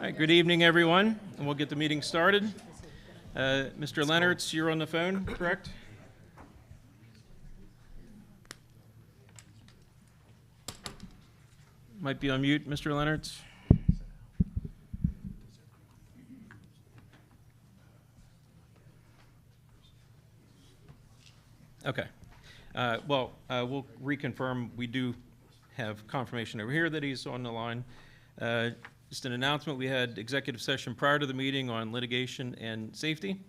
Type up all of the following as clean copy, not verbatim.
All right, good evening, everyone, and we'll get the meeting started. Mr. Leonards, you're on the phone, correct? Might be on mute, Mr. Leonards. Okay. We'll reconfirm. We do have confirmation over here that he's on the line. Just an announcement, we had executive session prior to the meeting on litigation and safety.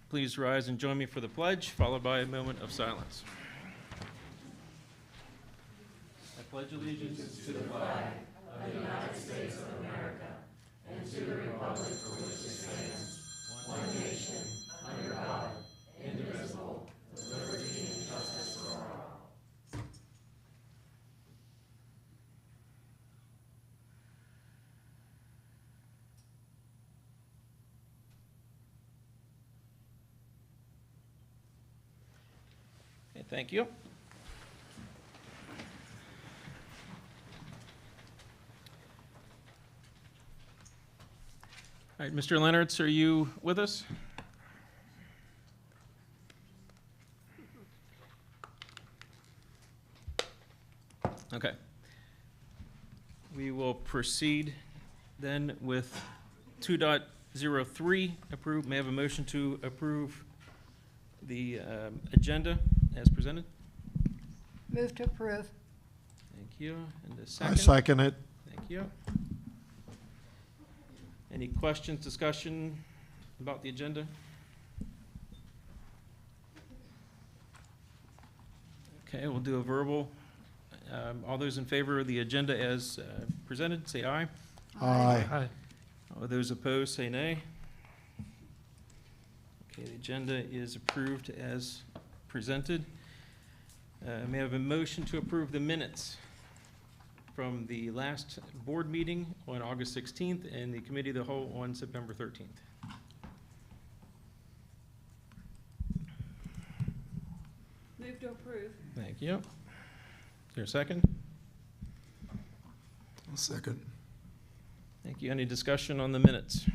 Please rise and join me for the pledge, followed by a moment of silence. I pledge allegiance to the flag of the United States of America and to the republic for which it stands, one nation, under God, indivisible, with liberty and justice for all. Okay, thank you. All right, Mr. Leonards, are you with us? Okay. We will proceed then with 2.03, approve. May I have a motion to approve the agenda as presented? Move to approve. Thank you. And a second? I second it. Thank you. Any questions, discussion about the agenda? Okay, we'll do a verbal. All those in favor of the agenda as presented, say aye. Aye. All those opposed, say nay. Okay, the agenda is approved as presented. May I have a motion to approve the minutes from the last board meeting on August 16th and the committee of the whole on September 13th? Move to approve. Thank you. Is there a second? I'll second. Thank you. Any discussion on the minutes?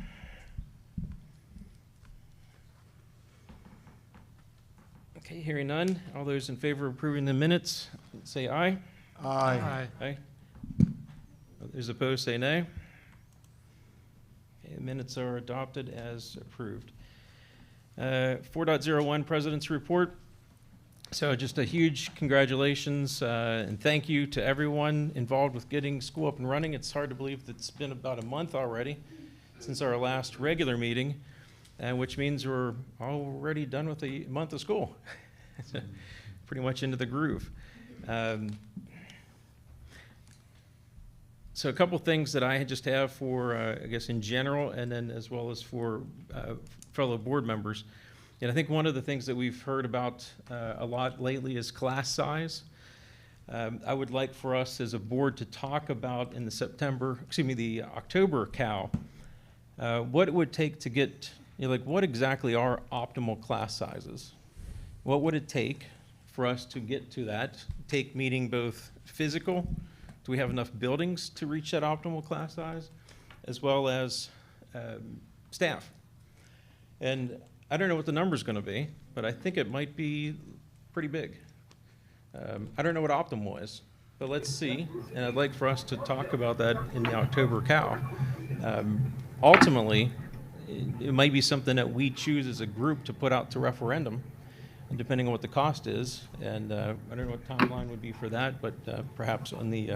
Okay, hearing none. All those in favor of approving the minutes, say aye. Aye. Aye. Those opposed, say nay. Okay, the minutes are adopted as approved. 4.01, President's Report. So just a huge congratulations and thank you to everyone involved with getting school up and running. It's hard to believe that it's been about a month already since our last regular meeting, which means we're already done with a month of school. Pretty much into the groove. So a couple things that I just have for, I guess, in general, and then as well as for fellow board members. And I think one of the things that we've heard about a lot lately is class size. I would like for us as a board to talk about in the October CAL, what it would take to get, like what exactly are optimal class sizes? What would it take for us to get to that? Take meaning both physical, do we have enough buildings to reach that optimal class size, as well as staff? And I don't know what the number's going to be, but I think it might be pretty big. I don't know what optimal is, but let's see. And I'd like for us to talk about that in the October CAL. Ultimately, it might be something that we choose as a group to put out to referendum, and depending on what the cost is. And I don't know what timeline would be for that, but perhaps on the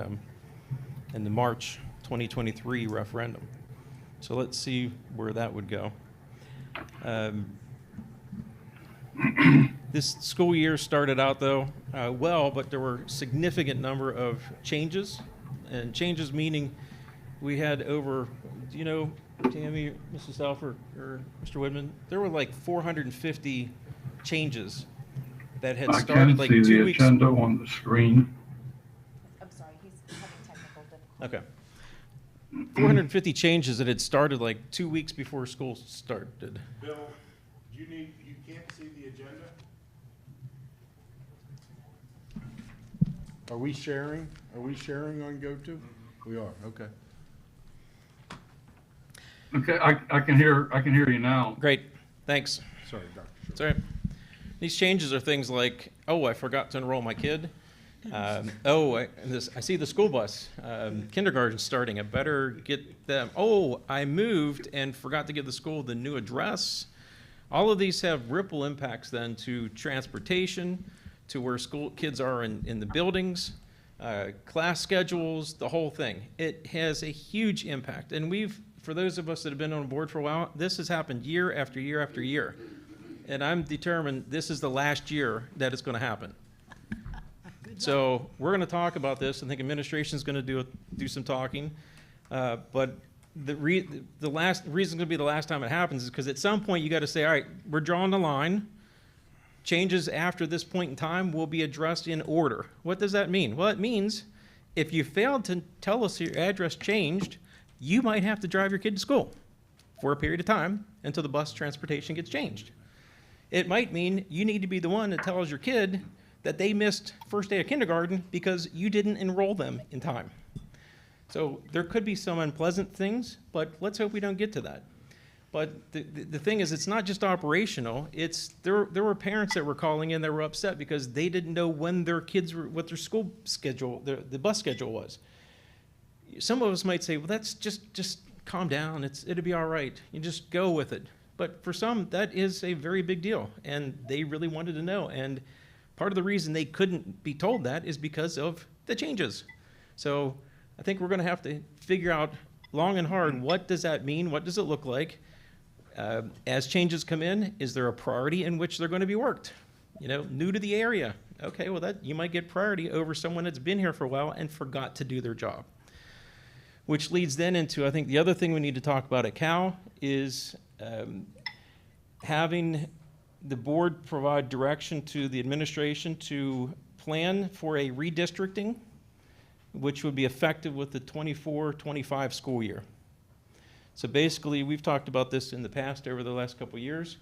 in the March 2023 referendum. So let's see where that would go. This school year started out, though, well, but there were significant number of changes, and changes meaning we had over, do you know, Tammy, Mrs. Alford, or Mr. Woodman, there were like 450 changes that had started like 2 weeks. I can't see the agenda on the screen. I'm sorry, he's having technical difficulties. Okay. 450 changes that had started like 2 weeks before school started. Bill, you can't see the agenda? Are we sharing? Are we sharing on GoTo? We are, okay. Okay, I can hear you now. Great, thanks. Sorry, Dr. Short. Sorry. These changes are things like, oh, I forgot to enroll my kid. I see the school bus, kindergarten's starting, I better get them. Oh, I moved and forgot to give the school the new address. All of these have ripple impacts then to transportation, to where school kids are in the buildings, class schedules, the whole thing. It has a huge impact. And for those of us that have been on board for a while, this has happened year after year after year. And I'm determined this is the last year that it's going to happen. So we're going to talk about this. I think administration is going to do some talking. But the reason it's going to be the last time it happens is because at some point you got to say, all right, we're drawing the line. Changes after this point in time will be addressed in order. What does that mean? Well, it means if you failed to tell us your address changed, you might have to drive your kid to school for a period of time until the bus transportation gets changed. It might mean you need to be the one that tells your kid that they missed first day of kindergarten because you didn't enroll them in time. So there could be some unpleasant things, but let's hope we don't get to that. But the thing is, it's not just operational. There were parents that were calling in that were upset because they didn't know when their kids were, what their school schedule, the bus schedule was. Some of us might say, well, that's just calm down. It'll be all right. You just go with it. But for some, that is a very big deal, and they really wanted to know. And part of the reason they couldn't be told that is because of the changes. So I think we're going to have to figure out long and hard, what does that mean? What does it look like? As changes come in, is there a priority in which they're going to be worked? New to the area. Okay, well, you might get priority over someone that's been here for a while and forgot to do their job. Which leads then into, I think, the other thing we need to talk about at Cal is having the board provide direction to the administration to plan for a redistricting, which would be effective with the 24-25 school year. So basically, we've talked about this in the past over the last couple of years.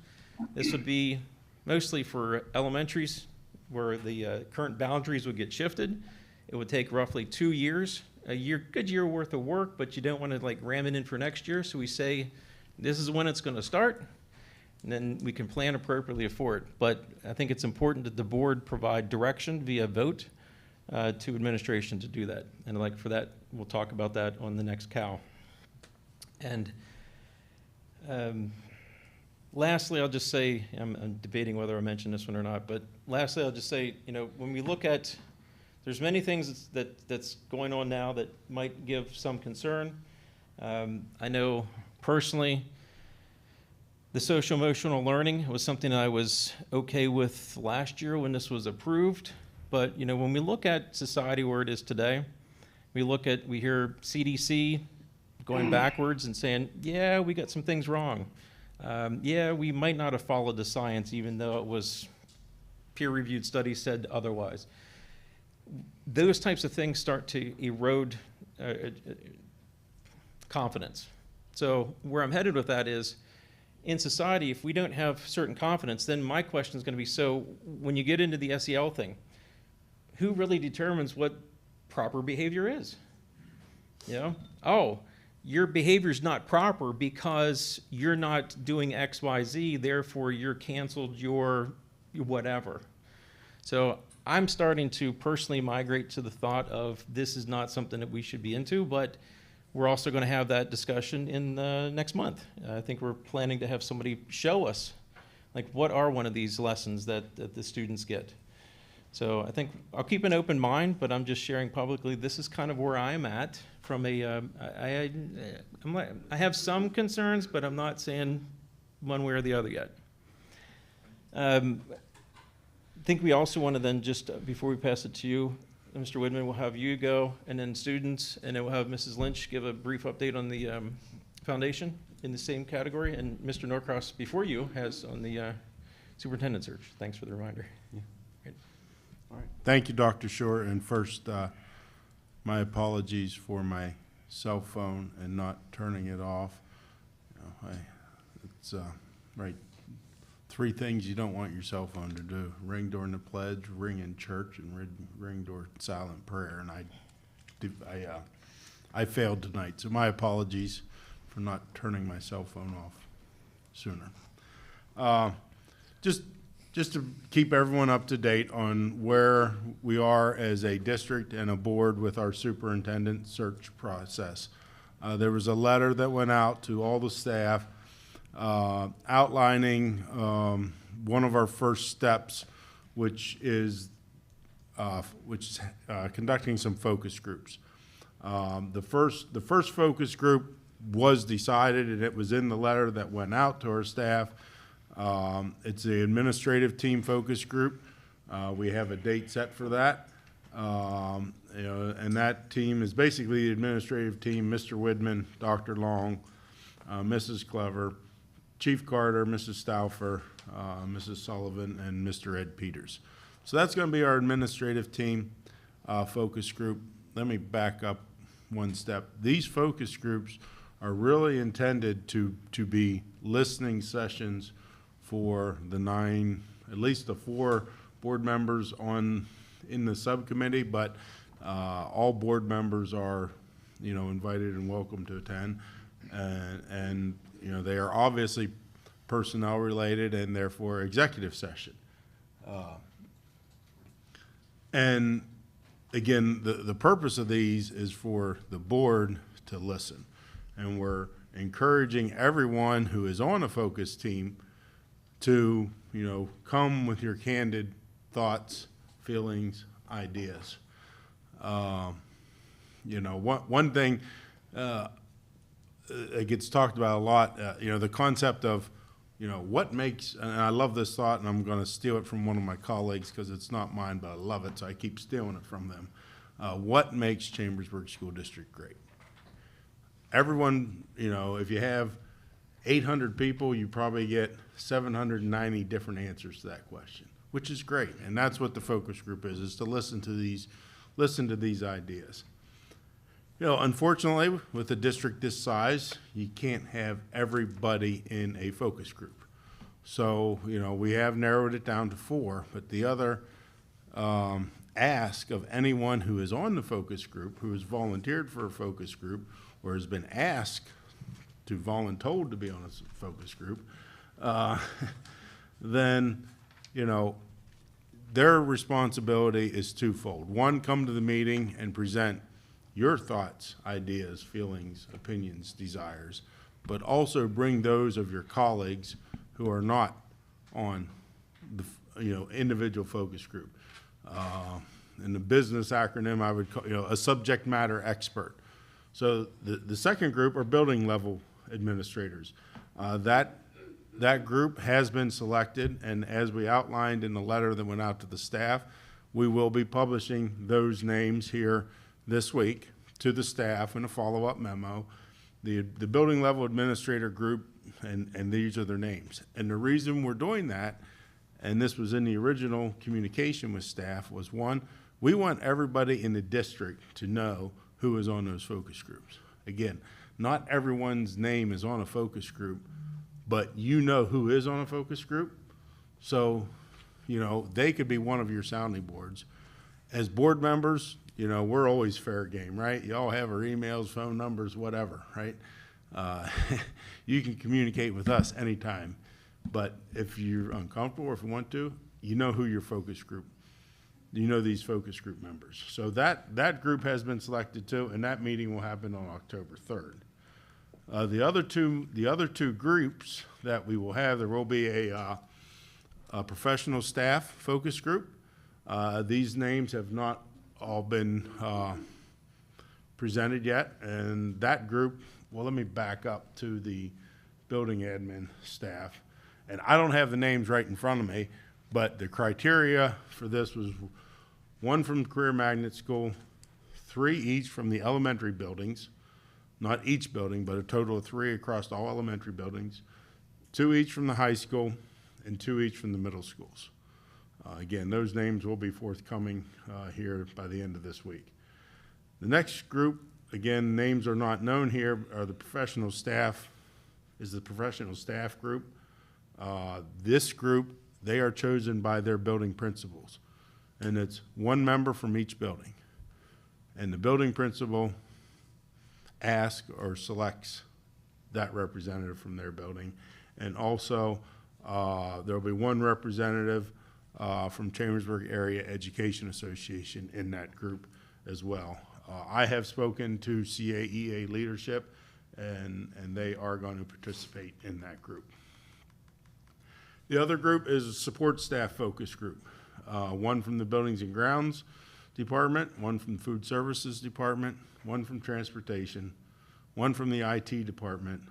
This would be mostly for elementaries where the current boundaries would get shifted. It would take roughly 2 years, good year worth of work, but you don't want to ram it in for next year. So we say, this is when it's going to start, and then we can plan appropriately for it. But I think it's important that the board provide direction via vote to administration to do that. And for that, we'll talk about that on the next Cal. And lastly, I'll just say, I'm debating whether I mention this one or not, but lastly, I'll just say, when we look at, there's many things that's going on now that might give some concern. I know personally, the social emotional learning was something I was okay with last year when this was approved. But when we look at society where it is today, we hear CDC going backwards and saying, yeah, we got some things wrong. Yeah, we might not have followed the science, even though it was peer-reviewed studies said otherwise. Those types of things start to erode confidence. So where I'm headed with that is, in society, if we don't have certain confidence, then my question is going to be, so when you get into the SEL thing, who really determines what proper behavior is? Your behavior is not proper because you're not doing X, Y, Z, therefore you're canceled your whatever. So I'm starting to personally migrate to the thought of this is not something that we should be into, but we're also going to have that discussion in next month. I think we're planning to have somebody show us, what are one of these lessons that the students get. So I think I'll keep an open mind, but I'm just sharing publicly, this is kind of where I'm at from I have some concerns, but I'm not saying one way or the other yet. I think we also want to then just, before we pass it to you, Mr. Widman, we'll have you go, and then students, and then we'll have Mrs. Lynch give a brief update on the foundation in the same category, and Mr. Norcross, before you, has on the superintendent search. Thanks for the reminder. Yeah. All right. Thank you, Dr. Short. And first, my apologies for my cell phone and not turning it off. It's right. 3 things you don't want your cell phone to do: ring during the pledge, ring in church, and ring during silent prayer. And I failed tonight, so my apologies for not turning my cell phone off sooner. Just to keep everyone up to date on where we are as a district and a board with our superintendent search process. There was a letter that went out to all the staff outlining one of our first steps, which is conducting some focus groups. The first focus group was decided, and it was in the letter that went out to our staff. It's the administrative team focus group. We have a date set for that. And that team is basically the administrative team: Mr. Widman, Dr. Long, Mrs. Clever, Chief Carter, Mrs. Stauffer, Mrs. Sullivan, and Mr. Ed Peters. So that's going to be our administrative team focus group. Let me back up one step. These focus groups are really intended to be listening sessions for at least the 4 board members in the subcommittee, but all board members are, invited and welcome to attend. And they are obviously personnel related and therefore executive session. And again, the purpose of these is for the board to listen. And we're encouraging everyone who is on a focus team to, come with your candid thoughts, feelings, ideas. One thing it gets talked about a lot, the concept of, what makes, and I love this thought, and I'm going to steal it from one of my colleagues because it's not mine, but I love it, so I keep stealing it from them. What makes Chambersburg School District great? Everyone, if you have 800 people, you probably get 790 different answers to that question, which is great. And that's what the focus group is to listen to these ideas. Unfortunately, with a district this size, you can't have everybody in a focus group. So, we have narrowed it down to 4, but the other ask of anyone who is on the focus group, who has volunteered for a focus group, or has been asked to voluntold to be on a focus group, then, their responsibility is twofold. One, come to the meeting and present your thoughts, ideas, feelings, opinions, desires, but also bring those of your colleagues who are not on the, individual focus group. In the business acronym, I would call, a subject matter expert. So the second group are building level administrators. That group has been selected, and as we outlined in the letter that went out to the staff, we will be publishing those names here this week to the staff in a follow-up memo. The building level administrator group, and these are their names. And the reason we're doing that, and this was in the original communication with staff, was one, we want everybody in the district to know who is on those focus groups. Again, not everyone's name is on a focus group, but who is on a focus group. So, they could be one of your sounding boards. As board members, we're always fair game, right? You all have our emails, phone numbers, whatever, right? You can communicate with us anytime. But if you're uncomfortable or if you want to, who your focus group, these focus group members. So that group has been selected too, and that meeting will happen on October 3rd. The other two groups that we will have, there will be a professional staff focus group. These names have not all been presented yet, and that group, well, let me back up to the building admin staff. And I don't have the names right in front of me, but the criteria for this was 1 from Career Magnet School, 3 each from the elementary buildings, not each building, but a total of 3 across all elementary buildings, 2 each from the high school, and 2 each from the middle schools. Again, those names will be forthcoming here by the end of this week. The next group, again, names are not known here, are the professional staff, is the professional staff group. This group, they are chosen by their building principals, and it's 1 member from each building. And the building principal asks or selects that representative from their building. And also, there'll be one representative from Chambersburg Area Education Association in that group as well. I have spoken to CAEA leadership, and they are going to participate in that group. The other group is a support staff focus group. One from the Buildings and Grounds Department, one from the Food Services Department, one from Transportation, one from the IT Department,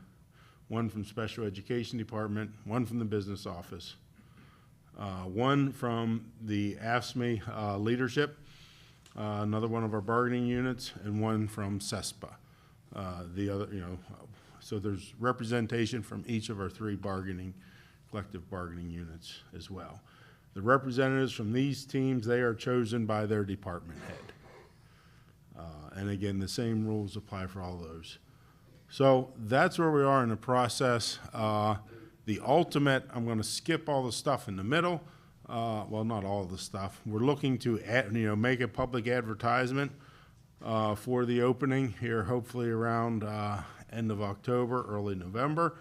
one from Special Education Department, one from the Business Office, one from the AFSCME leadership, another one of our bargaining units, and one from CESPA. The other, so there's representation from each of our three collective bargaining units as well. The representatives from these teams, they are chosen by their department head. And again, the same rules apply for all those. So that's where we are in the process. The ultimate, I'm going to skip all the stuff in the middle. Well, not all the stuff. We're looking to make a public advertisement for the opening here, hopefully around end of October, early November,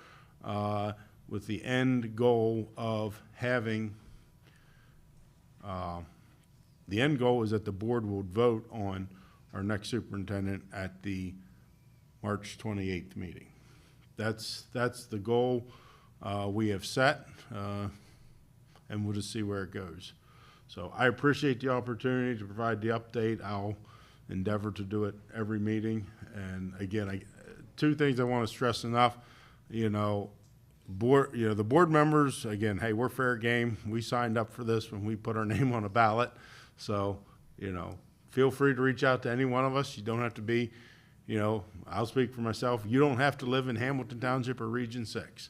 with the end goal of having, the end goal is that the board will vote on our next superintendent at the March 28th meeting. That's the goal we have set, and we'll just see where it goes. So I appreciate the opportunity to provide the update. I'll endeavor to do it every meeting. And again, two things I want to stress enough, the board members, again, hey, we're fair game. We signed up for this when we put our name on a ballot. So, feel free to reach out to any one of us. You don't have to be, I'll speak for myself. You don't have to live in Hamilton Township or Region 6.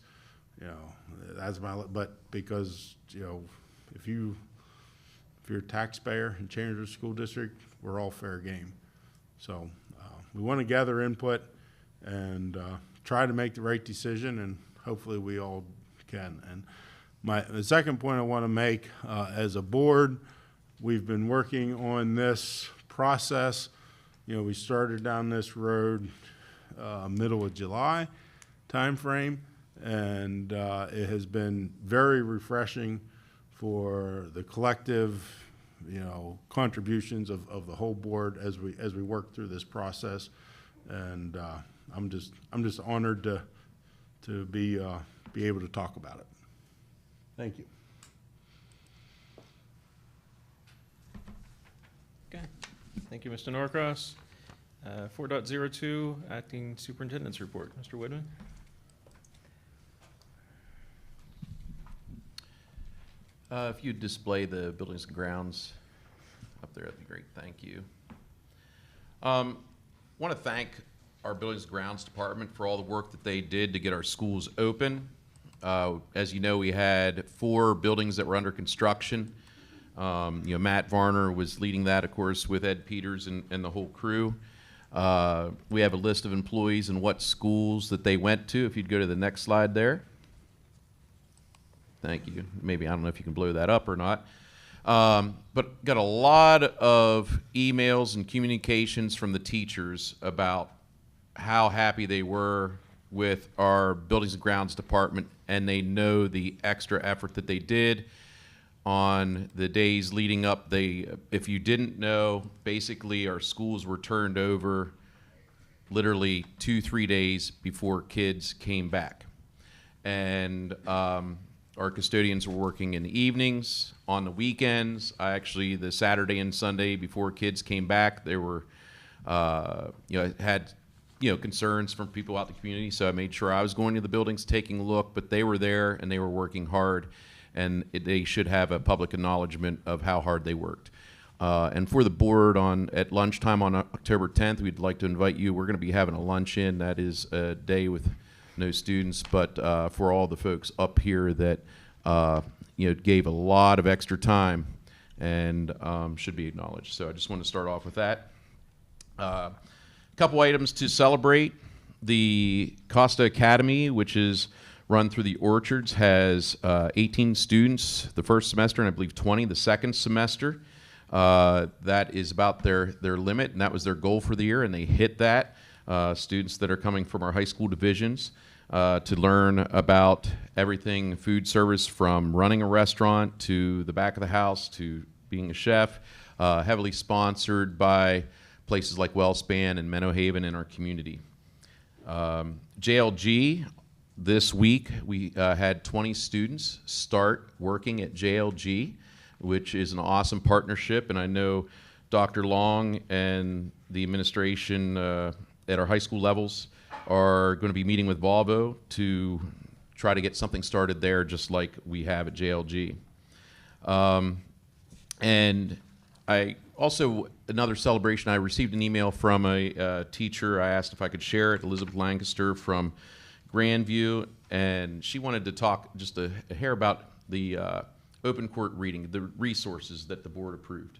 That's but because, if you're a taxpayer in Chambersburg School District, we're all fair game. So we want to gather input and try to make the right decision, and hopefully we all can. And the second point I want to make, as a board, we've been working on this process. We started down this road middle of July timeframe, and it has been very refreshing for the collective, contributions of the whole board as we work through this process. And I'm just honored to be able to talk about it. Thank you. Okay. Thank you, Mr. Norcross. 4.02, Acting Superintendent's Report. Mr. Woodman? If you display the buildings and grounds up there, that'd be great. Thank you. Want to thank our Buildings and Grounds Department for all the work that they did to get our schools open. As you know, we had 4 buildings that were under construction. Matt Varner was leading that, of course, with Ed Peters and the whole crew. We have a list of employees and what schools that they went to. If you'd go to the next slide there. Thank you. Maybe, I don't know if you can blow that up or not. But got a lot of emails and communications from the teachers about how happy they were with our Buildings and Grounds Department, and they know the extra effort that they did on the days leading up. If you didn't know, basically our schools were turned over literally 2-3 days before kids came back. And our custodians were working in the evenings, on the weekends. The Saturday and Sunday before kids came back, there were, had concerns from people out in the community. So I made sure I was going to the buildings, taking a look, but they were there and they were working hard, and they should have a public acknowledgement of how hard they worked. And for the board, at lunchtime on October 10th, we'd like to invite you. We're going to be having a luncheon. That is a day with no students, but for all the folks up here that gave a lot of extra time and should be acknowledged. So I just want to start off with that. A couple items to celebrate. The Costa Academy, which is run through the Orchards, has 18 students the first semester, and I believe 20 the second semester. That is about their limit, and that was their goal for the year, and they hit that. students that are coming from our high school divisions to learn about everything food service, from running a restaurant to the back of the house to being a chef, heavily sponsored by places like Wellspan and Menno Haven in our community. JLG, this week we had 20 students start working at JLG, which is an awesome partnership, and I know Dr. Long and the administration at our high school levels are going to be meeting with Volvo to try to get something started there, just like we have at JLG. And I also, another celebration, I received an email from a teacher. I asked if I could share it, Elizabeth Lancaster from Grandview, and she wanted to talk just a hair about the open court reading, the resources that the board approved.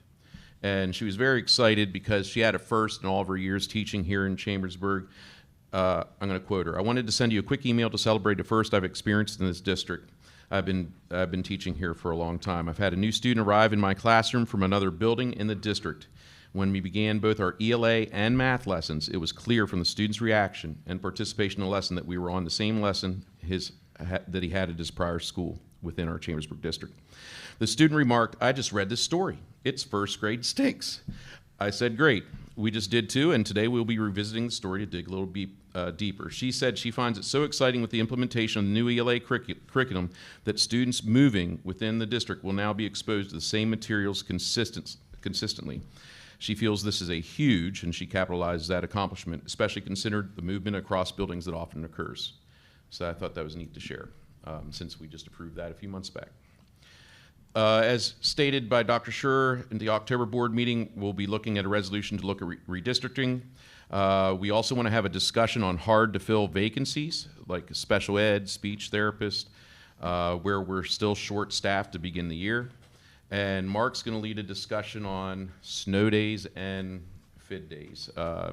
And she was very excited because she had a first in all of her years teaching here in Chambersburg. I'm going to quote her. "I wanted to send you a quick email to celebrate the first I've experienced in this district. I've been teaching here for a long time. I've had a new student arrive in my classroom from another building in the district. When we began both our ELA and math lessons, it was clear from the student's reaction and participation in the lesson that we were on the same lesson that he had at his prior school within our Chambersburg district. The student remarked, 'I just read this story. It's first grade stinks.' I said, 'Great. We just did too, and today we'll be revisiting the story to dig a little deeper.' She said she finds it so exciting with the implementation of the new ELA curriculum that students moving within the district will now be exposed to the same materials consistently. She feels this is a huge," and she capitalizes that accomplishment, "especially considered the movement across buildings that often occurs." So I thought that was neat to share, since we just approved that a few months back. As stated by Dr. Schur in the October board meeting, we'll be looking at a resolution to look at redistricting. We also want to have a discussion on hard-to-fill vacancies, like special ed, speech therapist, where we're still short-staffed to begin the year. And Mark's going to lead a discussion on snow days and FID days.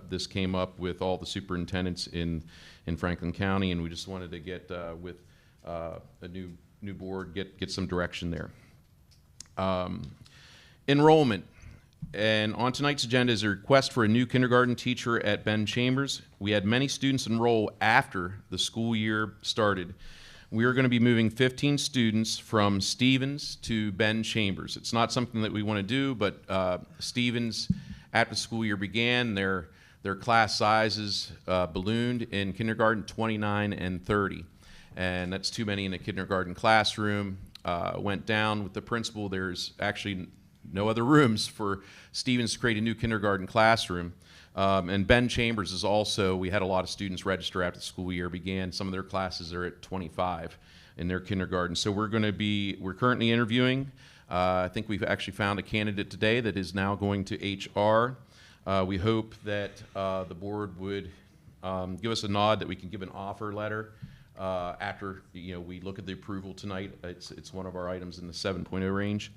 This came up with all the superintendents in Franklin County, and we just wanted to get with a new board, get some direction there. Enrollment. And on tonight's agenda is a request for a new kindergarten teacher at Ben Chambers. We had many students enroll after the school year started. We are going to be moving 15 students from Stevens to Ben Chambers. It's not something that we want to do, but Stevens, after the school year began, their class sizes ballooned in kindergarten, 29 and 30. And that's too many in a kindergarten classroom. Went down with the principal. There's actually no other rooms for Stevens to create a new kindergarten classroom. And Ben Chambers is also, we had a lot of students register after the school year began. Some of their classes are at 25 in their kindergarten. So we're currently interviewing. I think we've actually found a candidate today that is now going to HR. We hope that the board would give us a nod that we can give an offer letter after we look at the approval tonight. It's one of our items in the 7.0 range.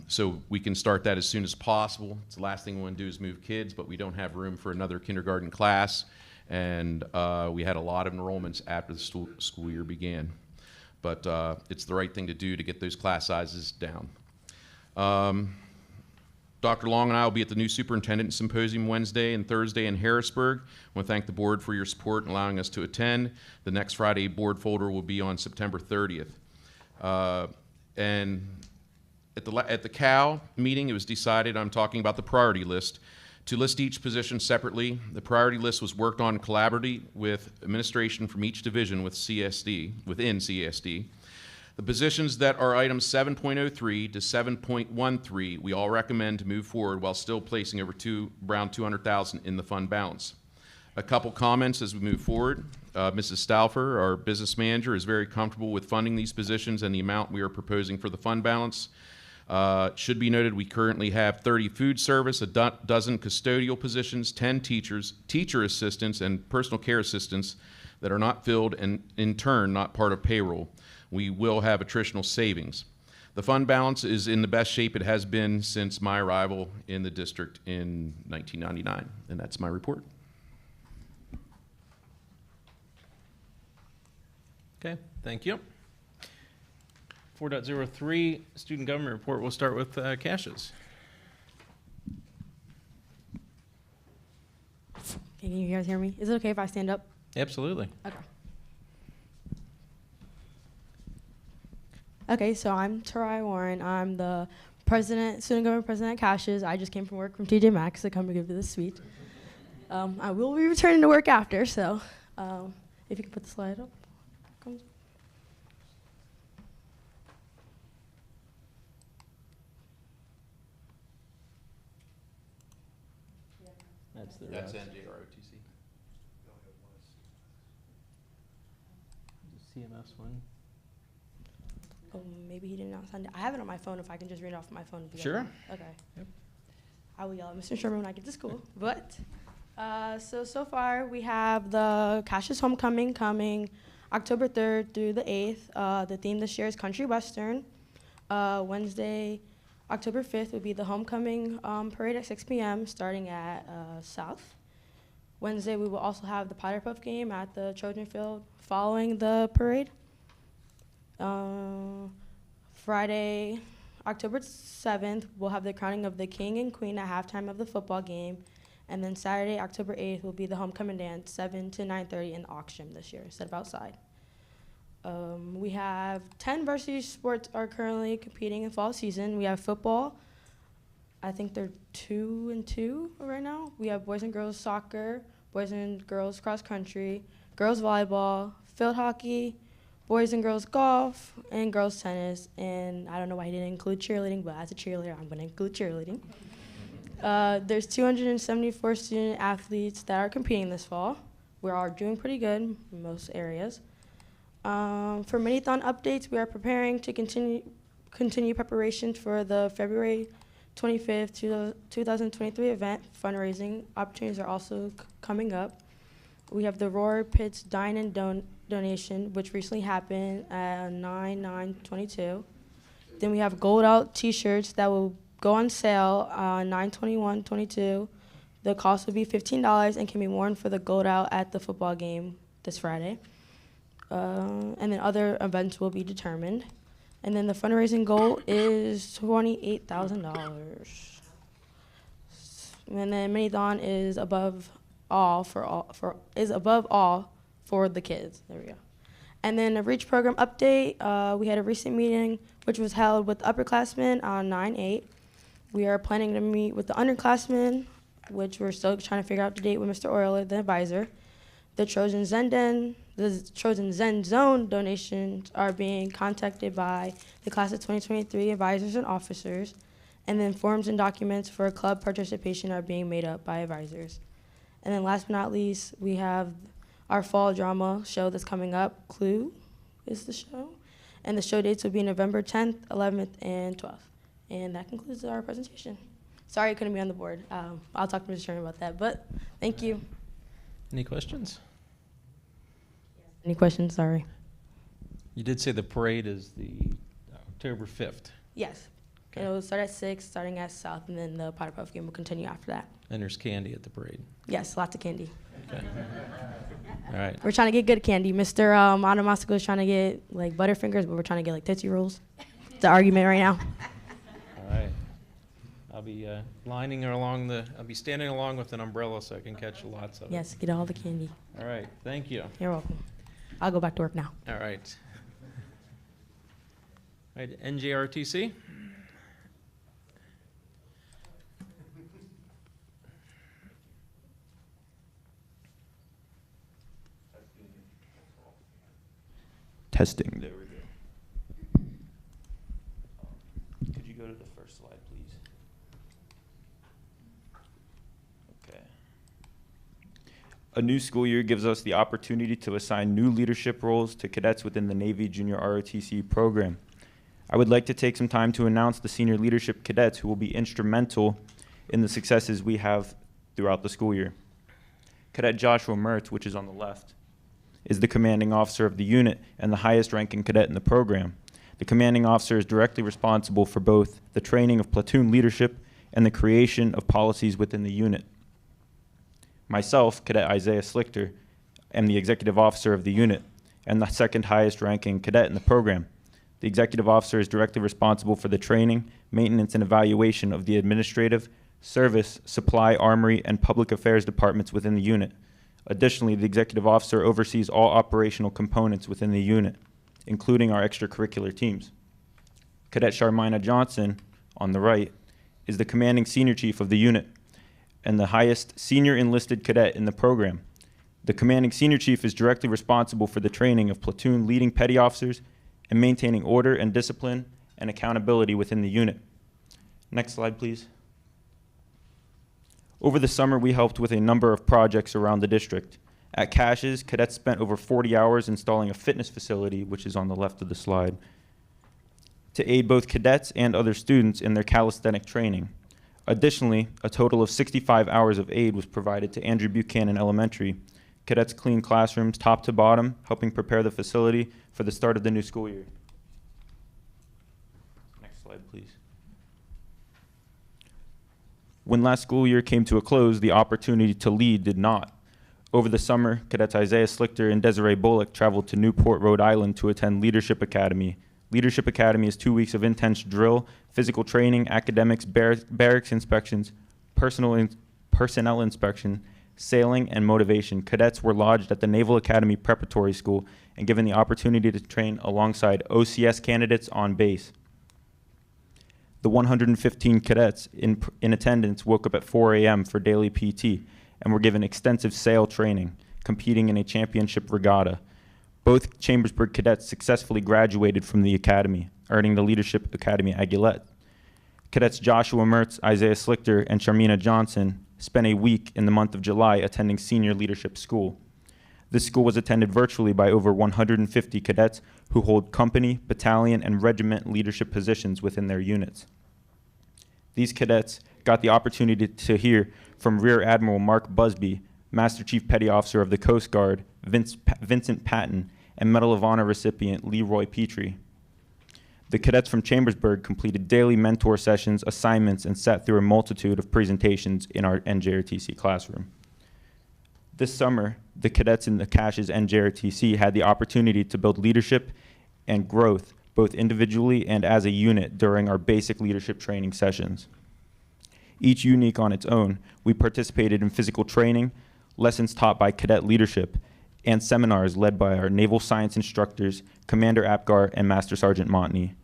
So we can start that as soon as possible. It's the last thing we want to do is move kids, but we don't have room for another kindergarten class. And we had a lot of enrollments after the school year began. But it's the right thing to do to get those class sizes down. Dr. Long and I will be at the new Superintendent Symposium Wednesday and Thursday in Harrisburg. I want to thank the board for your support in allowing us to attend. The next Friday board folder will be on September 30th. And at the CAL meeting, it was decided, I'm talking about the priority list, to list each position separately. The priority list was worked on collaboratively with administration from each division within CSD. The positions that are items 7.03 to 7.13, we all recommend to move forward while still placing over around $200,000 in the fund balance. A couple comments as we move forward. Mrs. Stauffer, our business manager, is very comfortable with funding these positions and the amount we are proposing for the fund balance. Should be noted we currently have 30 food service, a dozen custodial positions, 10 teachers, teacher assistants, and personal care assistants that are not filled and in turn not part of payroll. We will have attritional savings. The fund balance is in the best shape it has been since my arrival in the district in 1999, and that's my report. Okay, thank you. 4.03, student government report. We'll start with Cassius. Can you hear guys hear me? Is it okay if I stand up? Absolutely. Okay. Okay, so I'm Tarai Warren. I'm the student government president at Caches. I just came from work from TJ Maxx to come to give you this speech. I will be returning to work after, so if you can put the slide up. That's the That's route. NJROTC. CMS one. Oh, maybe he did not send it. I have it on my phone. If I can just read it off my phone. If you guys Sure. want. Okay. Yep. I will yell at Mr. Sherman when I get to school. But so far we have the Cassius Homecoming coming October 3rd through the 8th. The theme this year is Country Western. Wednesday, October 5th will be the homecoming parade at 6 p.m. starting at South. Wednesday we will also have the Powder Puff game at the Trojan Field following the parade. Friday, October 7th, we'll have the crowning of the king and queen at halftime of the football game. And then Saturday, October 8th, will be the homecoming dance, 7 to 9:30 in the auction this year, instead of outside. We have 10 varsity sports are currently competing in fall season. We have football. I think they're 2-2 right now. We have boys and girls soccer, boys and girls cross country, girls volleyball, field hockey, boys and girls golf, and girls tennis. And I don't know why he didn't include cheerleading, but as a cheerleader, I'm going to include cheerleading. There's 274 student athletes that are competing this fall. We are doing pretty good in most areas. For mini-thon updates, we are preparing to continue preparations for the February 25th, 2023 event. Fundraising opportunities are also coming up. We have the Roar Pits Dine-In donation, which recently happened at 9/9/22. Then we have Gold Out T-shirts that will go on sale on 9/21/22. The cost will be $15 and can be worn for the Gold Out at the football game this Friday. And then other events will be determined. And then the fundraising goal is $28,000. And then Mini-Thon is above all for the kids. There we go. And then a REACH program update. We had a recent meeting which was held with upperclassmen on 9/8. We are planning to meet with the underclassmen, which we're still trying to figure out the date with Mr. Euler, the advisor. The Trojan Zen Zone donations are being contacted by the class of 2023 advisors and officers. And then forms and documents for club participation are being made up by advisors. And then last but not least, we have our fall drama show that's coming up. Clue is the show. And the show dates will be November 10th, 11th, and 12th. And that concludes our presentation. Sorry I couldn't be on the board. I'll talk to Mr. Sherman about that, but thank you. Any questions? Any questions? Sorry. You did say the parade is the October 5th, Yes. Okay. It will start at 6, starting at South, and then the Powder Puff game will continue after that. and there's candy at the parade. Yes, lots of candy. Okay. All right. We're trying to get good candy. Mr. Automasico is trying to get like Butterfingers, but we're trying to get like Tootsie Rolls. It's the argument right now. All right. I'll be I'll be standing along with an umbrella so I can catch lots of it. Yes, get all the candy. All right. Thank you. You're welcome. I'll go back to work now. All right. All right, NJROTC. Testing. There we go. Could you go to the first slide, please? Okay. A new school year gives us the opportunity to assign new leadership roles to cadets within the Navy Junior ROTC program. I would like to take some time to announce the senior leadership cadets who will be instrumental in the successes we have throughout the school year. Cadet Joshua Mertz, which is on the left, is the commanding officer of the unit and the highest ranking cadet in the program. The commanding officer is directly responsible for both the training of platoon leadership and the creation of policies within the unit. Myself, Cadet Isaiah Slichter, am the executive officer of the unit and the second highest ranking cadet in the program. The executive officer is directly responsible for the training, maintenance, and evaluation of the administrative, service, supply, armory, and public affairs departments within the unit. Additionally, the executive officer oversees all operational components within the unit, including our extracurricular teams. Cadet Sharmina Johnson, on the right, is the commanding senior chief of the unit and the highest senior enlisted cadet in the program. The commanding senior chief is directly responsible for the training of platoon leading petty officers and maintaining order and discipline and accountability within the unit. Next slide, please. Over the summer, we helped with a number of projects around the district. At Caches, cadets spent over 40 hours installing a fitness facility, which is on the left of the slide, to aid both cadets and other students in their calisthenic training. Additionally, a total of 65 hours of aid was provided to Andrew Buchanan Elementary. Cadets cleaned classrooms top to bottom, helping prepare the facility for the start of the new school year. Next slide, please. When last school year came to a close, the opportunity to lead did not. Over the summer, cadets Isaiah Slichter and Desiree Bullock traveled to Newport, Rhode Island to attend Leadership Academy. Leadership Academy is 2 weeks of intense drill, physical training, academics, barracks inspections, personnel inspection, sailing, and motivation. Cadets were lodged at the Naval Academy Preparatory School and given the opportunity to train alongside OCS candidates on base. The 115 cadets in attendance woke up at 4 a.m. for daily PT and were given extensive sail training, competing in a championship regatta. Both Chambersburg cadets successfully graduated from the academy, earning the Leadership Academy Aguilette. Cadets Joshua Mertz, Isaiah Slichter, and Sharmina Johnson spent a week in the month of July attending senior leadership school. This school was attended virtually by over 150 cadets who hold company, battalion, and regiment leadership positions within their units. These cadets got the opportunity to hear from Rear Admiral Mark Busby, Master Chief Petty Officer of the Coast Guard, Vincent Patton, and Medal of Honor recipient Leroy Petrie. The cadets from Chambersburg completed daily mentor sessions, assignments, and sat through a multitude of presentations in our NJROTC classroom. This summer, the cadets in the Caches NJROTC had the opportunity to build leadership and growth, both individually and as a unit, during our basic leadership training sessions. Each unique on its own, we participated in physical training, lessons taught by cadet leadership, and seminars led by our naval science instructors, Commander Apgar and Master Sergeant Montney.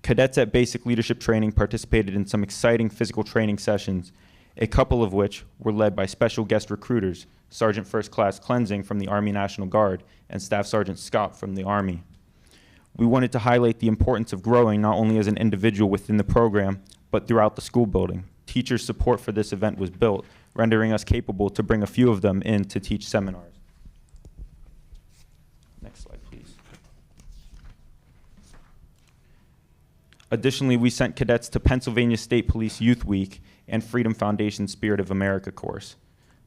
Cadets at basic leadership training participated in some exciting physical training sessions, a couple of which were led by special guest recruiters, Sergeant First Class Cleansing from the Army National Guard and Staff Sergeant Scott from the Army. We wanted to highlight the importance of growing not only as an individual within the program, but throughout the school building. Teachers' support for this event was built, rendering us capable to bring a few of them in to teach seminars. Next slide, please. Additionally, we sent cadets to Pennsylvania State Police Youth Week and Freedom Foundation Spirit of America course.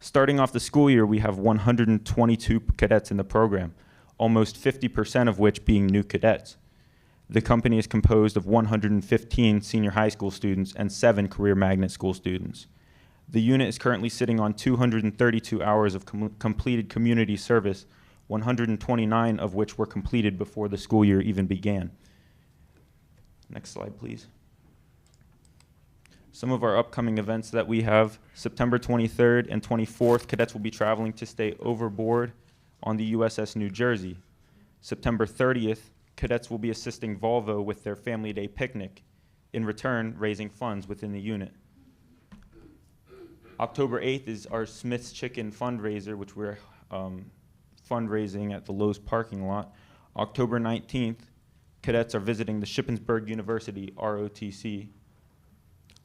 Starting off the school year, we have 122 cadets in the program, almost 50% of which being new cadets. The company is composed of 115 senior high school students and 7 career magnet school students. The unit is currently sitting on 232 hours of completed community service, 129 of which were completed before the school year even began. Next slide, please. Some of our upcoming events that we have: September 23rd and 24th, cadets will be traveling to stay overboard on the USS New Jersey. September 30th, cadets will be assisting Volvo with their Family Day picnic, in return raising funds within the unit. October 8th is our Smith's Chicken fundraiser, which we're fundraising at the Lowe's parking lot. October 19th, cadets are visiting the Shippensburg University ROTC.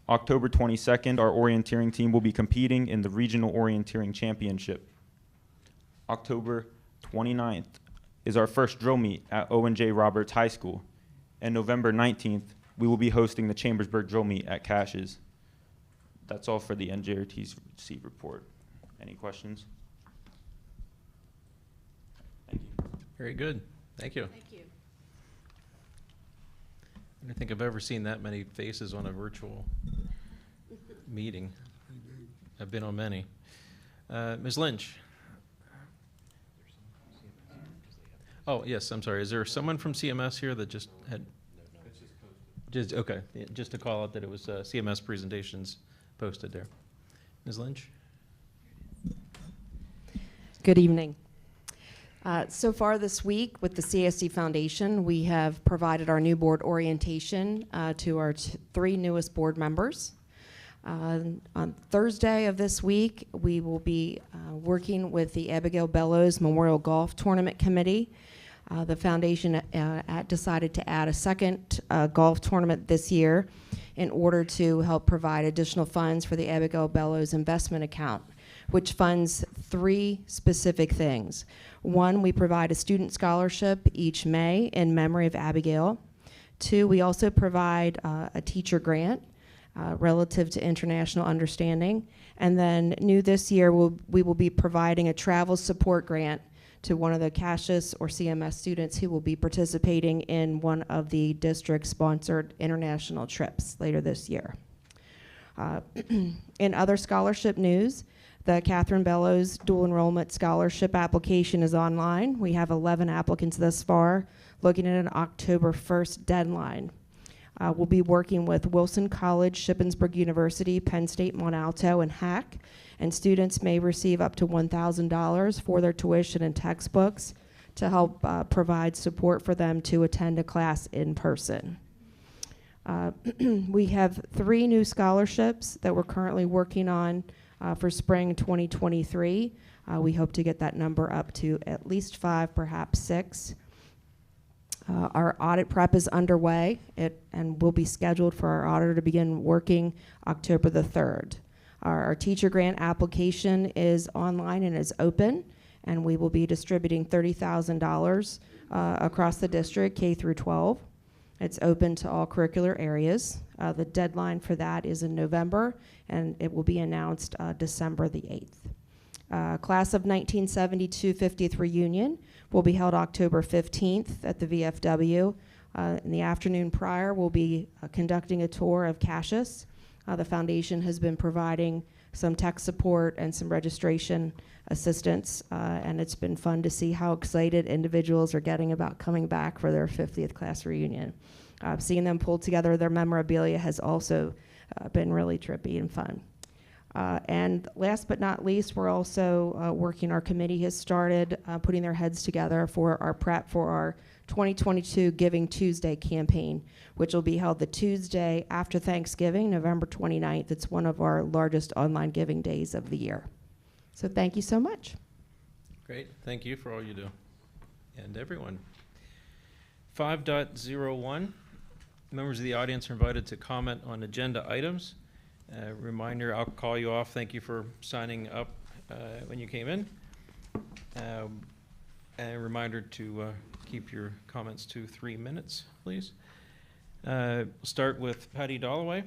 October 22nd, our orienteering team will be competing in the Regional Orienteering Championship. October 29th is our first drill meet at O&J Roberts High School. And November 19th, we will be hosting the Chambersburg drill meet at Caches. That's all for the NJROTC report. Any questions? Thank you. Very good. Thank you. Thank you. I don't think I've ever seen that many faces on a virtual meeting. I've been on many. Ms. Lynch. Oh, yes, I'm sorry. Is there someone from CMS here that just had? Just, okay, yeah, just to call out that it was CMS presentations posted there. Ms. Lynch? Good evening. So far this week with the CSC Foundation, we have provided our new board orientation to our three newest board members. On Thursday of this week, we will be working with the Abigail Bellows Memorial Golf Tournament Committee. The foundation decided to add a second golf tournament this year in order to help provide additional funds for the Abigail Bellows investment account, which funds three specific things. One, we provide a student scholarship each May in memory of Abigail. Two, we also provide a teacher grant relative to international understanding. And then new this year, we will be providing a travel support grant to one of the Cassius or CMS students who will be participating in one of the district-sponsored international trips later this year. In other scholarship news, the Catherine Bellows Dual Enrollment Scholarship application is online. We have 11 applicants thus far, looking at an October 1st deadline. We'll be working with Wilson College, Shippensburg University, Penn State, Mont Alto, and HAC, and students may receive up to $1,000 for their tuition and textbooks to help provide support for them to attend a class in person. We have 3 new scholarships that we're currently working on for spring 2023. We hope to get that number up to at least 5, perhaps 6. Our audit prep is underway and will be scheduled for our auditor to begin working October the 3rd. Our teacher grant application is online and is open, and we will be distributing $30,000 across the district, K through 12. It's open to all curricular areas. The deadline for that is in November, and it will be announced December the 8th. Class of 1972 50th reunion will be held October 15th at the VFW. In the afternoon prior, we'll be conducting a tour of Cassius. The foundation has been providing some tech support and some registration assistance, and it's been fun to see how excited individuals are getting about coming back for their 50th class reunion. Seeing them pull together their memorabilia has also been really trippy and fun. And last but not least, we're also working, our committee has started putting their heads together for our prep for our 2022 Giving Tuesday campaign, which will be held the Tuesday after Thanksgiving, November 29th. It's one of our largest online giving days of the year. So thank you so much. Great, thank you for all you do, and everyone. 5.01, members of the audience are invited to comment on agenda items. Reminder, I'll call you off. Thank you for signing up when you came in. And a reminder to keep your comments to 3 minutes, please. We'll start with Patty Dalloway.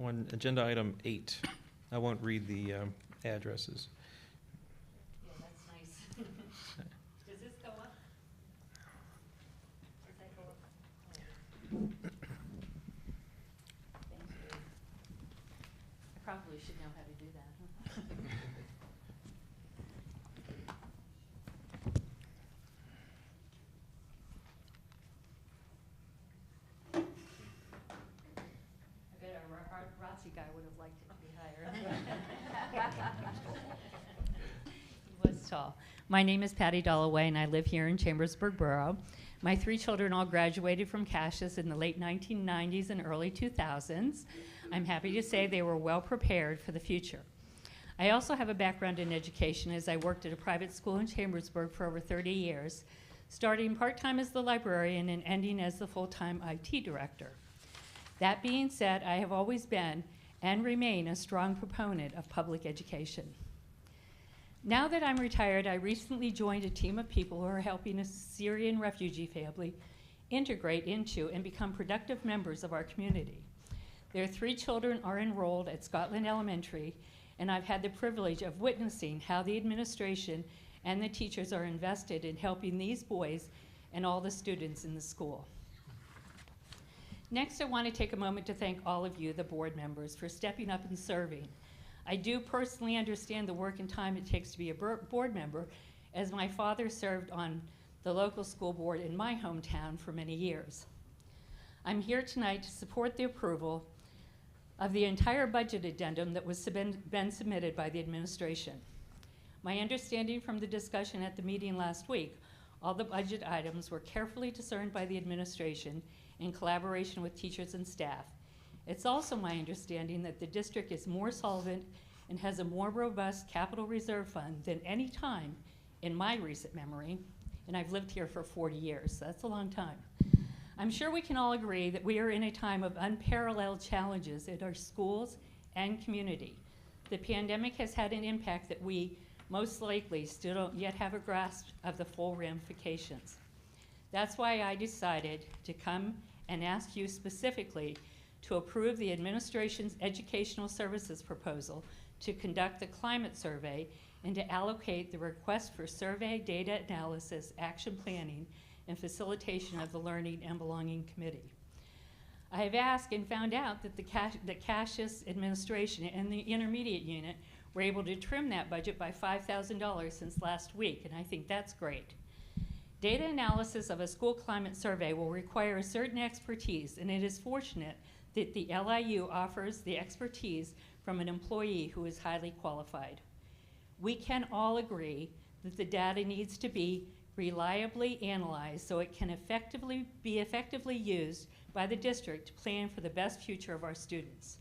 On agenda item 8. I won't read the addresses. Yeah, that's nice. Does this go up? Does that go up? Thank you. I probably should know how to do that, huh? I bet our ROTC guy would have liked it to be higher. He was tall. My name is Patty Dalloway, and I live here in Chambersburg Borough. My 3 children all graduated from Cassius in the late 1990s and early 2000s. I'm happy to say they were well prepared for the future. I also have a background in education, as I worked at a private school in Chambersburg for over 30 years, starting part-time as the librarian and ending as the full-time IT director. That being said, I have always been and remain a strong proponent of public education. Now that I'm retired, I recently joined a team of people who are helping a Syrian refugee family integrate into and become productive members of our community. Their 3 children are enrolled at Scotland Elementary, and I've had the privilege of witnessing how the administration and the teachers are invested in helping these boys and all the students in the school. Next, I want to take a moment to thank all of you, the board members, for stepping up and serving. I do personally understand the work and time it takes to be a board member, as my father served on the local school board in my hometown for many years. I'm here tonight to support the approval of the entire budget addendum that was been submitted by the administration. My understanding from the discussion at the meeting last week, all the budget items were carefully discerned by the administration in collaboration with teachers and staff. It's also my understanding that the district is more solvent and has a more robust capital reserve fund than any time in my recent memory, and I've lived here for 40 years, so that's a long time. I'm sure we can all agree that we are in a time of unparalleled challenges in our schools and community. The pandemic has had an impact that we most likely still don't yet have a grasp of the full ramifications. That's why I decided to come and ask you specifically to approve the administration's educational services proposal to conduct the climate survey and to allocate the request for survey data analysis, action planning, and facilitation of the Learning and Belonging Committee. I have asked and found out that the Cassius administration and the intermediate unit were able to trim that budget by $5,000 since last week, and I think that's great. Data analysis of a school climate survey will require a certain expertise, and it is fortunate that the LIU offers the expertise from an employee who is highly qualified. We can all agree that the data needs to be reliably analyzed so it can be effectively used by the district to plan for the best future of our students.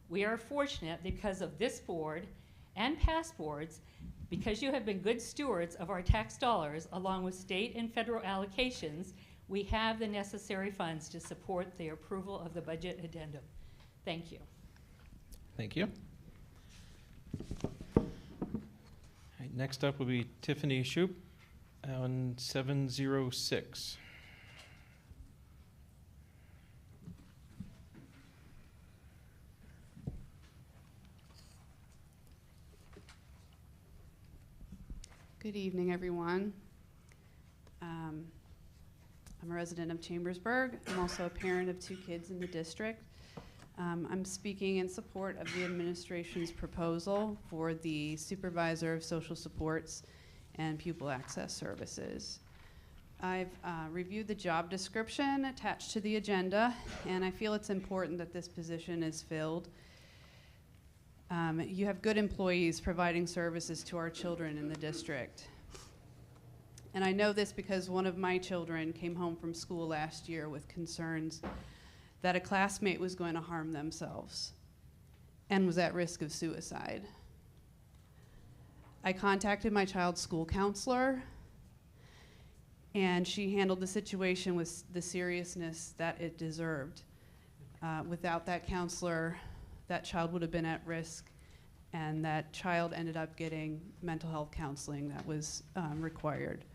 We are fortunate because of this board and past boards, because you have been good stewards of our tax dollars along with state and federal allocations, we have the necessary funds to support the approval of the budget addendum. Thank you. Thank you. All right, next up will be Tiffany Shoup on 706. Good evening, everyone. I'm a resident of Chambersburg. I'm also a parent of 2 kids in the district. I'm speaking in support of the administration's proposal for the Supervisor of Social Supports and Pupil Access Services. I've reviewed the job description attached to the agenda, and I feel it's important that this position is filled. You have good employees providing services to our children in the district. And I know this because one of my children came home from school last year with concerns that a classmate was going to harm themselves and was at risk of suicide. I contacted my child's school counselor, and she handled the situation with the seriousness that it deserved. Without that counselor, that child would have been at risk, and that child ended up getting mental health counseling that was required.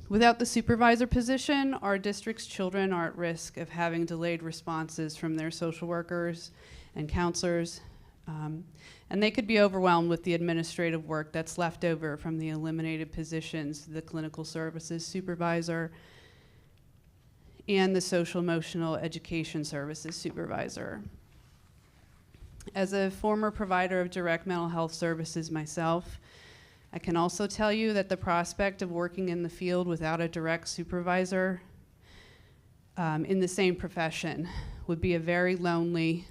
Without the supervisor position, our district's children are at risk of having delayed responses from their social workers and counselors, and they could be overwhelmed with the administrative work that's left over from the eliminated positions, the clinical services supervisor and the social emotional education services supervisor. As a former provider of direct mental health services myself, I can also tell you that the prospect of working in the field without a direct supervisor in the same profession would be a very lonely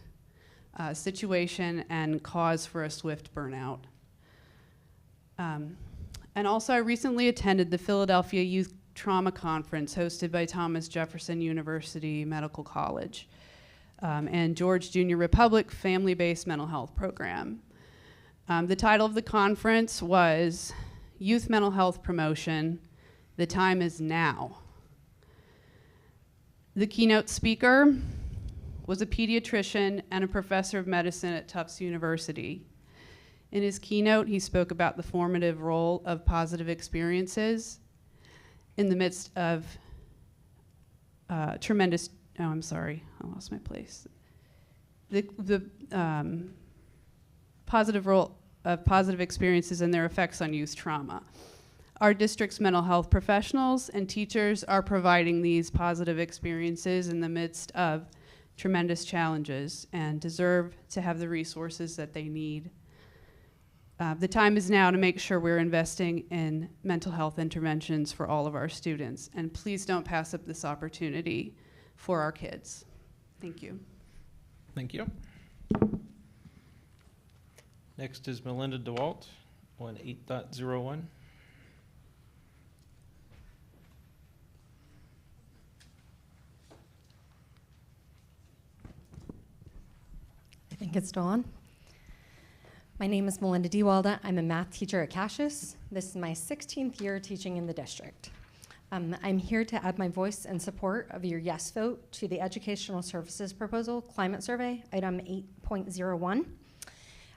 situation and cause for a swift burnout. And also, I recently attended the Philadelphia Youth Trauma Conference hosted by Thomas Jefferson University Medical College and George Junior Republic Family-Based Mental Health Program. The title of the conference was Youth Mental Health Promotion, The Time is Now. The keynote speaker was a pediatrician and a professor of medicine at Tufts University. In his keynote, he spoke about the formative role of positive experiences in the midst of tremendous, oh, I'm sorry, I lost my place. The positive role of positive experiences and their effects on youth trauma. Our district's mental health professionals and teachers are providing these positive experiences in the midst of tremendous challenges and deserve to have the resources that they need. The time is now to make sure we're investing in mental health interventions for all of our students, and please don't pass up this opportunity. for our kids. Thank you. Thank you. Next is Melinda DeWalt on 8.01. I think it's still on. My name is Melinda DeWalda. I'm a math teacher at Cassius. This is my 16th year teaching in the district. I'm here to add my voice in support of your yes vote to the Educational Services Proposal Climate Survey, item 8.01.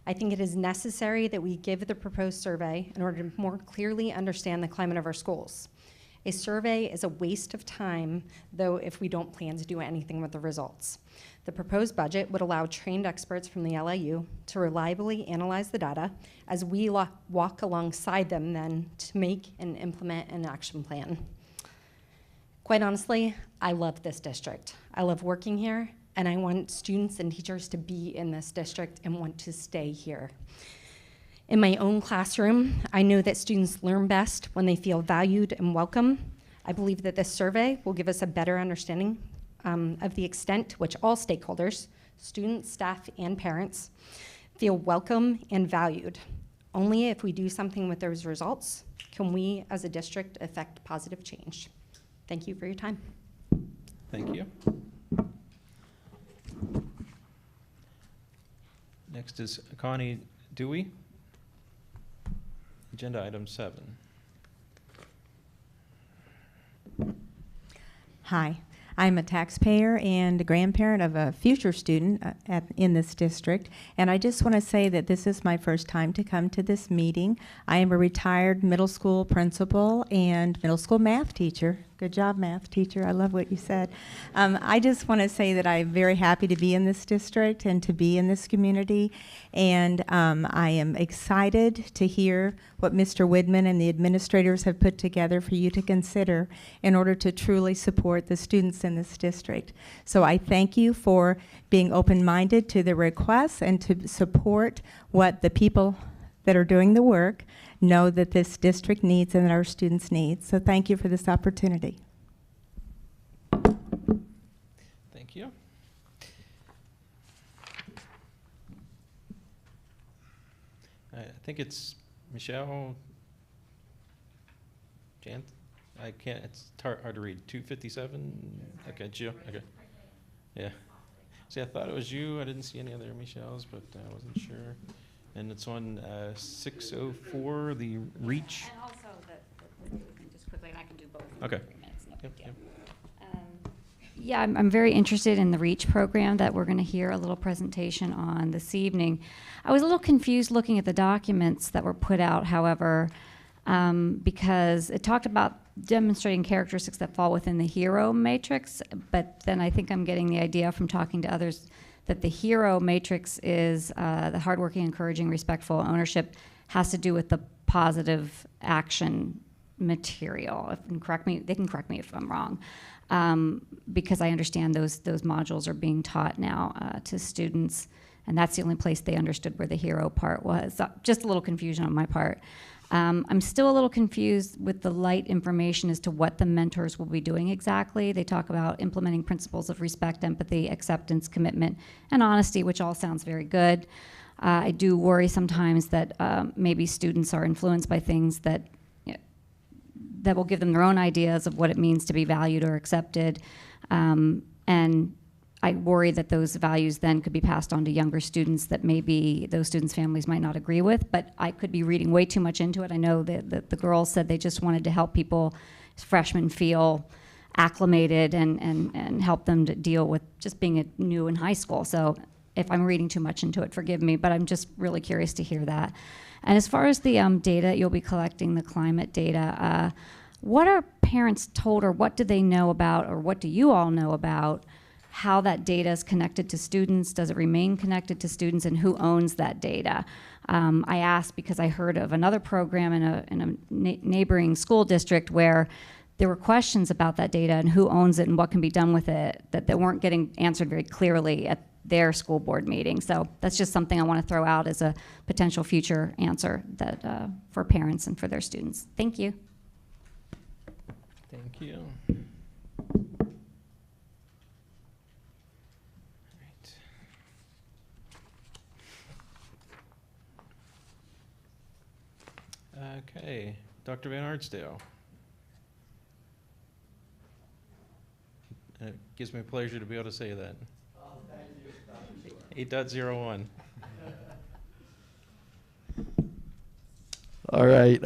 I think it is necessary that we give the proposed survey in order to more clearly understand the climate of our schools. A survey is a waste of time, though, if we don't plan to do anything with the results. The proposed budget would allow trained experts from the LIU to reliably analyze the data as we walk alongside them then to make and implement an action plan. Quite honestly, I love this district. I love working here, and I want students and teachers to be in this district and want to stay here. In my own classroom, I know that students learn best when they feel valued and welcome. I believe that this survey will give us a better understanding of the extent to which all stakeholders, students, staff, and parents, feel welcome and valued. Only if we do something with those results can we, as a district, affect positive change. Thank you for your time. Thank you. Next is Connie Dewey. Agenda item 7. Hi, I'm a taxpayer and a grandparent of a future student in this district, and I just want to say that this is my first time to come to this meeting. I am a retired middle school principal and middle school math teacher. Good job, math teacher. I love what you said. I just want to say that I'm very happy to be in this district and to be in this community, and I am excited to hear what Mr. Widman and the administrators have put together for you to consider in order to truly support the students in this district. So I thank you for being open-minded to the requests and to support what the people that are doing the work know that this district needs and that our students need. So thank you for this opportunity. Thank you. I think it's Michelle Jan. I can't, it's hard to read. 257? Okay, Jill, okay. Yeah. See, I thought it was you. I didn't see any other Michelles, but I wasn't sure. And it's on 604, the REACH. And also just quickly, and I can do both in Okay. 3 minutes. No Yep, big deal. yep. Yeah, I'm very interested in the REACH program that we're going to hear a little presentation on this evening. I was a little confused looking at the documents that were put out, however, because it talked about demonstrating characteristics that fall within the HERO matrix, but then I think I'm getting the idea from talking to others that the HERO matrix is the hardworking, encouraging, respectful ownership has to do with the positive action material. If you can correct me, they can correct me if I'm wrong, because I understand those modules are being taught now to students, and that's the only place they understood where the HERO part was. So just a little confusion on my part. I'm still a little confused with the light information as to what the mentors will be doing exactly. They talk about implementing principles of respect, empathy, acceptance, commitment, and honesty, which all sounds very good. I do worry sometimes that maybe students are influenced by things that that will give them their own ideas of what it means to be valued or accepted. And I worry that those values then could be passed on to younger students that maybe those students' families might not agree with, but I could be reading way too much into it. I know that the girls said they just wanted to help people, freshmen, feel acclimated and help them to deal with just being new in high school. So if I'm reading too much into it, forgive me, but I'm just really curious to hear that. And as far as the data, you'll be collecting the climate data. What are parents told, or what do they know about, or what do you all know about how that data is connected to students? Does it remain connected to students, and who owns that data? I asked because I heard of another program in a neighboring school district where there were questions about that data and who owns it and what can be done with it that weren't getting answered very clearly at their school board meeting. So that's just something I want to throw out as a potential future answer that for parents and for their students. Thank you. Thank you. Okay, Dr. Van Artsdale. It gives me pleasure to be able to say that. Oh, thank you. 8.01. All right.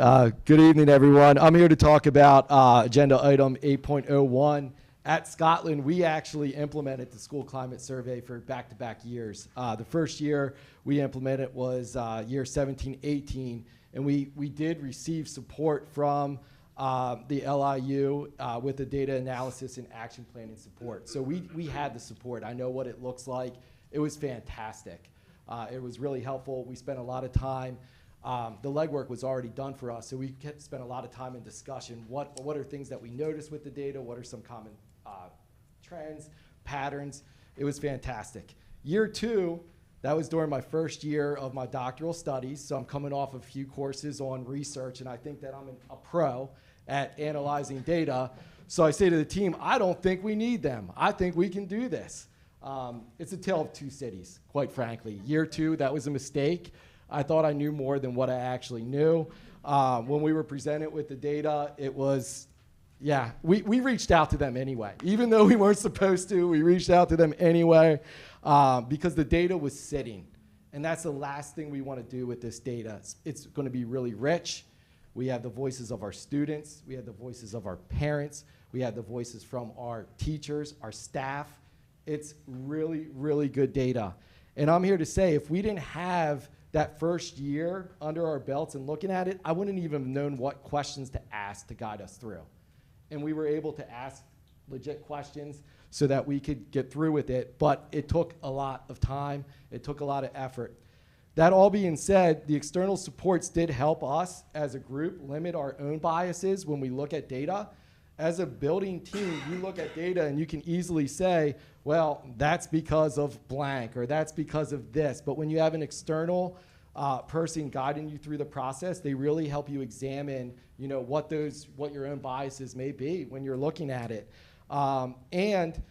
Good evening, everyone. I'm here to talk about agenda item 8.01. At Scotland, we actually implemented the school climate survey for back-to-back years. The first year we implemented was year 17-18, and we did receive support from the LIU with the data analysis and action planning support. So we had the support. I know what it looks like. It was fantastic. It was really helpful. We spent a lot of time. The legwork was already done for us, so we spent a lot of time in discussion. What are things that we noticed with the data? What are some common trends, patterns? It was fantastic. Year 2, that was during my first year of my doctoral studies, so I'm coming off a few courses on research, and I think that I'm a pro at analyzing data. So I say to the team, I don't think we need them. I think we can do this. It's a tale of two cities, quite frankly. Year 2, that was a mistake. I thought I knew more than what I actually knew. When we were presented with the data, it was, yeah, we reached out to them anyway. Even though we weren't supposed to, we reached out to them anyway because the data was sitting. And that's the last thing we want to do with this data. It's going to be really rich. We have the voices of our students. We have the voices of our parents. We have the voices from our teachers, our staff. It's really, really good data. And I'm here to say, if we didn't have that first year under our belts and looking at it, I wouldn't even have known what questions to ask to guide us through. And we were able to ask legit questions so that we could get through with it, but it took a lot of time. It took a lot of effort. That all being said, the external supports did help us as a group limit our own biases when we look at data. As a building team, you look at data and you can easily say, well, that's because of blank or that's because of this. But when you have an external person guiding you through the process, they really help you examine, you know, what your own biases may be when you're looking at it. And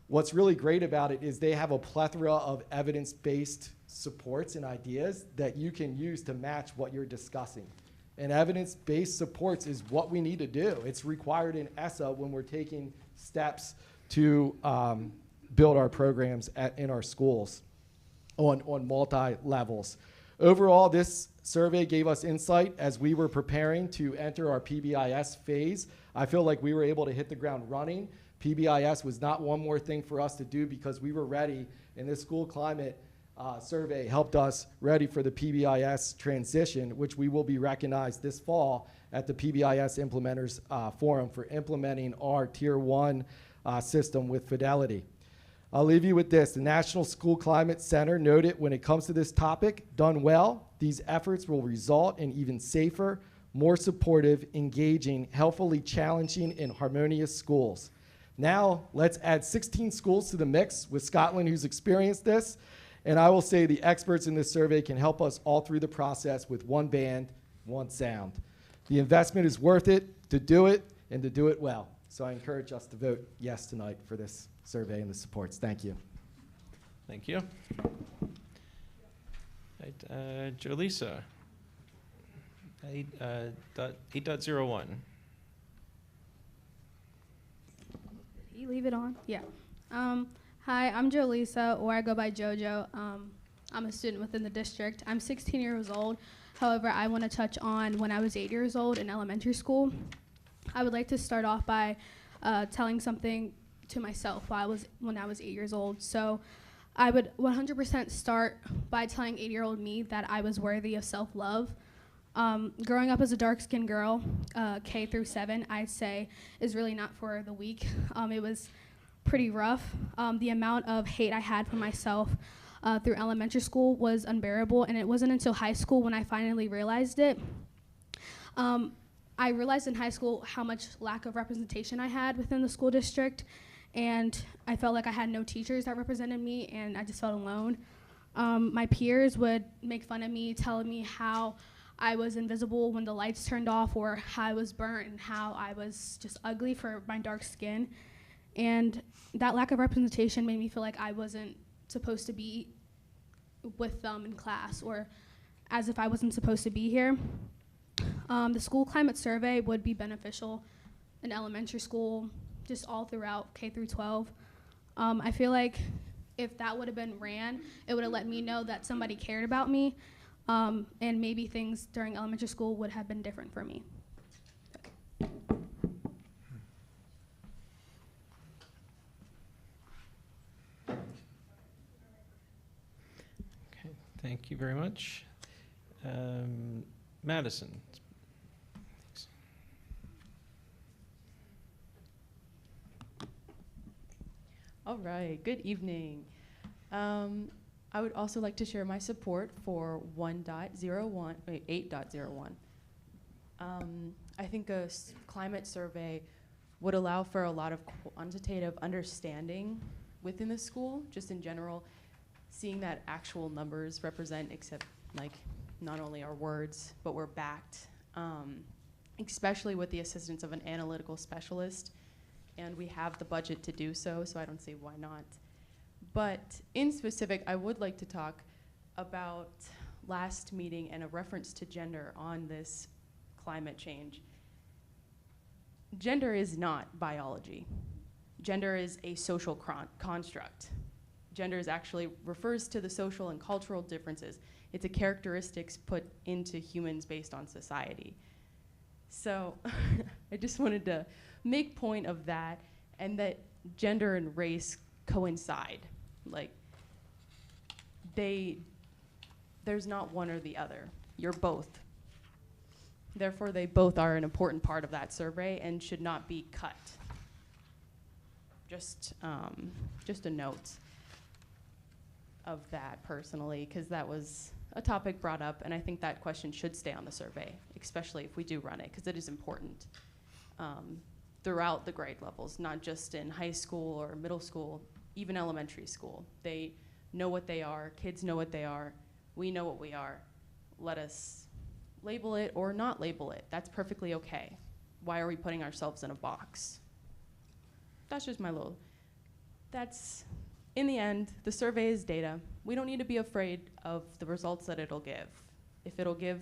what's really great about it is they have a plethora of evidence-based supports and ideas that you can use to match what you're discussing. And evidence-based supports is what we need to do. It's required in ESSA when we're taking steps to build our programs in our schools on multi-levels. Overall, this survey gave us insight as we were preparing to enter our PBIS phase. I feel like we were able to hit the ground running. PBIS was not one more thing for us to do because we were ready, and this school climate survey helped us ready for the PBIS transition, which we will be recognized this fall at the PBIS Implementers Forum for implementing our Tier 1 system with fidelity. I'll leave you with this. The National School Climate Center noted when it comes to this topic, done well, these efforts will result in even safer, more supportive, engaging, healthfully challenging, and harmonious schools. Now, let's add 16 schools to the mix with Scotland who's experienced this. And I will say the experts in this survey can help us all through the process with one band, one sound. The investment is worth it to do it and to do it well. So I encourage us to vote yes tonight for this survey and the supports. Thank you. Thank you. Right, Jolisa, 8.01. You leave it on? Yeah. Hi, I'm Jolisa, or I go by JoJo. I'm a student within the district. I'm 16 years old. However, I want to touch on when I was 8 years old in elementary school. I would like to start off by telling something to myself when I was 8 years old. So I would 100% start by telling 8-year-old me that I was worthy of self-love. Growing up as a dark-skinned girl, K through 7, I'd say, is really not for the weak. It was pretty rough. The amount of hate I had for myself through elementary school was unbearable, and it wasn't until high school when I finally realized it. I realized in high school how much lack of representation I had within the school district, and I felt like I had no teachers that represented me, and I just felt alone. My peers would make fun of me, telling me how I was invisible when the lights turned off, or how I was burnt and how I was just ugly for my dark skin. And that lack of representation made me feel like I wasn't supposed to be with them in class, or as if I wasn't supposed to be here. The school climate survey would be beneficial in elementary school, just all throughout K through 12. I feel like if that would have been ran, it would have let me know that somebody cared about me, and maybe things during elementary school would have been different for me. Okay, thank you very much. Madison. Thanks. All right, good evening. I would also like to share my support for 8.01. I think a climate survey would allow for a lot of quantitative understanding within the school, just in general, seeing that actual numbers represent, except like not only our words, but we're backed, especially with the assistance of an analytical specialist. And we have the budget to do so, so I don't see why not. But in specific, I would like to talk about last meeting and a reference to gender on this climate change. Gender is not biology. Gender is a social construct. Gender is actually refers to the social and cultural differences. It's a characteristics put into humans based on society. So I just wanted to make point of that, and that gender and race coincide. Like, there's not one or the other. You're both. Therefore, they both are an important part of that survey and should not be cut. Just a note of that personally, because that was a topic brought up, and I think that question should stay on the survey, especially if we do run it, because it is important throughout the grade levels, not just in high school or middle school, even elementary school. They know what they are, kids know what they are, we know what we are. Let us label it or not label it. That's perfectly okay. Why are we putting ourselves in a box? That's just my little, that's, in the end, the survey is data. We don't need to be afraid of the results that it'll give. If it'll give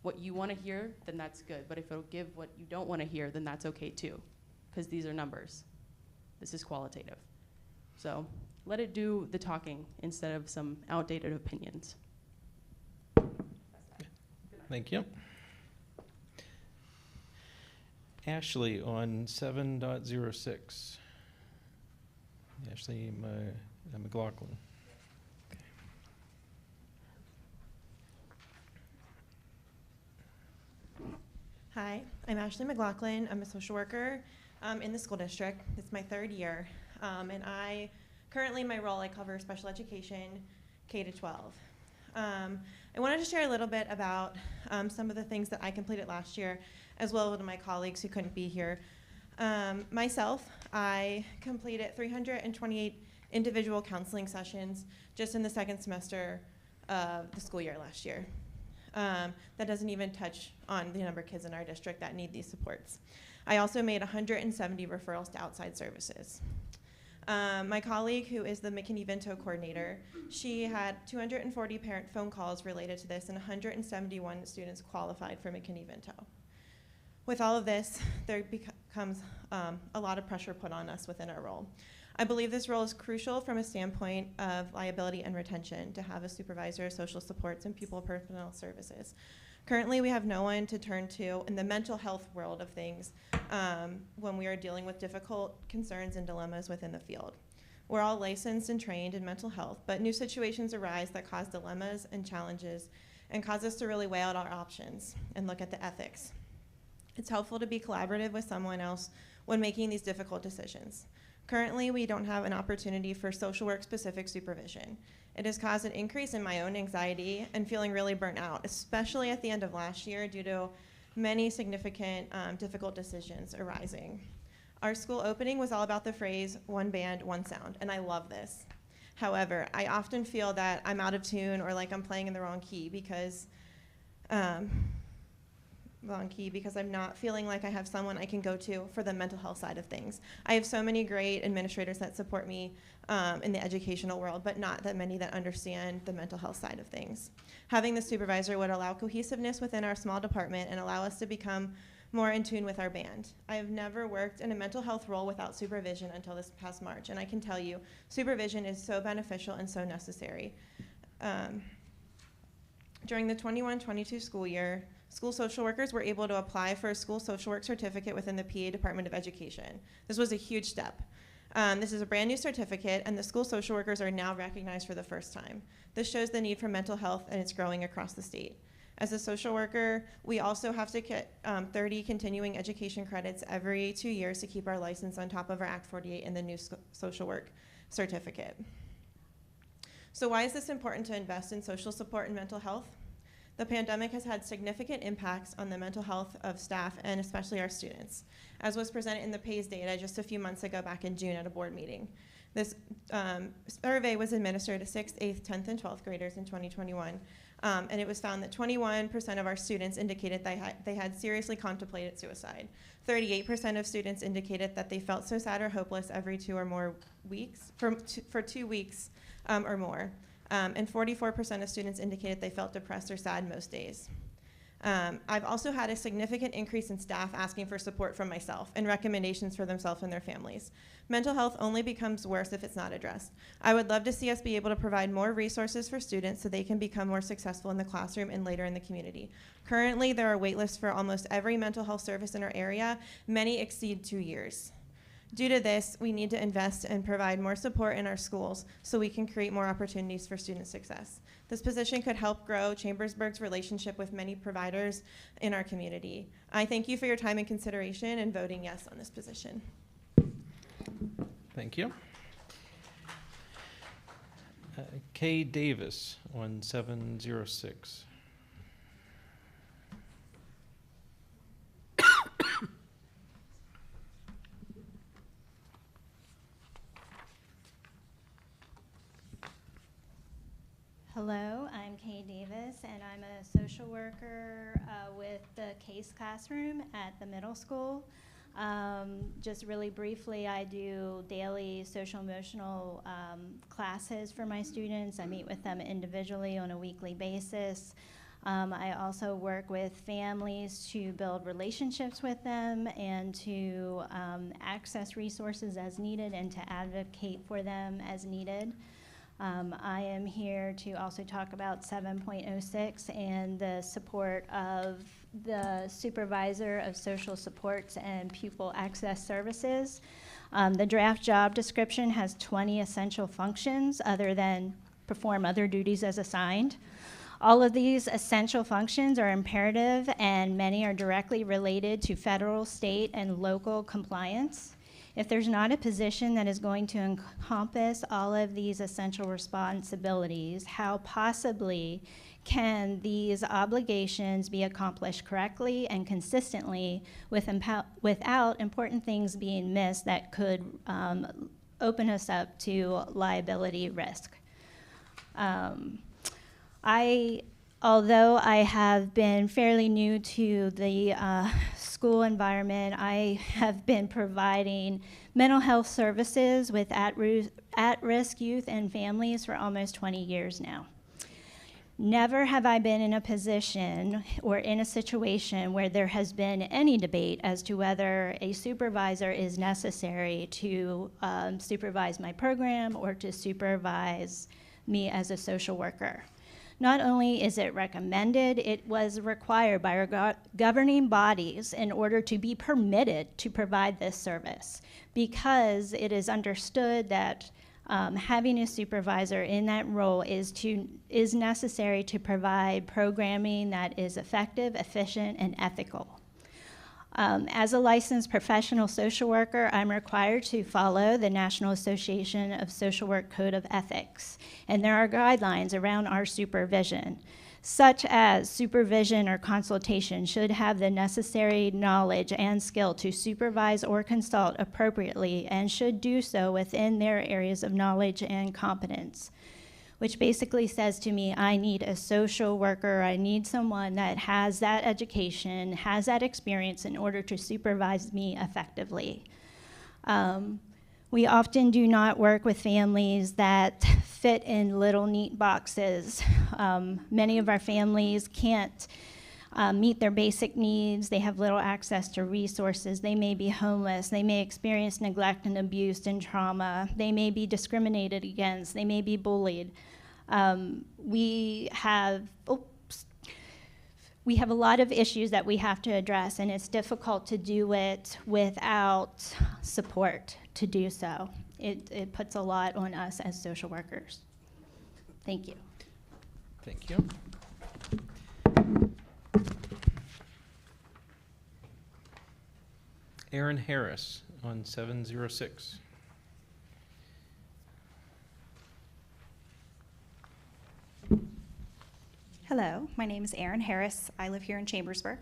what you want to hear, then that's good. But if it'll give what you don't want to hear, then that's okay too, because these are numbers. This is qualitative. So let it do the talking instead of some outdated opinions. Thank you. Ashley on 7.06. Ashley McLaughlin. Hi, I'm Ashley McLaughlin. I'm a social worker in the school district. It's my 3rd year. And currently in my role, I cover special education, K to 12. I wanted to share a little bit about some of the things that I completed last year, as well as my colleagues who couldn't be here. Myself, I completed 328 individual counseling sessions just in the 2nd semester of the school year last year. That doesn't even touch on the number of kids in our district that need these supports. I also made 170 referrals to outside services. My colleague, who is the McKinney-Vento coordinator, she had 240 parent phone calls related to this, and 171 students qualified for McKinney-Vento. With all of this, there becomes a lot of pressure put on us within our role. I believe this role is crucial from a standpoint of liability and retention to have a supervisor, social supports, and pupil personnel services. Currently, we have no one to turn to in the mental health world of things when we are dealing with difficult concerns and dilemmas within the field. We're all licensed and trained in mental health, but new situations arise that cause dilemmas and challenges and cause us to really weigh out our options and look at the ethics. It's helpful to be collaborative with someone else when making these difficult decisions. Currently, we don't have an opportunity for social work specific supervision. It has caused an increase in my own anxiety and feeling really burnt out, especially at the end of last year due to many significant difficult decisions arising. Our school opening was all about the phrase, one band, one sound, and I love this. However, I often feel that I'm out of tune or like I'm playing in the wrong key because key because I'm not feeling like I have someone I can go to for the mental health side of things. I have so many great administrators that support me in the educational world, but not that many that understand the mental health side of things. Having the supervisor would allow cohesiveness within our small department and allow us to become more in tune with our band. I have never worked in a mental health role without supervision until this past March, and I can tell you, supervision is so beneficial and so necessary. During the 21-22 school year, school social workers were able to apply for a school social work certificate within the PA Department of Education. This was a huge step. This is a brand new certificate, and the school social workers are now recognized for the first time. This shows the need for mental health, and it's growing across the state. As a social worker, we also have to get 30 continuing education credits every 2 years to keep our license on top of our Act 48 and the new social work certificate. So why is this important to invest in social support and mental health? The pandemic has had significant impacts on the mental health of staff and especially our students, as was presented in the PACE data just a few months ago back in June at a board meeting. This survey was administered to 6th, 8th, 10th, and 12th graders in 2021, and it was found that 21% of our students indicated they had seriously contemplated suicide. 38% of students indicated that they felt so sad or hopeless every 2 or more weeks, for 2 weeks or more. And 44% of students indicated they felt depressed or sad most days. I've also had a significant increase in staff asking for support from myself and recommendations for themselves and their families. Mental health only becomes worse if it's not addressed. I would love to see us be able to provide more resources for students so they can become more successful in the classroom and later in the community. Currently, there are wait lists for almost every mental health service in our area. Many exceed 2 years. Due to this, we need to invest and provide more support in our schools so we can create more opportunities for student success. This position could help grow Chambersburg's relationship with many providers in our community. I thank you for your time and consideration and voting yes on this position. Thank you. Kay Davis, 1706. Hello, I'm Kay Davis, and I'm a social worker with the CASE classroom at the middle school. Just really briefly, I do daily social emotional classes for my students. I meet with them individually on a weekly basis. I also work with families to build relationships with them and to access resources as needed and to advocate for them as needed. I am here to also talk about 7.06 and the support of the Supervisor of Social Supports and Pupil Access Services. The draft job description has 20 essential functions other than perform other duties as assigned. All of these essential functions are imperative, and many are directly related to federal, state, and local compliance. If there's not a position that is going to encompass all of these essential responsibilities, how possibly can these obligations be accomplished correctly and consistently without important things being missed that could open us up to liability risk? Although I have been fairly new to the school environment, I have been providing mental health services with at-risk youth and families for almost 20 years now. Never have I been in a position or in a situation where there has been any debate as to whether a supervisor is necessary to supervise my program or to supervise me as a social worker. Not only is it recommended, it was required by our governing bodies in order to be permitted to provide this service, because it is understood that having a supervisor in that role is necessary to provide programming that is effective, efficient, and ethical. As a licensed professional social worker, I'm required to follow the National Association of Social Work Code of Ethics, and there are guidelines around our supervision, such as supervision or consultation should have the necessary knowledge and skill to supervise or consult appropriately and should do so within their areas of knowledge and competence. which basically says to me, I need a social worker, I need someone that has that education, has that experience in order to supervise me effectively. We often do not work with families that fit in little neat boxes. Many of our families can't meet their basic needs. They have little access to resources. They may be homeless. They may experience neglect and abuse and trauma. They may be discriminated against. They may be bullied. We have a lot of issues that we have to address, and it's difficult to do it without support to do so. It puts a lot on us as social workers. Thank you. Thank you. Aaron Harris on 706. Hello, my name is Erin Harris. I live here in Chambersburg.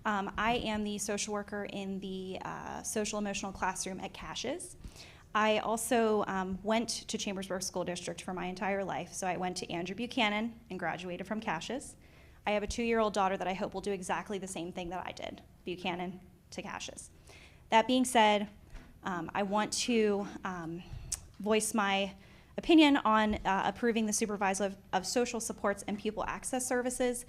I am the social worker in the social emotional classroom at Caches. I also went to Chambersburg School District for my entire life. So I went to Andrew Buchanan and graduated from Caches. I have a 2-year-old daughter that I hope will do exactly the same thing that I did, Buchanan to Caches. That being said, I want to voice my opinion on approving the supervisor of social supports and pupil access services.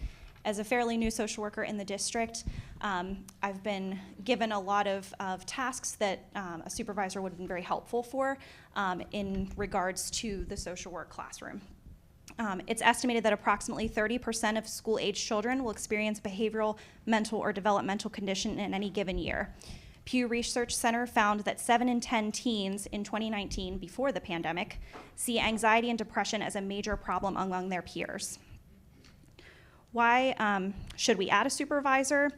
As a fairly new social worker in the district, I've been given a lot of tasks that a supervisor would have been very helpful for in regards to the social work classroom. It's estimated that approximately 30% of school-age children will experience behavioral, mental, or developmental condition in any given year. Pew Research Center found that 7 in 10 teens in 2019, before the pandemic, see anxiety and depression as a major problem among their peers. Why should we add a supervisor?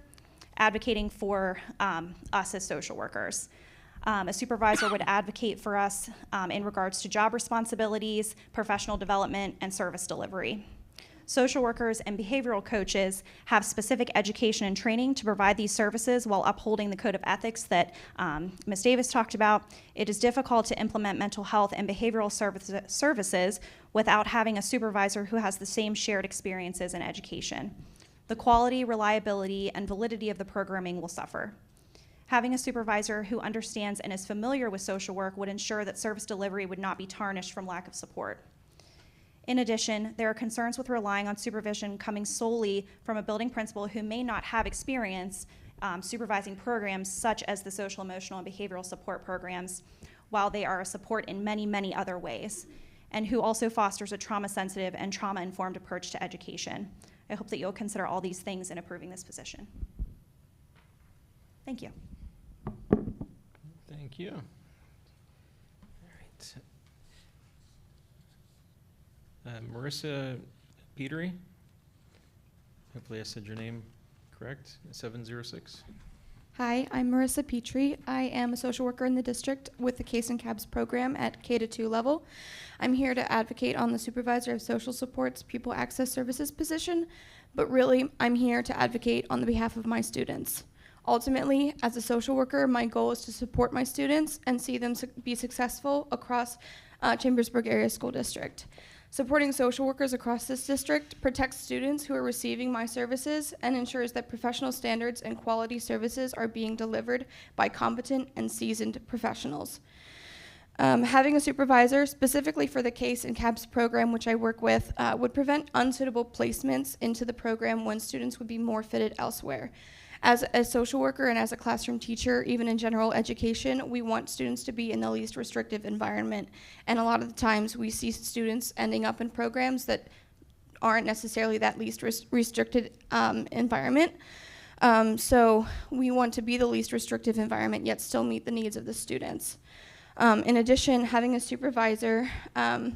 Advocating for us as social workers. A supervisor would advocate for us in regards to job responsibilities, professional development, and service delivery. Social workers and behavioral coaches have specific education and training to provide these services while upholding the code of ethics that Ms. Davis talked about. It is difficult to implement mental health and behavioral services without having a supervisor who has the same shared experiences in education. The quality, reliability, and validity of the programming will suffer. Having a supervisor who understands and is familiar with social work would ensure that service delivery would not be tarnished from lack of support. In addition, there are concerns with relying on supervision coming solely from a building principal who may not have experience supervising programs such as the social, emotional, and behavioral support programs, while they are a support in many, many other ways, and who also fosters a trauma-sensitive and trauma-informed approach to education. I hope that you'll consider all these things in approving this position. Thank you. Thank you. All right. Marissa Petery. Hopefully I said your name correct. 706. Hi, I'm Marissa Petrie. I am a social worker in the district with the CASE and CABS program at K-2 level. I'm here to advocate on the Supervisor of Social Supports Pupil Access Services position, but really I'm here to advocate on the behalf of my students. Ultimately, as a social worker, my goal is to support my students and see them be successful across Chambersburg Area School District. Supporting social workers across this district protects students who are receiving my services and ensures that professional standards and quality services are being delivered by competent and seasoned professionals. Having a supervisor, specifically for the CASE and CABS program, which I work with, would prevent unsuitable placements into the program when students would be more fitted elsewhere. As a social worker and as a classroom teacher, even in general education, we want students to be in the least restrictive environment. And a lot of the times we see students ending up in programs that aren't necessarily that least restricted environment. So we want to be the least restrictive environment, yet still meet the needs of the students. In addition, having a supervisor to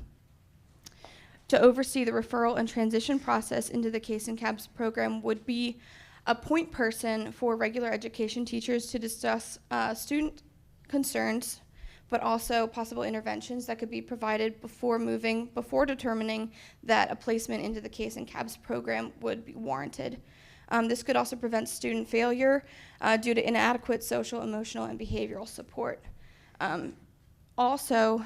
oversee the referral and transition process into the CASE and CABS program would be a point person for regular education teachers to discuss student concerns, but also possible interventions that could be provided before determining that a placement into the CASE and CABS program would be warranted. This could also prevent student failure due to inadequate social, emotional, and behavioral support. Also,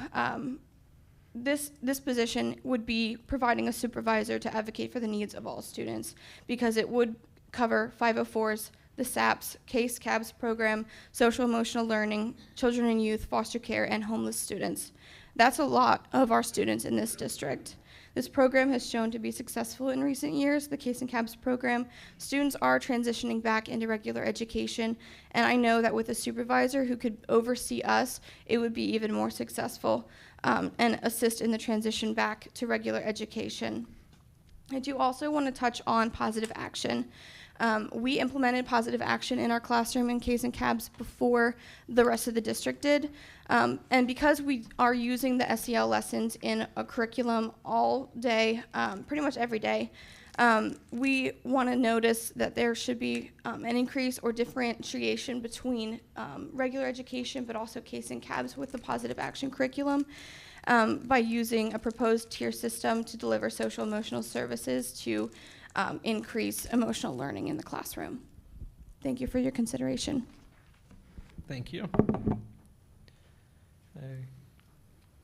this position would be providing a supervisor to advocate for the needs of all students, because it would cover 504s, the SAPS, CASE CABS program, social emotional learning, children and youth, foster care, and homeless students. That's a lot of our students in this district. This program has shown to be successful in recent years, the CASE and CABS program. Students are transitioning back into regular education, and I know that with a supervisor who could oversee us, it would be even more successful and assist in the transition back to regular education. I do also want to touch on positive action. We implemented positive action in our classroom in CASE and CABS before the rest of the district did. And because we are using the SEL lessons in a curriculum all day, pretty much every day, we want to notice that there should be an increase or differentiation between regular education but also CASE and CABS with the positive action curriculum by using a proposed tier system to deliver social emotional services to increase emotional learning in the classroom. Thank you for your consideration. Thank you.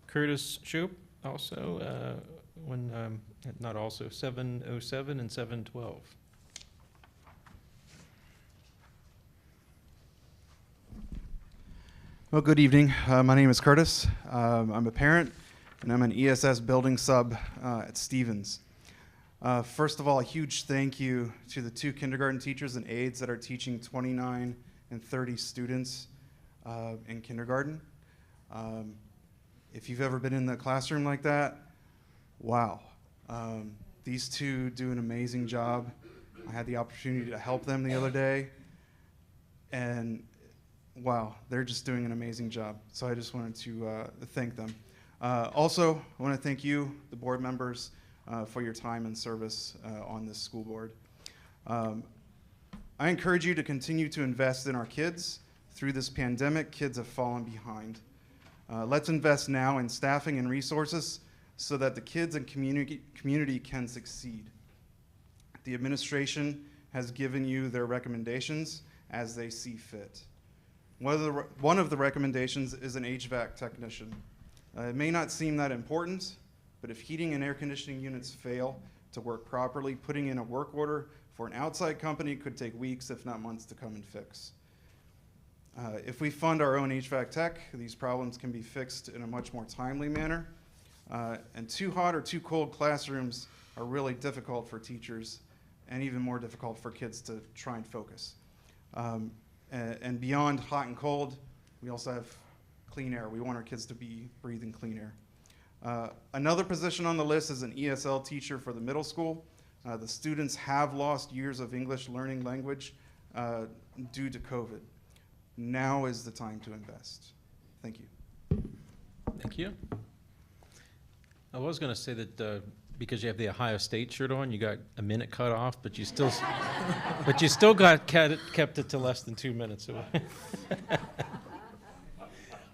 Curtis Shoop, also, not also, 707 and 712. Well, good evening. My name is Curtis. I'm a parent, and I'm an ESS building sub at Stevens. First of all, a huge thank you to the 2 kindergarten teachers and aides that are teaching 29 and 30 students in kindergarten. If you've ever been in the classroom like that, wow. These 2 do an amazing job. I had the opportunity to help them the other day, and wow, they're just doing an amazing job. So I just wanted to thank them. Also, I want to thank you, the board members, for your time and service on this school board. I encourage you to continue to invest in our kids. Through this pandemic, kids have fallen behind. Let's invest now in staffing and resources so that the kids and community can succeed. The administration has given you their recommendations as they see fit. One of the recommendations is an HVAC technician. It may not seem that important, but if heating and air conditioning units fail to work properly, putting in a work order for an outside company could take weeks, if not months, to come and fix. If we fund our own HVAC tech, these problems can be fixed in a much more timely manner. And too hot or too cold classrooms are really difficult for teachers and even more difficult for kids to try and focus. And beyond hot and cold, we also have clean air. We want our kids to be breathing clean air. Another position on the list is an ESL teacher for the middle school. The students have lost years of English learning language due to COVID. Now is the time to invest. Thank you. Thank you. I was going to say that because you have the Ohio State shirt on, you got a minute cut off, but you still, kept it to less than 2 minutes.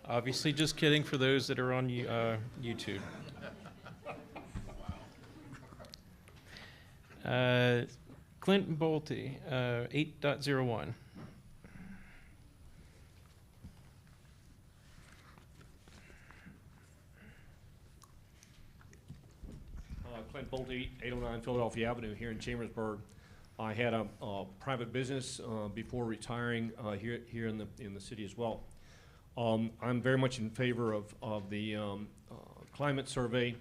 Obviously, just kidding for those that are on YouTube. Clinton Bolte, 8.01. Clint Bolte, 809 Philadelphia Avenue here in Chambersburg. I had a private business before retiring here in the city as well. I'm very much in favor of the climate survey,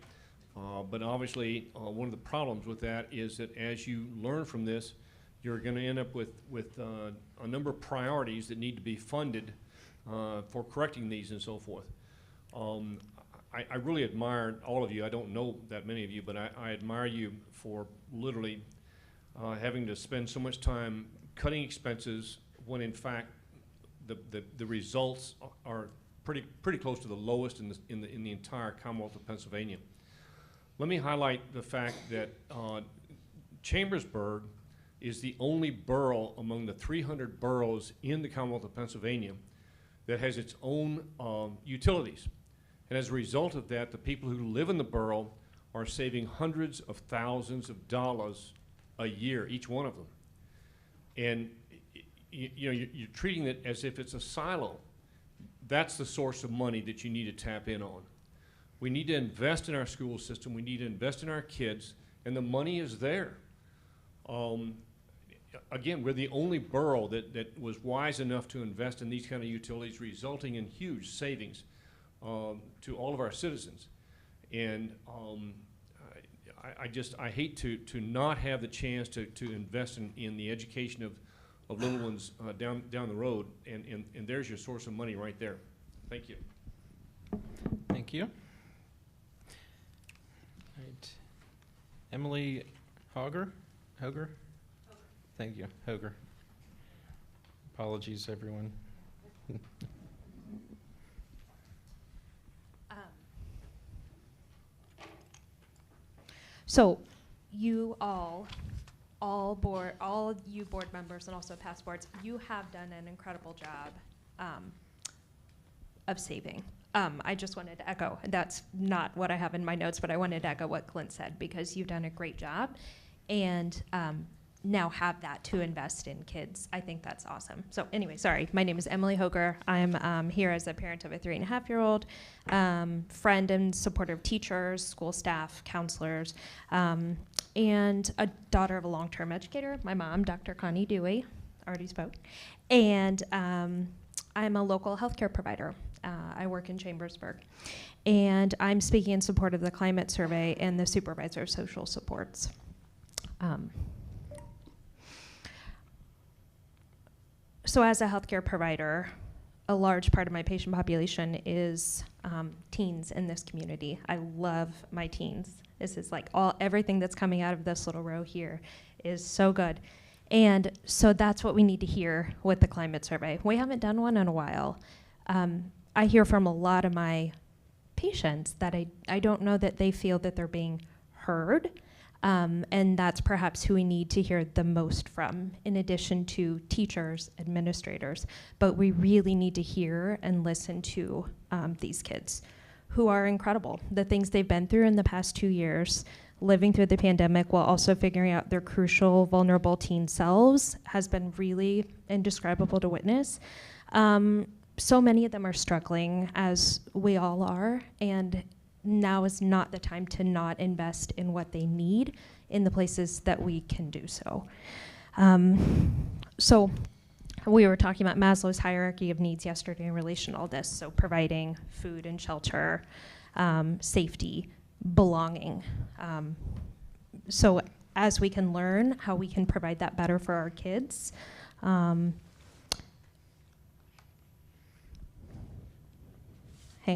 but obviously one of the problems with that is that as you learn from this, you're going to end up with a number of priorities that need to be funded for correcting these and so forth. I really admire all of you. I don't know that many of you, but I admire you for literally having to spend so much time cutting expenses when in fact the results are pretty close to the lowest in the entire Commonwealth of Pennsylvania. Let me highlight the fact that Chambersburg is the only borough among the 300 boroughs in the Commonwealth of Pennsylvania that has its own utilities. And as a result of that, the people who live in the borough are saving hundreds of thousands of dollars a year, each one of them. And you're treating it as if it's a silo. That's the source of money that you need to tap in on. We need to invest in our school system. We need to invest in our kids, and the money is there. Again, we're the only borough that was wise enough to invest in these kind of utilities, resulting in huge savings to all of our citizens. And I hate to not have the chance to invest in the education of little ones down the road, and there's your source of money right there. Thank you. Thank you. Right. Emily Hoger? Thank you, Hoger. Apologies, everyone. So you all you board members and also past boards, you have done an incredible job of saving. I just wanted to echo, that's not what I have in my notes, but I wanted to echo what Clint said, because you've done a great job, and now have that to invest in kids. I think that's awesome. So anyway, sorry, my name is Emily Hoger. I'm here as a parent of a 3.5-year-old, friend and supporter of teachers, school staff, counselors, and a daughter of a long-term educator. My mom, Dr. Connie Dewey, already spoke. And I'm a local healthcare provider. I work in Chambersburg. And I'm speaking in support of the climate survey and the supervisor of social supports. So as a healthcare provider, a large part of my patient population is teens in this community. I love my teens. This is like everything that's coming out of this little row here is so good. And so that's what we need to hear with the climate survey. We haven't done one in a while. I hear from a lot of my patients that I don't know that they feel that they're being heard. And that's perhaps who we need to hear the most from, in addition to teachers, administrators. But we really need to hear and listen to these kids who are incredible. The things they've been through in the past 2 years, living through the pandemic while also figuring out their crucial, vulnerable teen selves, has been really indescribable to witness. So many of them are struggling, as we all are, and now is not the time to not invest in what they need in the places that we can do so. So we were talking about Maslow's hierarchy of needs yesterday in relation to all this. So providing food and shelter, safety, belonging. So as we can learn how we can provide that better for our kids, hang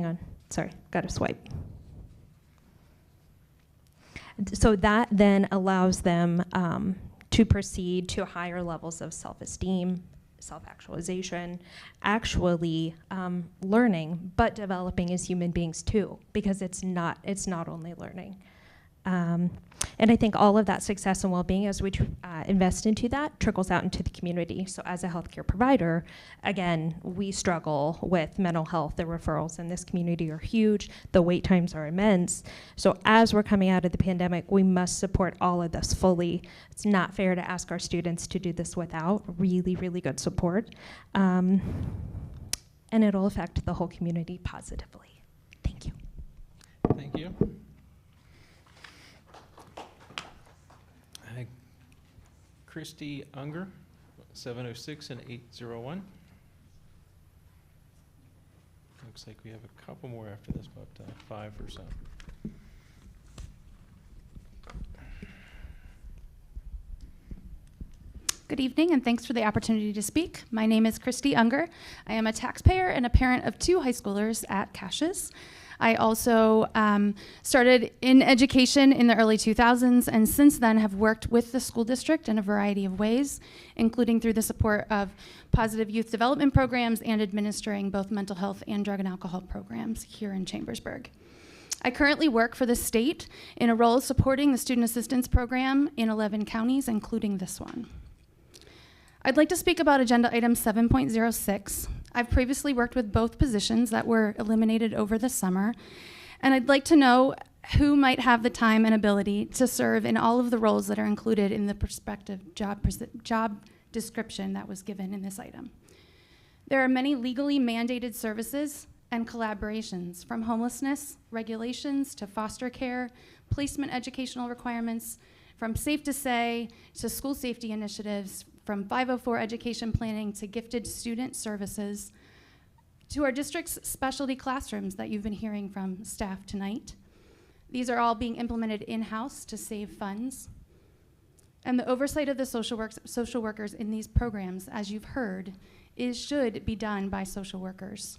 on, sorry, gotta swipe. So that then allows them to proceed to higher levels of self-esteem, self-actualization, actually learning, but developing as human beings too, because it's not only learning. And I think all of that success and well-being, as we invest into that, trickles out into the community. So as a healthcare provider, again, we struggle with mental health. The referrals in this community are huge. The wait times are immense. So as we're coming out of the pandemic, we must support all of this fully. It's not fair to ask our students to do this without really, really good support. And it'll affect the whole community positively. Thank you. Thank you. Christy Unger, 706 and 801. Looks like we have a couple more after this, about 5 or so. Good evening, and thanks for the opportunity to speak. My name is Christy Unger. I am a taxpayer and a parent of 2 high schoolers at Cassius. I also started in education in the early 2000s, and since then have worked with the school district in a variety of ways, including through the support of positive youth development programs and administering both mental health and drug and alcohol programs here in Chambersburg. I currently work for the state in a role supporting the student assistance program in 11 counties, including this one. I'd like to speak about agenda item 7.06. I've previously worked with both positions that were eliminated over the summer, and I'd like to know who might have the time and ability to serve in all of the roles that are included in the prospective job description that was given in this item. There are many legally mandated services and collaborations, from homelessness regulations to foster care, placement educational requirements, from Safe to Say to school safety initiatives, from 504 education planning to gifted student services, to our district's specialty classrooms that you've been hearing from staff tonight. These are all being implemented in-house to save funds. And the oversight of the social workers in these programs, as you've heard, should be done by social workers.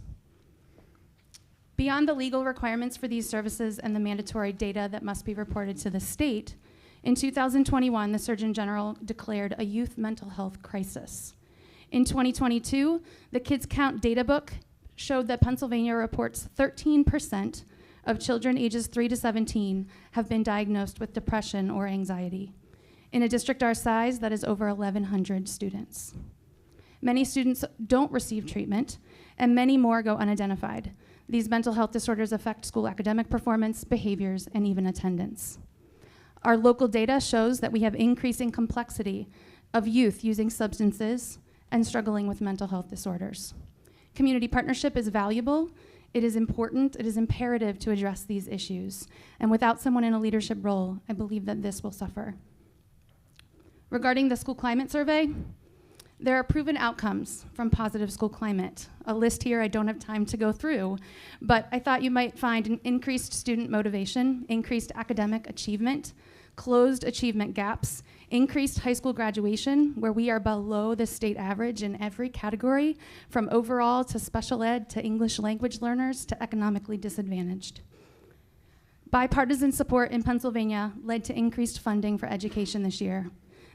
Beyond the legal requirements for these services and the mandatory data that must be reported to the state, in 2021, the Surgeon General declared a youth mental health crisis. In 2022, the Kids Count data book showed that Pennsylvania reports 13% of children ages 3 to 17 have been diagnosed with depression or anxiety. In a district our size, that is over 1,100 students. Many students don't receive treatment, and many more go unidentified. These mental health disorders affect school academic performance, behaviors, and even attendance. Our local data shows that we have increasing complexity of youth using substances and struggling with mental health disorders. Community partnership is valuable, it is important, it is imperative to address these issues. And without someone in a leadership role, I believe that this will suffer. Regarding the school climate survey, there are proven outcomes from positive school climate. A list here I don't have time to go through, but I thought you might find an increased student motivation, increased academic achievement, closed achievement gaps, increased high school graduation, where we are below the state average in every category, from overall to special ed to English language learners to economically disadvantaged. Bipartisan support in Pennsylvania led to increased funding for education this year.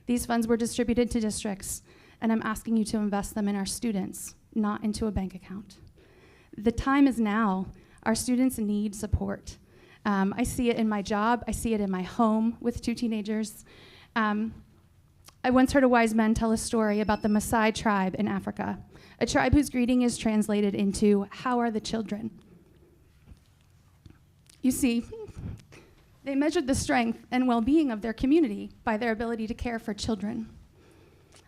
These funds were distributed to districts, and I'm asking you to invest them in our students, not into a bank account. The time is now. Our students need support. I see it in my job. I see it in my home with 2 teenagers. I once heard a wise man tell a story about the Maasai tribe in Africa, a tribe whose greeting is translated into, "How are the children?" You see, they measured the strength and well-being of their community by their ability to care for children.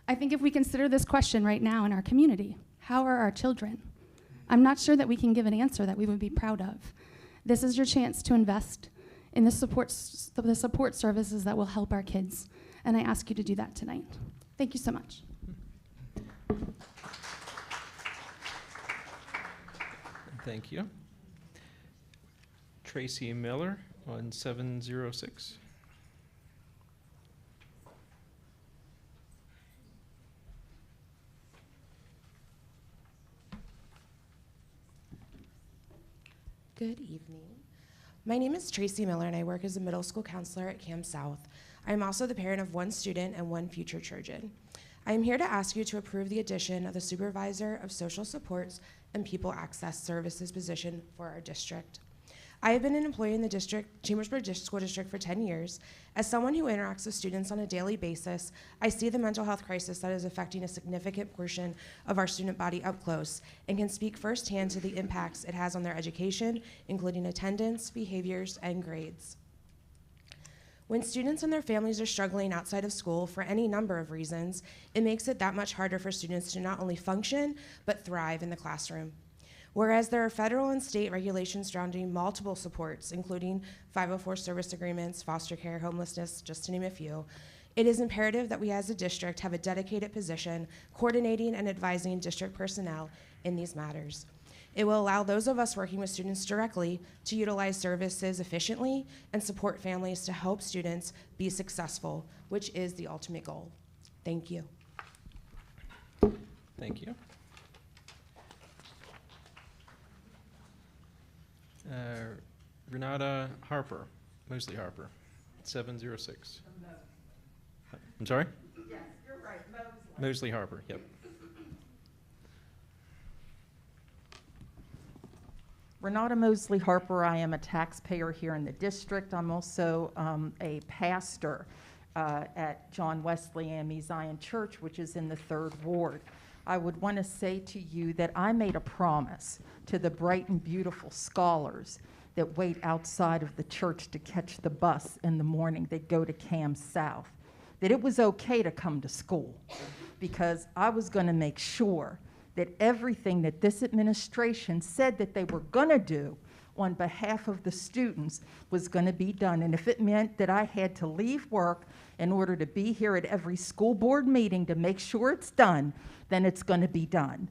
I think if we consider this question right now in our community, how are our children? I'm not sure that we can give an answer that we would be proud of. This is your chance to invest in the support services that will help our kids, and I ask you to do that tonight. Thank you so much. Thank you. Tracy Miller on 706. Good evening. My name is Tracy Miller, and I work as a middle school counselor at Camp South. I am also the parent of 1 student and 1 future Trojan. I am here to ask you to approve the addition of the Supervisor of Social Supports and People Access Services position for our district. I have been an employee in the Chambersburg School District for 10 years. As someone who interacts with students on a daily basis, I see the mental health crisis that is affecting a significant portion of our student body up close and can speak firsthand to the impacts it has on their education, including attendance, behaviors, and grades. When students and their families are struggling outside of school for any number of reasons, it makes it that much harder for students to not only function, but thrive in the classroom. Whereas there are federal and state regulations surrounding multiple supports, including 504 service agreements, foster care, homelessness, just to name a few, it is imperative that we as a district have a dedicated position coordinating and advising district personnel in these matters. It will allow those of us working with students directly to utilize services efficiently and support families to help students be successful, which is the ultimate goal. Thank you. Thank you. Renata Harper, Mosley Harper, 706. I'm sorry? Yes, you're right, Mosley Harper, yep. Renata Mosley Harper, I am a taxpayer here in the district. I'm also a pastor at John Wesley AME Zion Church, which is in the 3rd Ward. I would want to say to you that I made a promise to the bright and beautiful scholars that wait outside of the church to catch the bus in the morning that go to Cam South, that it was okay to come to school, because I was going to make sure that everything that this administration said that they were going to do on behalf of the students was going to be done. And if it meant that I had to leave work in order to be here at every school board meeting to make sure it's done, then it's going to be done.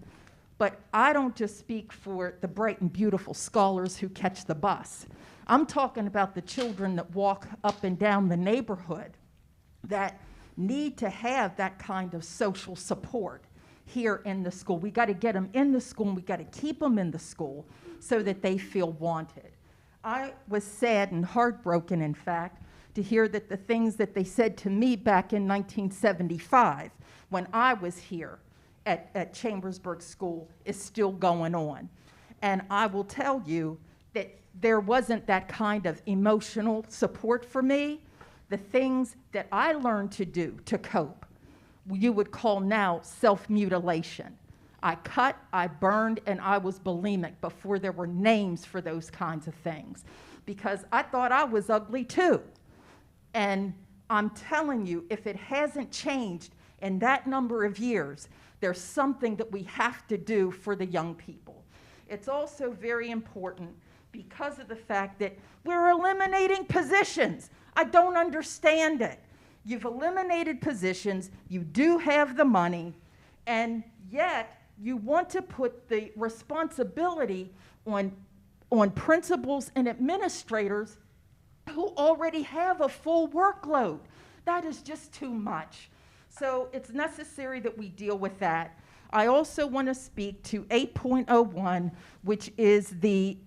But I don't just speak for the bright and beautiful scholars who catch the bus. I'm talking about the children that walk up and down the neighborhood that need to have that kind of social support here in the school. We got to get them in the school, and we got to keep them in the school so that they feel wanted. I was sad and heartbroken, in fact, to hear that the things that they said to me back in 1975 when I was here at Chambersburg School is still going on. And I will tell you that there wasn't that kind of emotional support for me. The things that I learned to do to cope, you would call now self-mutilation. I cut, I burned, and I was bulimic before there were names for those kinds of things, because I thought I was ugly too. And I'm telling you, if it hasn't changed in that number of years, there's something that we have to do for the young people. It's also very important because of the fact that we're eliminating positions. I don't understand it. You've eliminated positions, you do have the money, and yet you want to put the responsibility on principals and administrators who already have a full workload. That is just too much. So it's necessary that we deal with that. I also want to speak to 8.01, which is the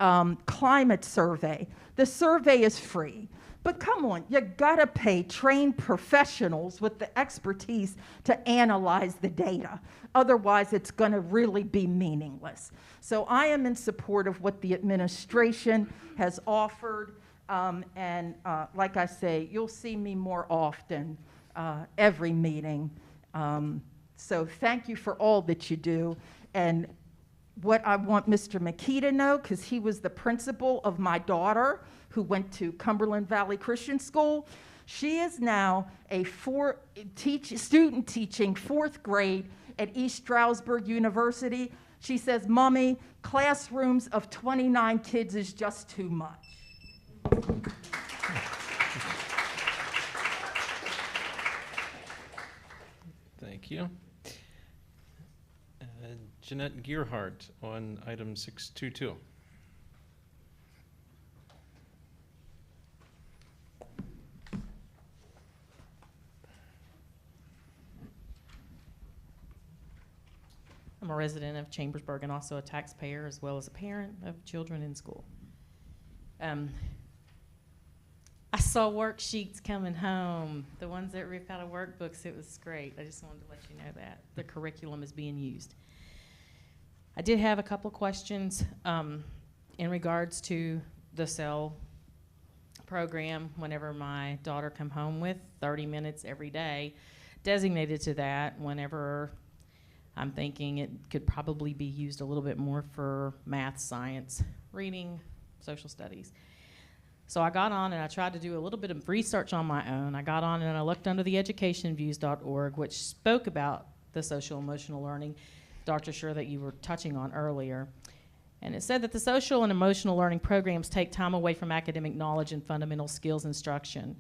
climate survey. The survey is free. But come on, you gotta pay trained professionals with the expertise to analyze the data. Otherwise, it's gonna really be meaningless. So I am in support of what the administration has offered. Like I say, you'll see me more often every meeting. So thank you for all that you do. And what I want Mr. McKee to know, because he was the principal of my daughter who went to Cumberland Valley Christian School, she is now a student teaching 4th grade at East Stroudsburg University. She says, "Mommy, classrooms of 29 kids is just too much." Thank you. Jeanette Gearhart on item 622. I'm a resident of Chambersburg and also a taxpayer, as well as a parent of children in school. I saw worksheets coming home, the ones that rip out of workbooks. It was great. I just wanted to let you know that the curriculum is being used. I did have a couple questions in regards to the CEL program. Whenever my daughter come home with 30 minutes every day designated to that, whenever I'm thinking it could probably be used a little bit more for math, science, reading, social studies. So I got on and I tried to do a little bit of research on my own. I got on and I looked under the educationviews.org, which spoke about the social emotional learning, Dr. Sure, that you were touching on earlier. And it said that the social and emotional learning programs take time away from academic knowledge and fundamental skills instruction.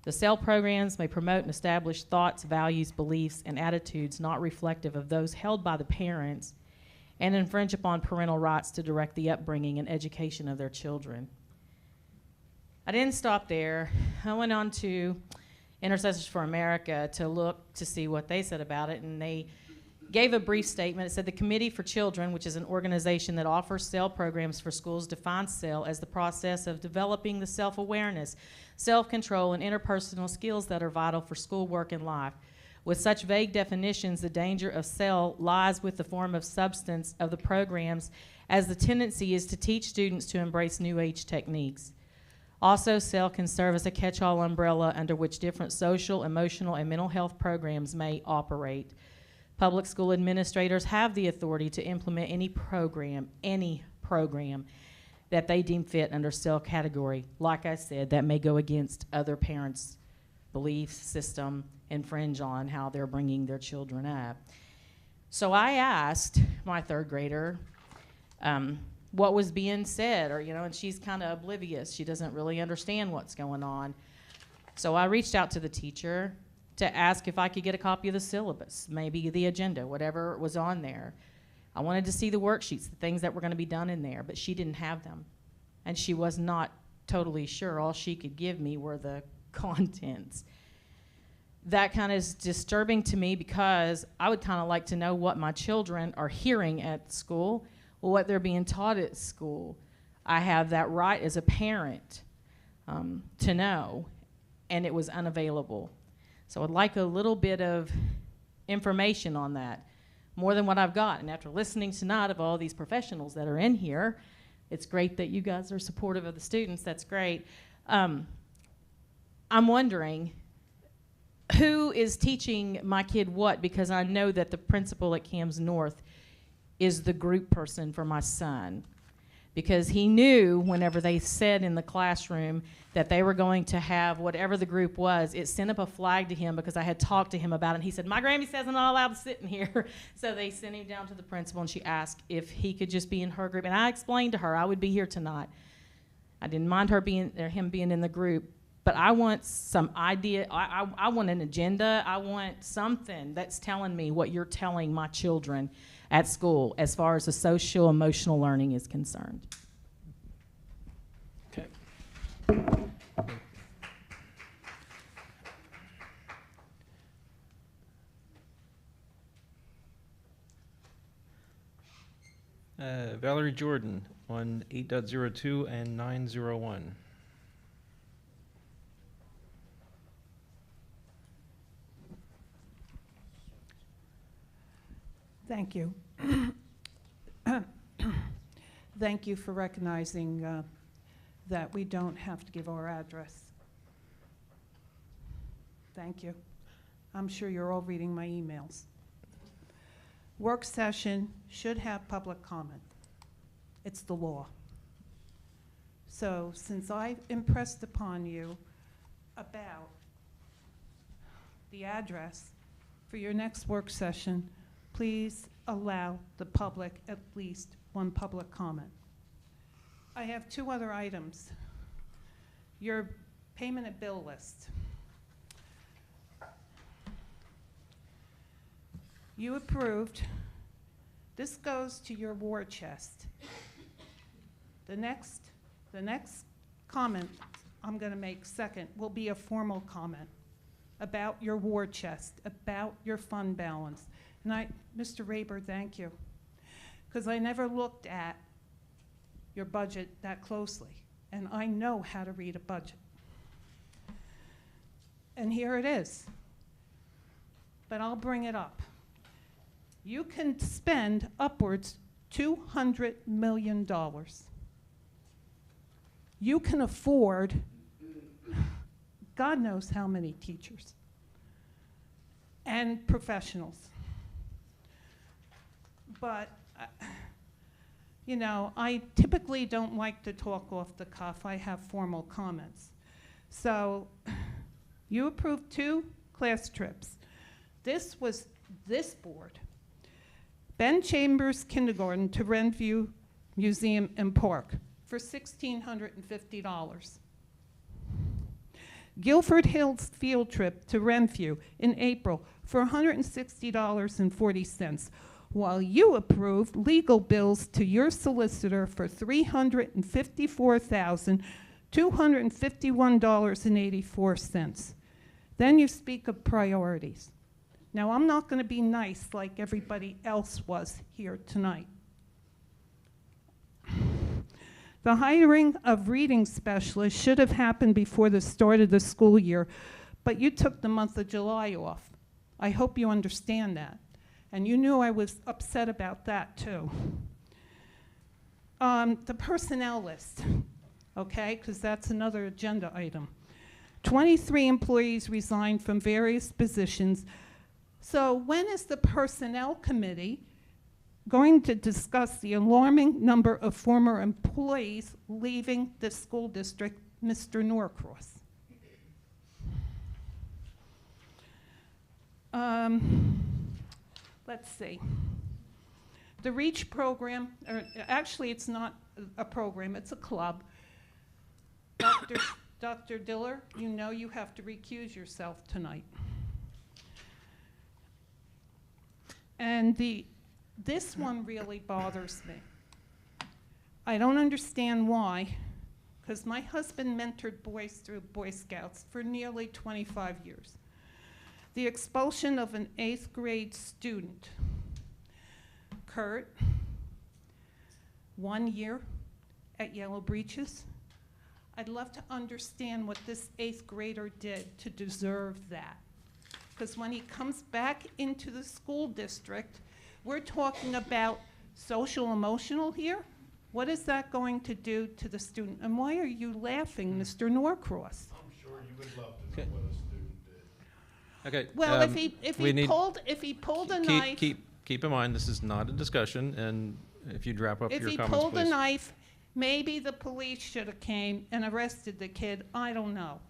The CEL programs may promote and establish thoughts, values, beliefs, and attitudes not reflective of those held by the parents and infringe upon parental rights to direct the upbringing and education of their children. I didn't stop there. I went on to Intercessors for America to look to see what they said about it, and they gave a brief statement. It said the Committee for Children, which is an organization that offers CEL programs for schools, defines CEL as the process of developing the self-awareness, self-control, and interpersonal skills that are vital for schoolwork and life. With such vague definitions, the danger of CEL lies with the form of substance of the programs, as the tendency is to teach students to embrace new age techniques. Also, CEL can serve as a catch-all umbrella under which different social, emotional, and mental health programs may operate. Public school administrators have the authority to implement any program that they deem fit under CEL category. Like I said, that may go against other parents' belief system, infringe on how they're bringing their children up. So I asked my third grader what was being said, or, and she's kind of oblivious. She doesn't really understand what's going on. So I reached out to the teacher to ask if I could get a copy of the syllabus, maybe the agenda, whatever was on there. I wanted to see the worksheets, the things that were going to be done in there, but she didn't have them. And she was not totally sure. All she could give me were the contents. That kind of is disturbing to me because I would kind of like to know what my children are hearing at school, or what they're being taught at school. I have that right as a parent to know, and it was unavailable. So I'd like a little bit of information on that, more than what I've got. And after listening tonight of all these professionals that are in here, it's great that you guys are supportive of the students. That's great. I'm wondering, who is teaching my kid what? Because I know that the principal at Cams North is the group person for my son. Because he knew whenever they said in the classroom that they were going to have whatever the group was, it sent up a flag to him because I had talked to him about it. And he said, my Grammy says I'm not allowed to sit in here. So they sent him down to the principal, and she asked if he could just be in her group. And I explained to her I would be here tonight. I didn't mind her being, or him being in the group, but I want some idea. I want an agenda. I want something that's telling me what you're telling my children at school as far as the social emotional learning is concerned. Okay. Valerie Jordan on 8.02 and 9.01. Thank you. Thank you for recognizing that we don't have to give our address. Thank you. I'm sure you're all reading my emails. Work session should have public comment. It's the law. So since I've impressed upon you about the address for your next work session, please allow the public at least one public comment. I have two other items. Your payment and bill list. You approved. This goes to your war chest. The next comment I'm going to make second will be a formal comment about your war chest, about your fund balance. And Mr. Raber, thank you, because I never looked at your budget that closely, and I know how to read a budget. And here it is, but I'll bring it up. You can spend upwards $200 million. You can afford God knows how many teachers and professionals. But, you know, I typically don't like to talk off the cuff. I have formal comments. So you approved 2 class trips. This was this board. Ben Chambers Kindergarten to Renview Museum and Park for $1,650. Guilford Hills field trip to Renview in April for $160.40, while you approved legal bills to your solicitor for $354,251.84. Then you speak of priorities. Now, I'm not going to be nice like everybody else was here tonight. The hiring of reading specialists should have happened before the start of the school year, but you took the month of July off. I hope you understand that. And you knew I was upset about that too. The personnel list, okay, because that's another agenda item. 23 employees resigned from various positions. So when is the personnel committee going to discuss the alarming number of former employees leaving the school district, Mr. Norcross? let's see. The REACH program, or actually it's not a program, it's a club. Dr. Diller, you know you have to recuse yourself tonight. And this one really bothers me. I don't understand why, because my husband mentored boys through Boy Scouts for nearly 25 years. The expulsion of an 8th grade student, Kurt, 1 year at Yellow Breeches. I'd love to understand what this 8th grader did to deserve that. Because when he comes back into the school district, we're talking about social emotional here. What is that going to do to the student? And why are you laughing, Mr. Norcross? I'm sure you would love to know what a student did. Okay. Well, if he pulled a knife, keep in mind this is not a discussion, and if you'd wrap up your if he comments, pulled please. a knife, maybe the police should have came and arrested the kid. I don't know.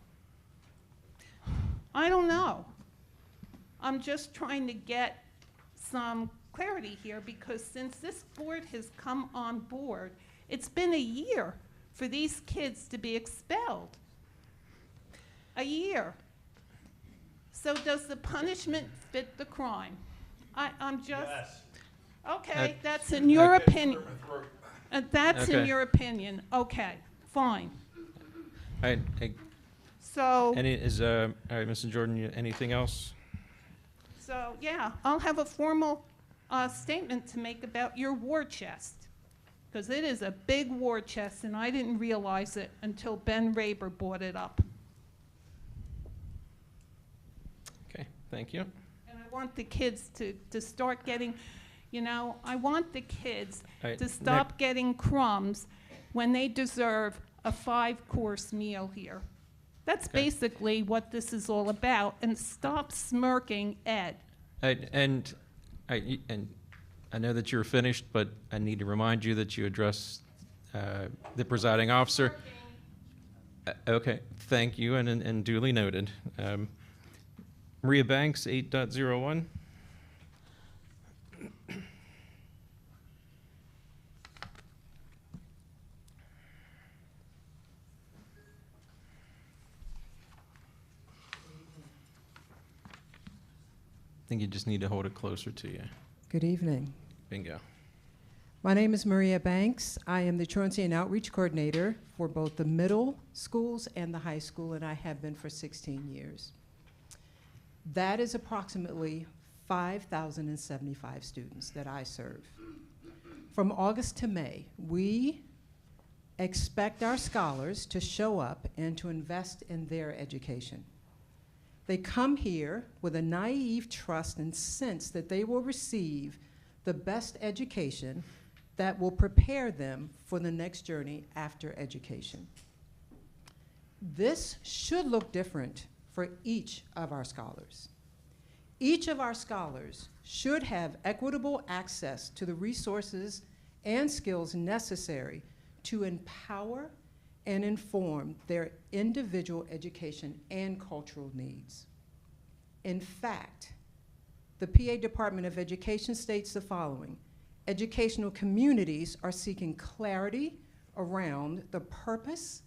I don't know. I'm just trying to get some clarity here, because since this board has come on board, it's been a year for these kids to be expelled. A year. So does the punishment fit the crime? I'm just... Yes. Okay, that's in your opinion. That's Okay. in your opinion. Okay, fine. All right. So, all right, Mrs. Jordan, anything else? so yeah, I'll have a formal statement to make about your war chest, because it is a big war chest, and I didn't realize it until Ben Raber brought it up. Okay, thank you. And I want the kids to start getting, I want the kids All right, to stop getting crumbs when they deserve a 5-course meal here. That's basically what this is all about, and stop smirking, Ed. And I know that you're finished, but I need to remind you that you address the presiding officer. Okay, thank you, and duly noted. Maria Banks, 8.01. I think you just need to hold it closer to you. Good evening. Bingo. My name is Maria Banks. I am the Truancy and Outreach Coordinator for both the middle schools and the high school, and I have been for 16 years. That is approximately 5,075 students that I serve. From August to May, we expect our scholars to show up and to invest in their education. They come here with a naive trust and sense that they will receive the best education that will prepare them for the next journey after education. This should look different for each of our scholars. Each of our scholars should have equitable access to the resources and skills necessary to empower and inform their individual education and cultural needs. In fact, the PA Department of Education states the following: educational communities are seeking clarity around the purpose,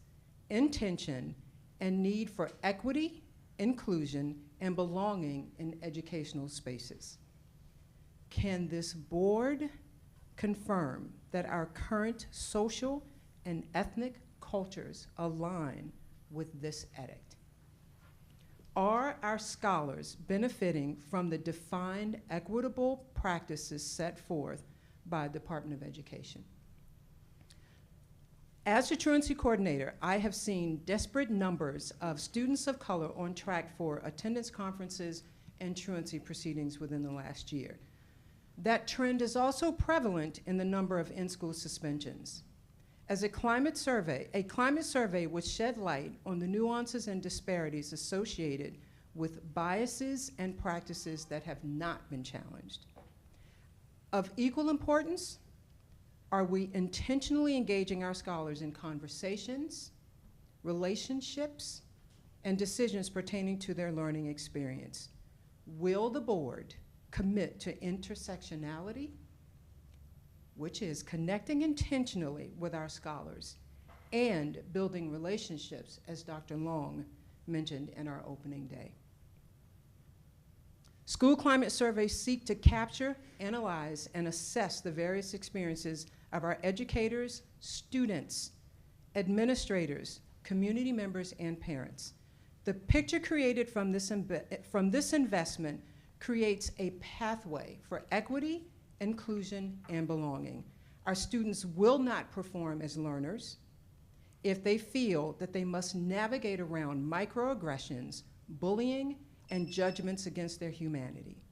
intention, and need for equity, inclusion, and belonging in educational spaces. Can this board confirm that our current social and ethnic cultures align with this edict? Are our scholars benefiting from the defined equitable practices set forth by the Department of Education? As a truancy coordinator, I have seen desperate numbers of students of color on track for attendance conferences and truancy proceedings within the last year. That trend is also prevalent in the number of in-school suspensions. As a climate survey would shed light on the nuances and disparities associated with biases and practices that have not been challenged. Of equal importance, are we intentionally engaging our scholars in conversations, relationships, and decisions pertaining to their learning experience? Will the board commit to intersectionality, which is connecting intentionally with our scholars and building relationships, as Dr. Long mentioned in our opening day. School climate surveys seek to capture, analyze, and assess the various experiences of our educators, students, administrators, community members, and parents. The picture created from this investment creates a pathway for equity, inclusion, and belonging. Our students will not perform as learners if they feel that they must navigate around microaggressions, bullying, and judgments against their humanity.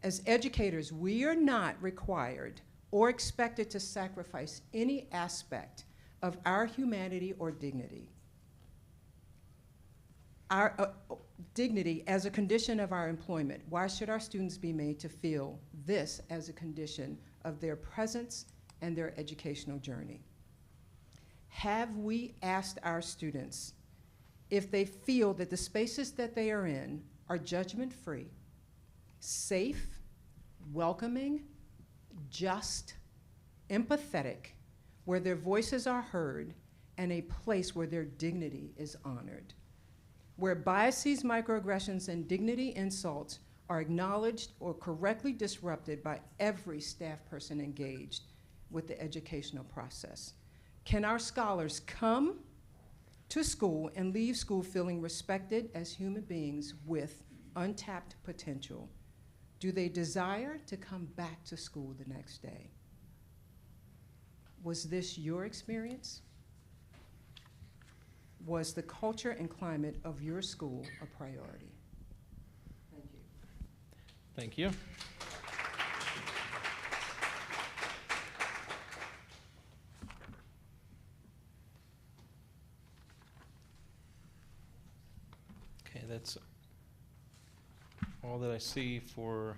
As educators, we are not required or expected to sacrifice any aspect of our humanity or dignity. Our dignity as a condition of our employment. Why should our students be made to feel this as a condition of their presence and their educational journey? Have we asked our students if they feel that the spaces that they are in are judgment-free, safe, welcoming, just, empathetic, where their voices are heard, and a place where their dignity is honored, where biases, microaggressions, and dignity insults are acknowledged or correctly disrupted by every staff person engaged with the educational process? Can our scholars come to school and leave school feeling respected as human beings with untapped potential? Do they desire to come back to school the next day? Was this your experience? Was the culture and climate of your school a priority? Thank you. Thank you. Okay, that's all that I see for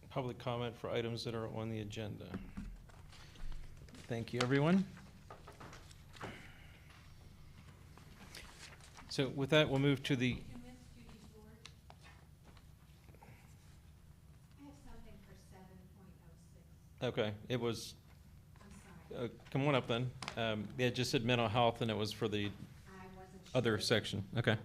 public comment for items that are on the agenda. Thank you, everyone. So with that, we'll move to the. I have something for 7.06. Okay, it was. Come on up then. Yeah, it just said mental health, and it was for the other section. Okay.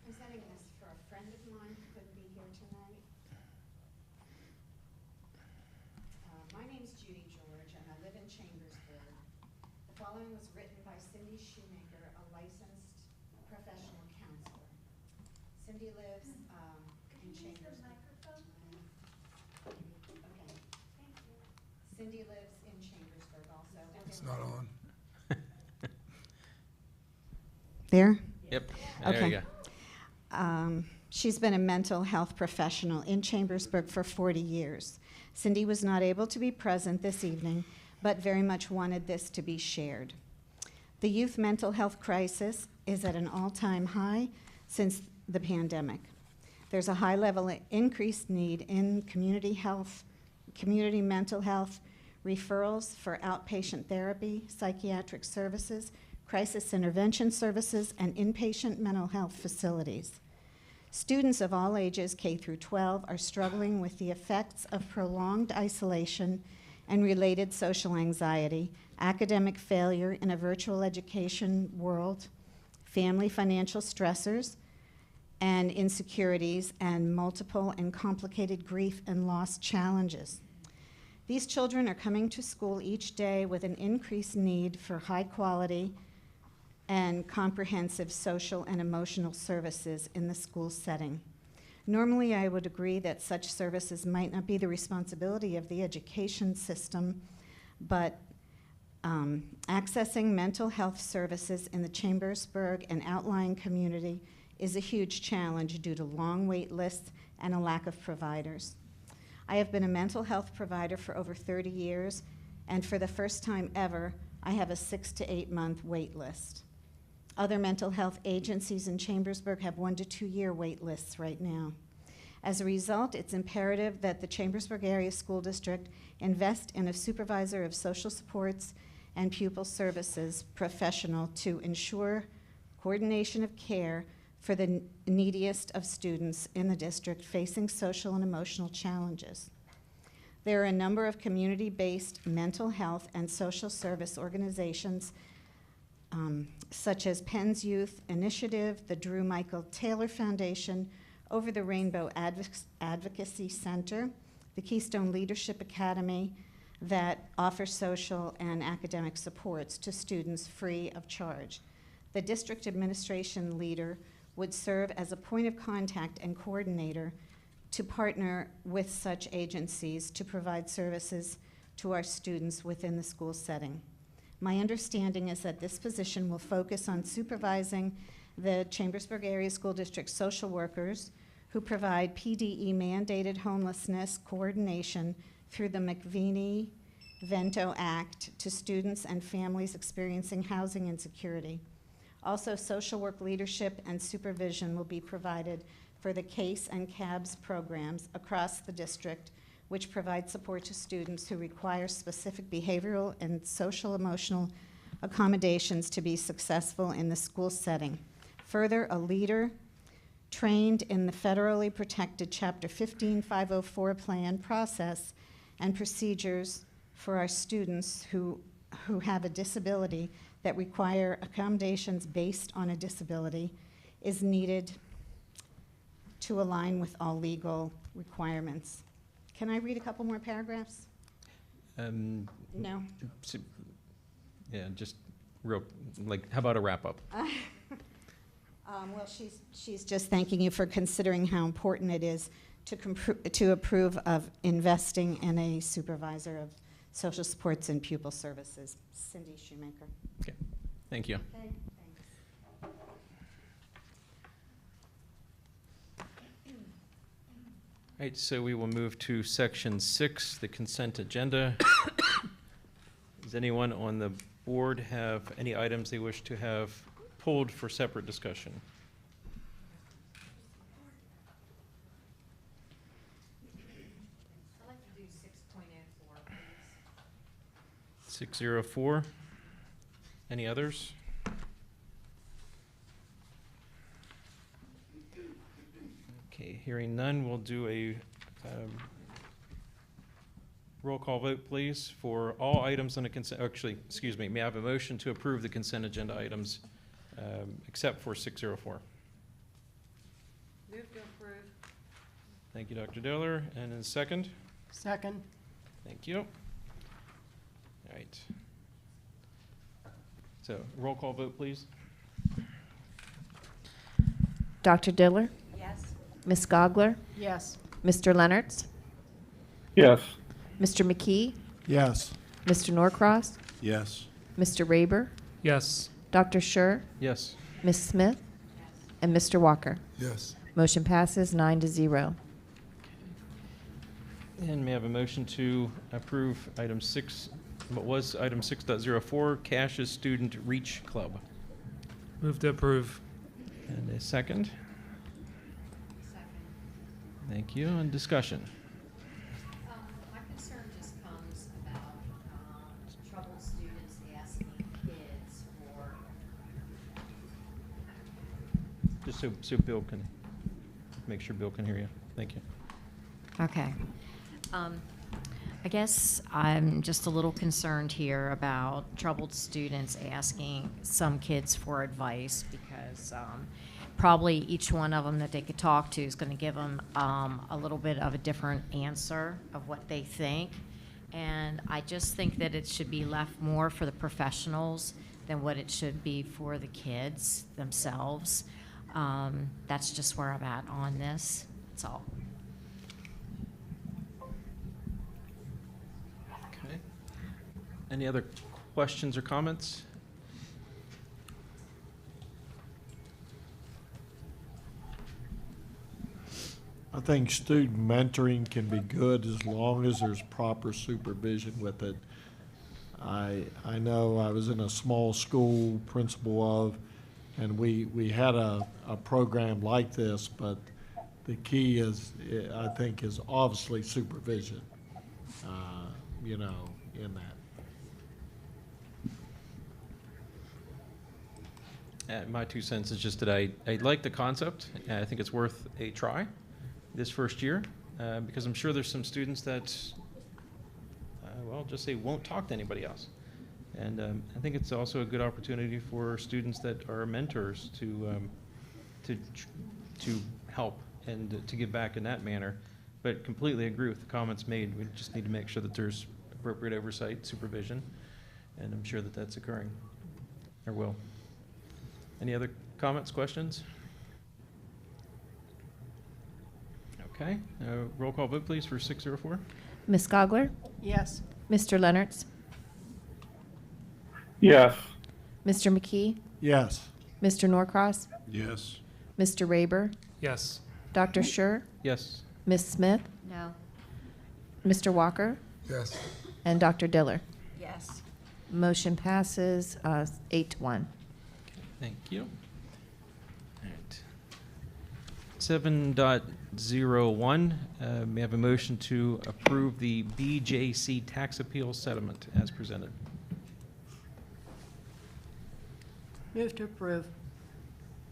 I'm sending this for a friend of mine who couldn't be here tonight. My name's Judy George, and I live in Chambersburg. The following was written by Cindy Shoemaker, a licensed professional counselor. Cindy lives in Chambersburg. Okay. Thank you. Cindy lives in Chambersburg also. It's not on. There? Yep. Okay. There you go. She's been a mental health professional in Chambersburg for 40 years. Cindy was not able to be present this evening, but very much wanted this to be shared. The youth mental health crisis is at an all-time high since the pandemic. There's a high level of increased need in community health, community mental health, referrals for outpatient therapy, psychiatric services, crisis intervention services, and inpatient mental health facilities. Students of all ages, K through 12, are struggling with the effects of prolonged isolation and related social anxiety, academic failure in a virtual education world, family financial stressors, and insecurities, and multiple and complicated grief and loss challenges. These children are coming to school each day with an increased need for high quality and comprehensive social and emotional services in the school setting. Normally, I would agree that such services might not be the responsibility of the education system, but accessing mental health services in the Chambersburg and outlying community is a huge challenge due to long wait lists and a lack of providers. I have been a mental health provider for over 30 years, and for the first time ever, I have a 6 to 8 month wait list. Other mental health agencies in Chambersburg have 1 to 2 year wait lists right now. As a result, it's imperative that the Chambersburg Area School District invest in a supervisor of social supports and pupil services professional to ensure coordination of care for the neediest of students in the district facing social and emotional challenges. There are a number of community-based mental health and social service organizations such as Penn's Youth Initiative, the Drew Michael Taylor Foundation, Over the Rainbow Advocacy Center, the Keystone Leadership Academy, that offer social and academic supports to students free of charge. The district administration leader would serve as a point of contact and coordinator to partner with such agencies to provide services to our students within the school setting. My understanding is that this position will focus on supervising the Chambersburg Area School District social workers who provide PDE mandated homelessness coordination through the McVinney-Vento Act to students and families experiencing housing insecurity. Also, social work leadership and supervision will be provided for the CASE and CABS programs across the district, which provide support to students who require specific behavioral and social emotional accommodations to be successful in the school setting. Further, a leader trained in the federally protected Chapter 15504 plan process and procedures for our students who have a disability that require accommodations based on a disability is needed to align with all legal requirements. Can I read a couple more paragraphs? No? Yeah, just real, like, how about a wrap-up? Well, she's just thanking you for considering how important it is to approve of investing in a supervisor of social supports and pupil services. Cindy Shoemaker. Okay, thank you. Okay, thanks. All right, so we will move to section 6, the consent agenda. Does anyone on the board have any items they wish to have pulled for separate discussion? I'd like to do 6.04, please. 604. Any others? Okay, hearing none, we'll do a roll call vote, please, for all items on the consent. Actually, excuse me. May I have a motion to approve the consent agenda items except for 604? Move to approve. Thank you, Dr. Diller. And a second? Second. Thank you. All right. So, roll call vote, please. Dr. Diller? Yes. Ms. Gogler? Yes. Mr. Leonards? Yes. Mr. McKee? Yes. Mr. Norcross? Yes. Mr. Raber? Yes. Dr. Schur? Yes. Ms. Smith? And Mr. Walker? Yes. Motion passes 9-0. And may I have a motion to approve item 6, what was item 6.04, Cash's Student Reach Club? Move to approve. And a second? Thank you. And discussion? My concern just comes about troubled students asking kids for. Just so Bill can, make sure Bill can hear you. Thank you. Okay. I guess I'm just a little concerned here about troubled students asking some kids for advice because probably each one of them that they could talk to is going to give them a little bit of a different answer of what they think. And I just think that it should be left more for the professionals than what it should be for the kids themselves. That's just where I'm at on this. That's all. Okay. Any other questions or comments? I think student mentoring can be good as long as there's proper supervision with it. I know I was in a small school, principal of, And we had a program like this, but the key is, I think, is obviously supervision, you know, in that. My 2 cents is just that I like the concept, and I think it's worth a try this first year, because I'm sure there's some students that, well, just say won't talk to anybody else. And I think it's also a good opportunity for students that are mentors to help and to give back in that manner. But completely agree with the comments made. We just need to make sure that there's appropriate oversight, supervision, and I'm sure that that's occurring, or will. Any other comments, questions? Okay, roll call vote, please, for 604. Ms. Gogler? Yes. Mr. Leonards? Yes. Mr. McKee? Yes. Mr. Norcross? Yes. Mr. Raber? Yes. Dr. Schur? Yes. Ms. Smith? No. Mr. Walker? Yes. And Dr. Diller? Yes. Motion passes 8-1. Thank you. All right. 7.01, may I have a motion to approve the BJC tax appeal settlement as presented? Move to approve.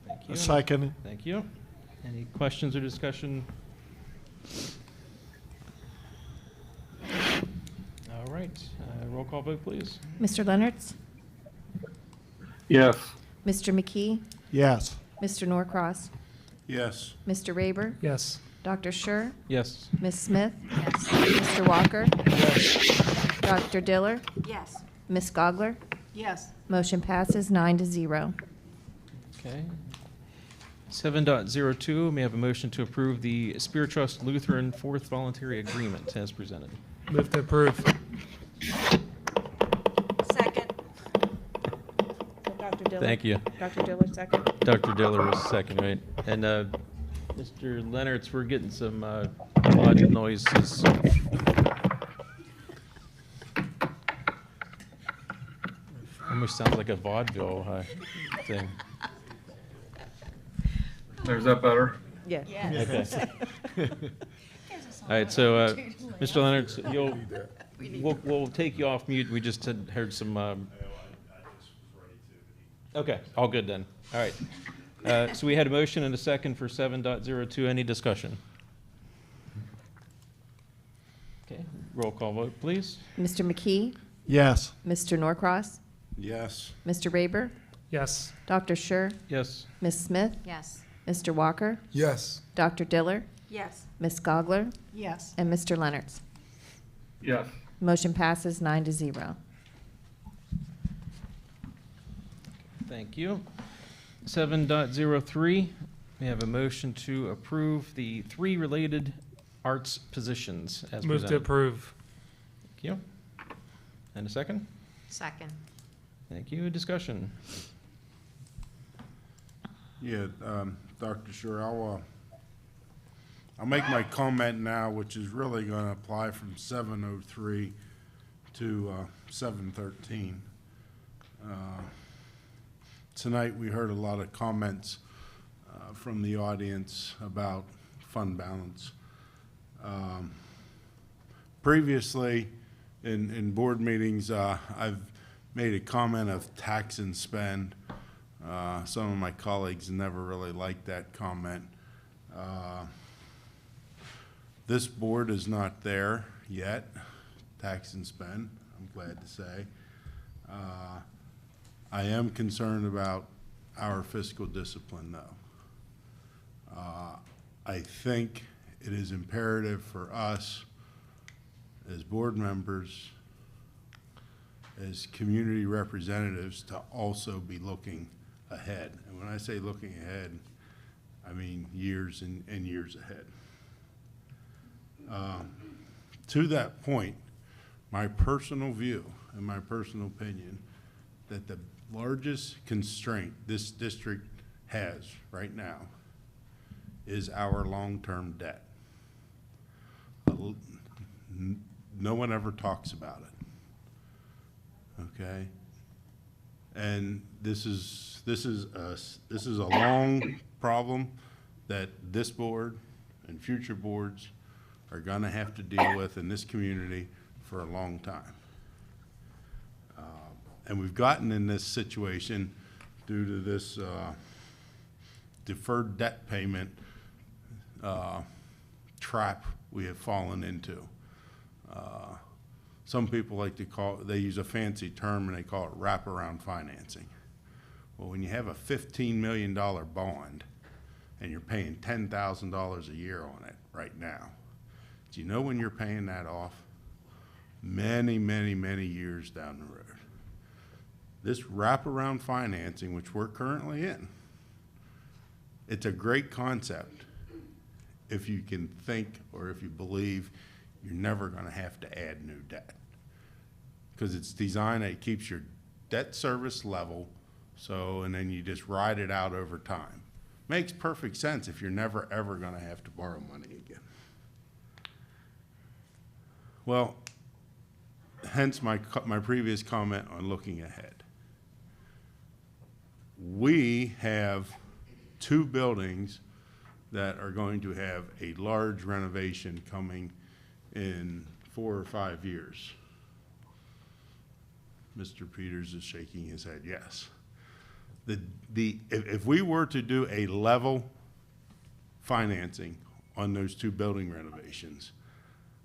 Thank you. A second. Thank you. Any questions or discussion? All right, roll call vote, please. Mr. Leonards? Yes. Mr. McKee? Yes. Mr. Norcross? Yes. Mr. Raber? Yes. Dr. Schur? Yes. Ms. Smith? Yes. Mr. Walker? Yes. Dr. Diller? Yes. Ms. Gogler? Yes. Motion passes 9-0. Okay. 7.02, may I have a motion to approve the Spirit Trust Lutheran Fourth Voluntary Agreement as presented? Move to approve. Second. Dr. Diller. Thank you. Dr. Diller, second. Dr. Diller was second, right? And Mr. Leonards, we're getting some odd noises. Almost sounds like a vaudeville thing. Is that better? Yes. Okay. All right, so Mr. Leonards, we'll take you off mute. We just had heard some. Okay, all good then. All right. So we had a motion and a second for 7.02. Any discussion? Okay, roll call vote, please. Mr. McKee? Yes. Mr. Norcross? Yes. Mr. Raber? Yes. Dr. Schur? Yes. Ms. Smith? Yes. Mr. Walker? Yes. Dr. Diller? Yes. Ms. Gogler? Yes. And Mr. Leonards? Yes. Motion passes 9-0. Thank you. 7.03, we have a motion to approve the 3 related arts positions as Move presented. to approve. Thank you. And a second? Second. Thank you. Discussion? Yeah, Dr. Schur, I'll make my comment now, which is really going to apply from 7:03 to 7:13. Tonight, we heard a lot of comments from the audience about fund balance. Previously, in board meetings, I've made a comment of tax and spend. Some of my colleagues never really liked that comment. This board is not there yet, tax and spend, I'm glad to say. I am concerned about our fiscal discipline, though. I think it is imperative for us as board members, as community representatives, to also be looking ahead. And when I say looking ahead, I mean years and years ahead. To that point, my personal view and my personal opinion that the largest constraint this district has right now is our long-term debt. No one ever talks about it, okay? And this is a long problem that this board and future boards are gonna have to deal with in this community for a long time. And we've gotten in this situation due to this deferred debt payment trap we have fallen into. Some people like to they use a fancy term and they call it wraparound financing. Well, when you have a $15 million bond and you're paying $10,000 a year on it right now, do you know when you're paying that off? Many, many, many years down the road. This wraparound financing, which we're currently in, it's a great concept if you can think or if you believe you're never going to have to add new debt. Because it's designed that it keeps your debt service level, and then you just ride it out over time. Makes perfect sense if you're never ever going to have to borrow money again. Well, hence my previous comment on looking ahead. We have 2 buildings that are going to have a large renovation coming in 4 or 5 years. Mr. Peters is shaking his head, yes. If we were to do a level financing on those 2 building renovations,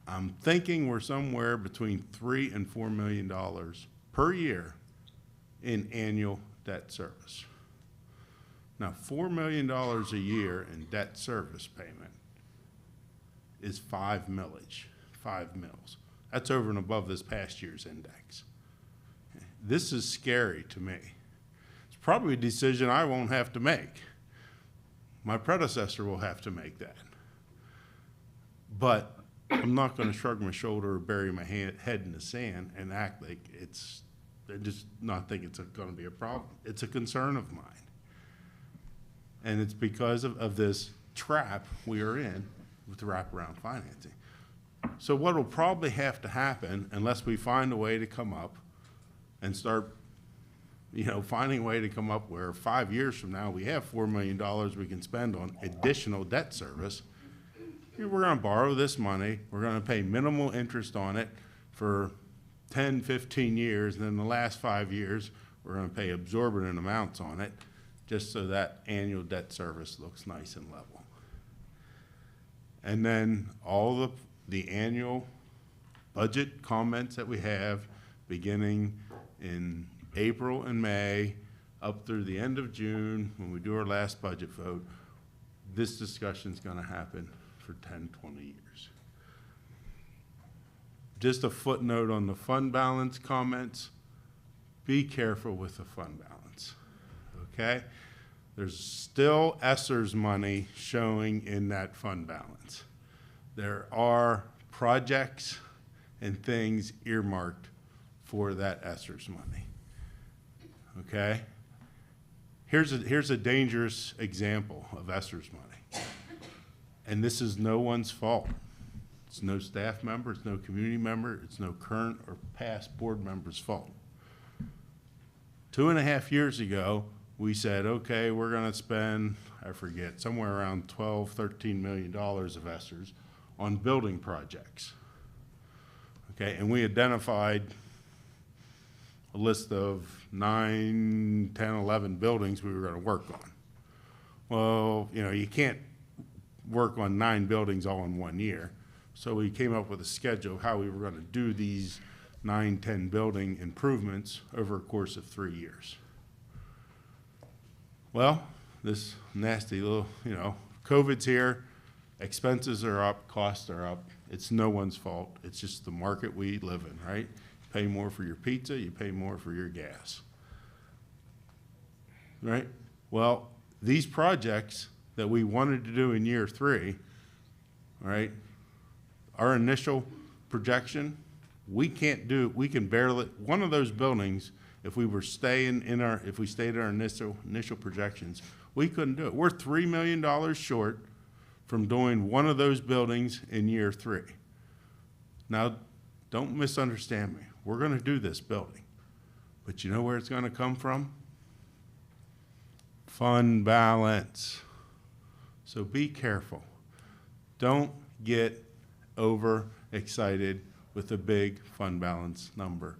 I'm thinking we're somewhere between $3 and $4 million per year in annual debt service. Now, $4 million a year in debt service payment is 5 millage, 5 mils. That's over and above this past year's index. This is scary to me. It's probably a decision I won't have to make. My predecessor will have to make that. But I'm not going to shrug my shoulder or bury my head in the sand and act like I just not think it's going to be a problem. It's a concern of mine. And it's because of this trap we are in with the wraparound financing. So what will probably have to happen, unless we find a way to come up and start, finding a way to come up where 5 years from now we have $4 million we can spend on additional debt service, we're going to borrow this money, we're going to pay minimal interest on it for 10, 15 years, and then the last 5 years we're going to pay exorbitant amounts on it, just so that annual debt service looks nice and level. And then all the annual budget comments that we have beginning in April and May up through the end of June when we do our last budget vote, this discussion is going to happen for 10, 20 years. Just a footnote on the fund balance comments. Be careful with the fund balance, okay? There's still ESSER's money showing in that fund balance. There are projects and things earmarked for that ESSER's money, okay? Here's a dangerous example of ESSER's money. And this is no one's fault. It's no staff member, it's no community member, it's no current or past board member's fault. 2.5 years ago, we said, okay, we're gonna spend, I forget, somewhere around $12, $13 million of ESSERs on building projects. Okay, and we identified a list of 9, 10, 11 buildings we were gonna work on. Well, you can't work on 9 buildings all in 1 year. So we came up with a schedule of how we were gonna do these 9, 10 building improvements over a course of 3 years. Well, this nasty little, COVID's here, expenses are up, costs are up. It's no one's fault. It's just the market we live in, right? You pay more for your pizza, you pay more for your gas, right? Well, these projects that we wanted to do in year 3, right? Our initial projection, we can't do, we can barely, one of those buildings, if we were staying in our, if we stayed in our initial projections, we couldn't do it. We're $3 million short from doing one of those buildings in year 3. Now, don't misunderstand me. We're gonna do this building. But you know where it's going to come from? Fund balance. So be careful. Don't get overexcited with a big fund balance number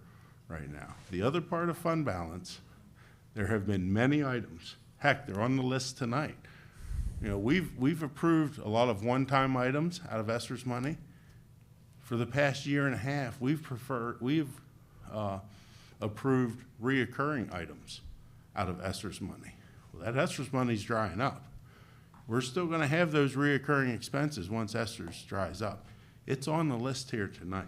right now. The other part of fund balance, there have been many items. Heck, they're on the list tonight. You know, we've approved a lot of one-time items out of ESSER's money. For the past year and a half, we've approved reoccurring items out of ESSER's money. Well, that ESSER's money's drying up. We're still going to have those reoccurring expenses once ESSER's dries up. It's on the list here tonight.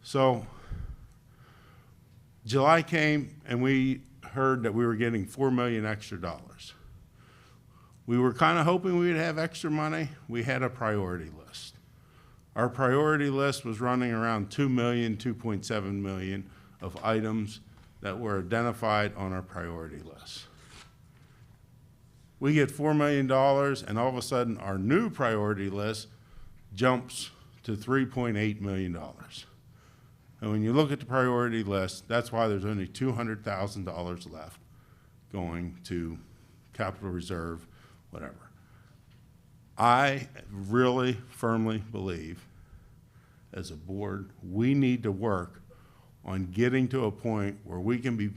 So July came and we heard that we were getting $4 million extra dollars. We were kind of hoping we'd have extra money. We had a priority list. Our priority list was running around $2 million, $2.7 million of items that were identified on our priority list. We get $4 million, and all of a sudden, our new priority list jumps to $3.8 million. And when you look at the priority list, that's why there's only $200,000 left going to capital reserve, whatever. I really firmly believe, as a board, we need to work on getting to a point where we can be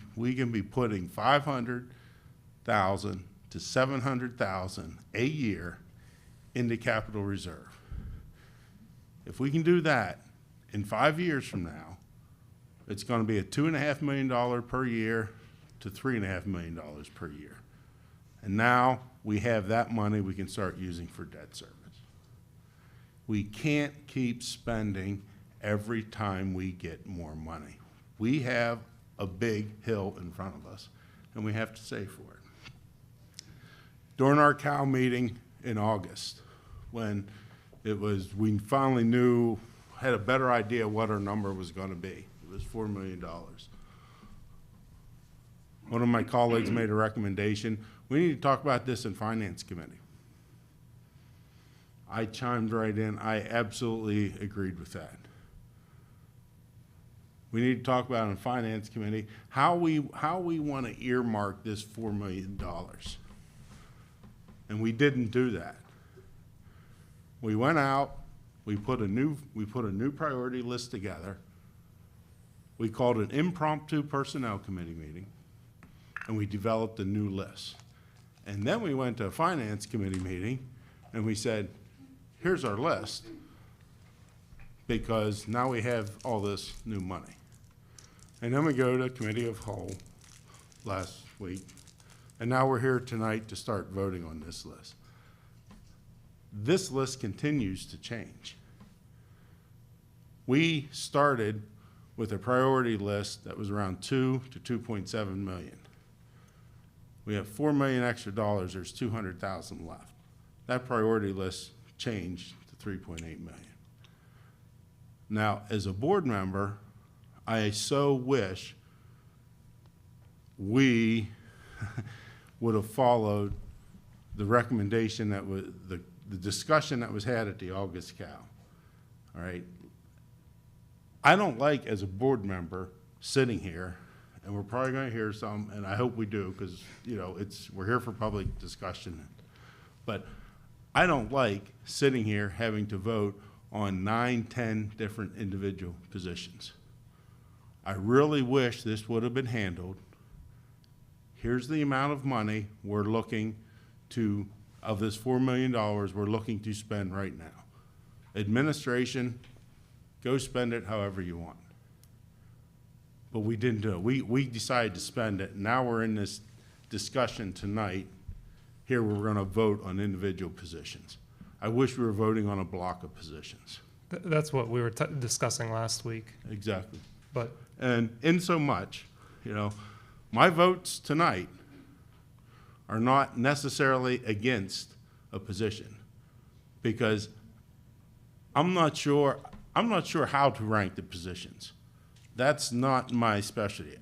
putting $500,000 to $700,000 a year into capital reserve. If we can do that, in 5 years from now, it's going to be a $2.5 million per year to $3.5 million per year. And now we have that money we can start using for debt service. We can't keep spending every time we get more money. We have a big hill in front of us, and we have to save for it. During our CAL meeting in August, when we finally had a better idea what our number was going to be. It was $4 million. One of my colleagues made a recommendation. We need to talk about this in Finance Committee. I chimed right in. I absolutely agreed with that. We need to talk about in Finance Committee how we want to earmark this $4 million. And we didn't do that. We went out, we put a new priority list together. We called an impromptu personnel committee meeting, and we developed a new list. And then we went to a Finance Committee meeting, and we said, here's our list, because now we have all this new money. And then we go to Committee of Whole last week, and now we're here tonight to start voting on this list. This list continues to change. We started with a priority list that was around $2 to $2.7 million. We have $4 million extra dollars, there's $200,000 left. That priority list changed to $3.8 million. Now, as a board member, I so wish we would have followed the recommendation that was, the discussion that was had at the August CAL, all right? I don't like, as a board member, sitting here, and we're probably going to hear some, and I hope we do, because we're here for public discussion. But I don't like sitting here having to vote on 9, 10 different individual positions. I really wish this would have been handled. Here's the amount of money we're looking to, of this $4 million we're looking to spend right now. Administration, go spend it however you want. But we didn't do it. We decided to spend it. Now we're in this discussion tonight. Here we're going to vote on individual positions. I wish we were voting on a block of positions. That's what we were discussing last week. Exactly. But and in so much, my votes tonight are not necessarily against a position, because I'm not sure how to rank the positions. That's not my specialty.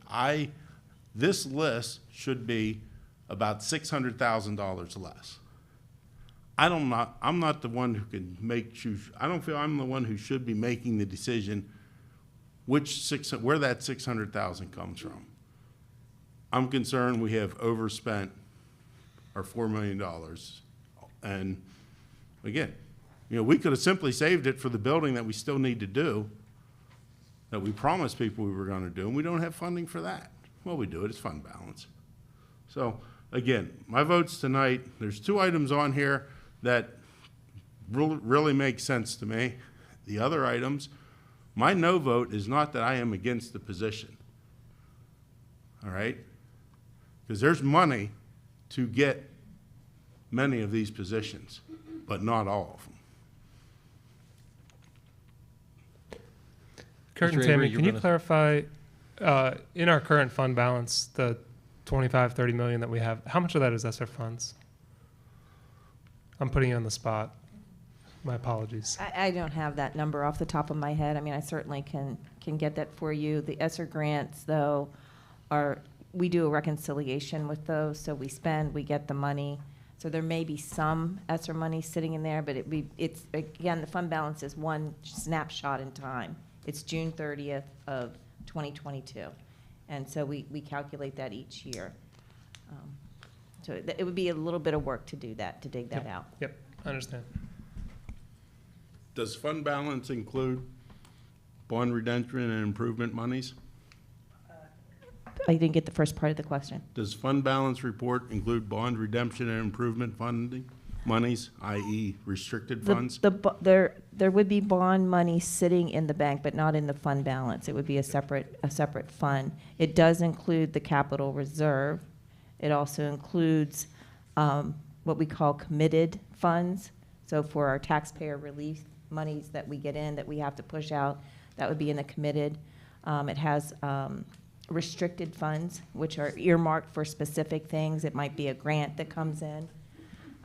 This list should be about $600,000 less. I'm not the one who can I don't feel I'm the one who should be making the decision where that 600,000 comes from. I'm concerned we have overspent our $4 million. And again, we could have simply saved it for the building that we still need to do, that we promised people we were going to do, and we don't have funding for that. Well, we do it. It's fund balance. So again, my votes tonight, there's 2 items on here that really make sense to me. The other items, my no vote is not that I am against the position. All right? Because there's money to get many of these positions, but not all of them. Kurt and Mr. Avery, Tammy, you can you were gonna- clarify, in our current fund balance, the 25, 30 million that we have, how much of that is ESSER funds? I'm putting you on the spot. My apologies. I don't have that number off the top of my head. I mean, I certainly can get that for you. The ESSER grants, though, we do a reconciliation with those, so we spend, we get the money. So there may be some ESSER money sitting in there, but it's again, the fund balance is one snapshot in time. It's June 30th of 2022. And so we calculate that each year. So it would be a little bit of work to do that, to dig that out. Yep, I understand. Does fund balance include bond redemption and improvement monies? I didn't get the first part of the question. Does fund balance report include bond redemption and improvement funding monies, i.e. restricted funds? There would be bond money sitting in the bank, but not in the fund balance. It would be a separate fund. It does include the capital reserve. It also includes what we call committed funds. So for our taxpayer relief monies that we get in that we have to push out, that would be in the committed. It has restricted funds, which are earmarked for specific things. It might be a grant that comes in.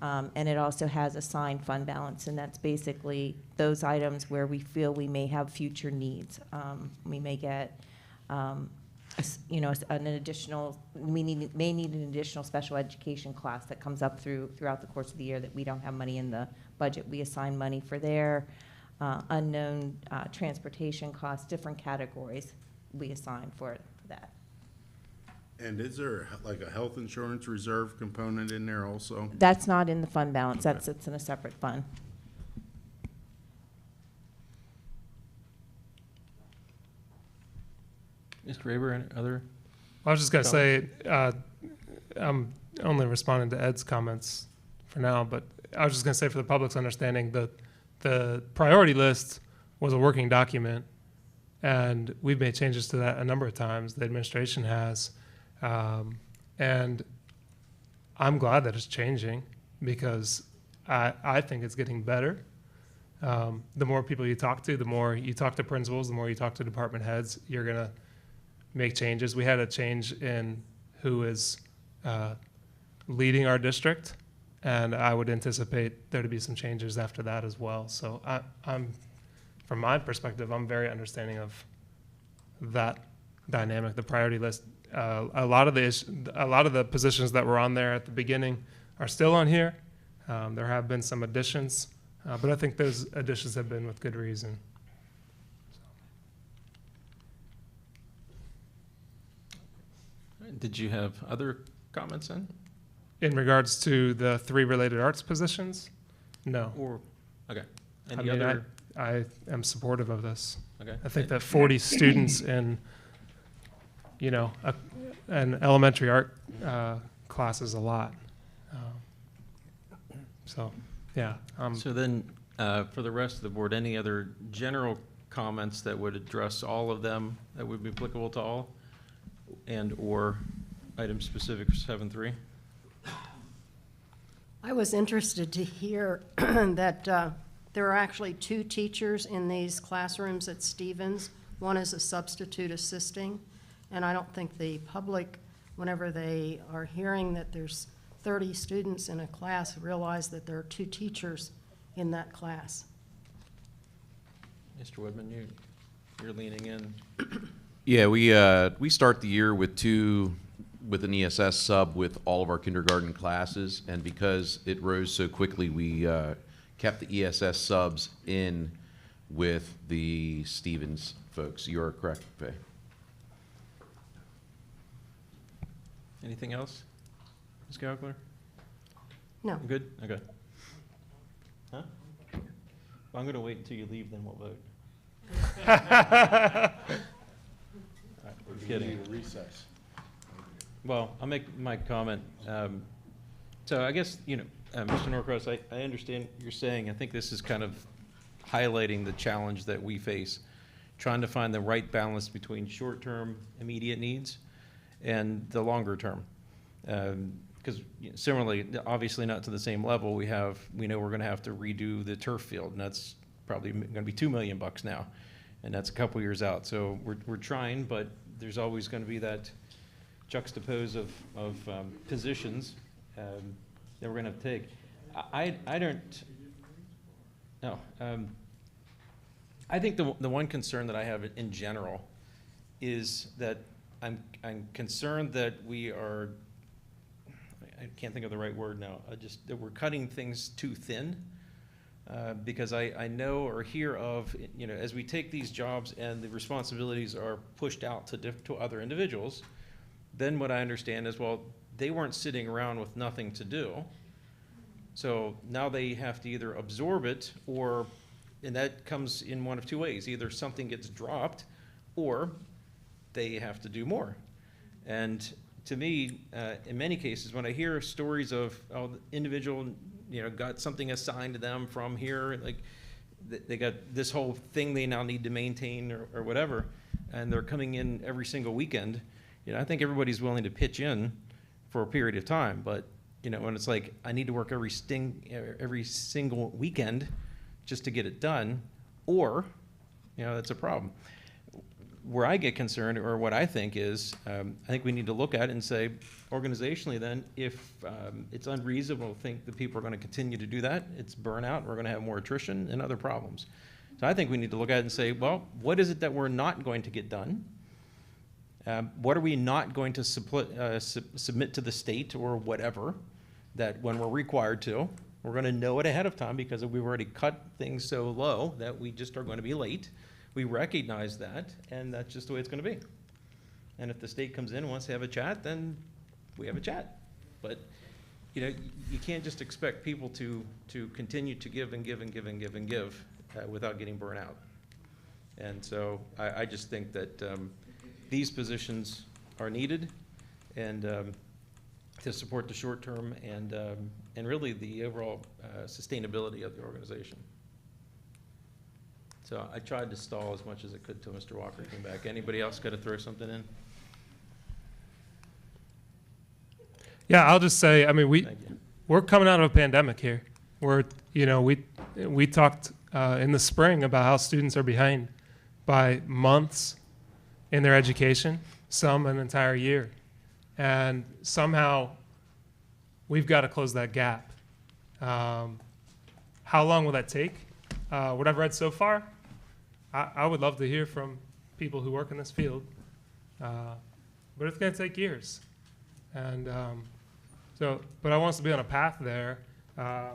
And it also has assigned fund balance, and that's basically those items where we feel we may have future needs. We may get, an additional, may need an additional special education class that comes up throughout the course of the year that we don't have money in the budget. We assign money for their unknown transportation costs, different categories we assign for that. And is there like a health insurance reserve component in there also? That's not in the fund balance. That sits in a separate fund. Mr. Raber, any other? I was just going to say, I'm only responding to Ed's comments for now, but I was just going to say for the public's understanding, the priority list was a working document, and we've made changes to that a number of times. The administration has. And I'm glad that it's changing because I think it's getting better. The more people you talk to, the more you talk to principals, the more you talk to department heads, you're going to make changes. We had a change in who is leading our district, and I would anticipate there to be some changes after that as well. So I'm, from my perspective, I'm very understanding of that dynamic, the priority list. A lot of the positions that were on there at the beginning are still on here. There have been some additions, but I think those additions have been with good reason. Did you have other comments then? In regards to the 3 related arts positions? No. Or, okay. I Any mean, other? I am supportive of this. Okay. I think that 40 students in, an elementary art class is a lot. So, yeah. So then, for the rest of the board, any other general comments that would address all of them that would be applicable to all, and/or items specific for 7.3? I was interested to hear that there are actually 2 teachers in these classrooms at Stevens. One is a substitute assisting, and I don't think the public, whenever they are hearing that there's 30 students in a class, realize that there are 2 teachers in that class. Mr. Woodman, you're leaning in. Yeah, we start the year with an ESS sub with all of our kindergarten classes, and because it rose so quickly, we kept the ESS subs in with the Stevens folks. You are correct, Faye. Anything else? Ms. Gaukler? No. You good? Okay. Huh? Well, I'm going to wait until you leave, then we'll vote. I'm kidding. Recess. Well, I'll make my comment. So I guess, Mr. Norcross, I understand what you're saying. I think this is kind of highlighting the challenge that we face, trying to find the right balance between short-term immediate needs and the longer term. Because similarly, obviously not to the same level, we know we're going to have to redo the turf field, and that's probably going to be $2 million now, and that's a couple years out. So we're trying, but there's always going to be that juxtapose of positions that we're going to have to take. I think the one concern that I have in general is that I'm concerned that we are, I can't think of the right word now, that we're cutting things too thin. Because I know or hear of, as we take these jobs and the responsibilities are pushed out to other individuals, then what I understand is, well, they weren't sitting around with nothing to do. So now they have to either absorb it, and that comes in one of two ways. Either something gets dropped or they have to do more. And to me, in many cases, when I hear stories of the individual, got something assigned to them from here, like they got this whole thing they now need to maintain or whatever, and they're coming in every single weekend, I think everybody's willing to pitch in for a period of time. But, when it's like, I need to work every single weekend just to get it done, or, that's a problem. Where I get concerned, or what I think is, I think we need to look at it and say, organizationally then, if it's unreasonable to think that people are going to continue to do that, it's burnout, we're going to have more attrition and other problems. So I think we need to look at it and say, well, what is it that we're not going to get done? What are we not going to submit to the state or whatever, that when we're required to, we're going to know it ahead of time, because we've already cut things so low that we just are going to be late. We recognize that, and that's just the way it's going to be. And if the state comes in and wants to have a chat, then we have a chat. But you can't just expect people to continue to give and give and give and give and give without getting burnt out. And so I just think that these positions are needed, and to support the short term and really the overall sustainability of the organization. So I tried to stall as much as I could till Mr. Walker came back. Anybody else got to throw something in? Yeah, I'll just say, we're coming out of a pandemic here. We talked in the spring about how students are behind by months in their education, some an entire year. And somehow we've got to close that gap. How long will that take? What I've read so far, I would love to hear from people who work in this field, but it's going to take years. And but I want us to be on a path there. I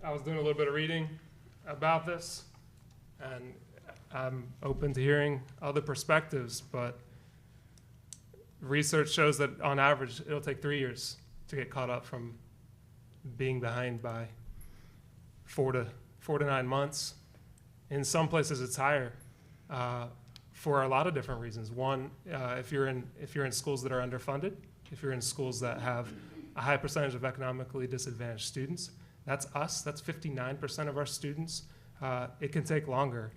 was doing a little bit of reading about this, and I'm open to hearing other perspectives, but research shows that on average it'll take 3 years to get caught up from being behind by 4 to 9 months. In some places it's higher for a lot of different reasons. One, if you're in schools that are underfunded, if you're in schools that have a high percentage of economically disadvantaged students, that's us, that's 59% of our students. It can take longer.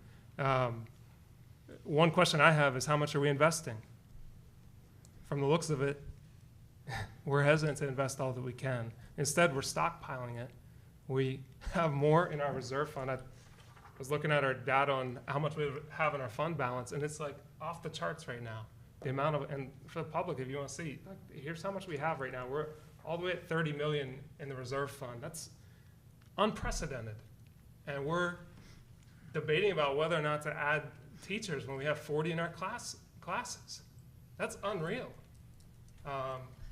One question I have is, how much are we investing? From the looks of it, we're hesitant to invest all that we can. Instead, we're stockpiling it. We have more in our reserve fund. I was looking at our data on how much we have in our fund balance, and it's like off the charts right now. The amount of, and for the public, if you want to see, like, here's how much we have right now. We're all the way at 30 million in the reserve fund. That's unprecedented. And we're debating about whether or not to add teachers when we have 40 in our classes. That's unreal.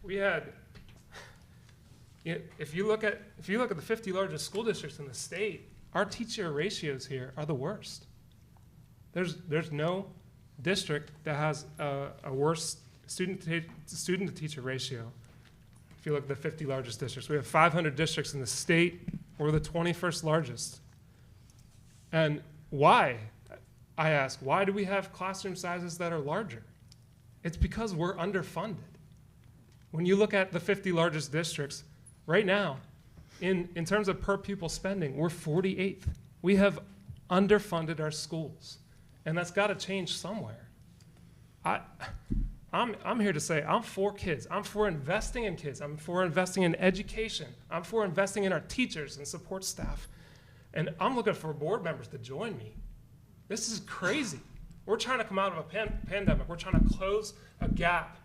We had, if you look at the 50 largest school districts in the state, our teacher ratios here are the worst. There's no district that has a worse student to teacher ratio. If you look at the 50 largest districts, we have 500 districts in the state. We're the 21st largest. And why? I ask, why do we have classroom sizes that are larger? It's because we're underfunded. When you look at the 50 largest districts, right now, in terms of per pupil spending, we're 48th. We have underfunded our schools, and that's got to change somewhere. I'm here to say I'm for kids. I'm for investing in kids. I'm for investing in education. I'm for investing in our teachers and support staff. And I'm looking for board members to join me. This is crazy. We're trying to come out of a pandemic. We're trying to close a gap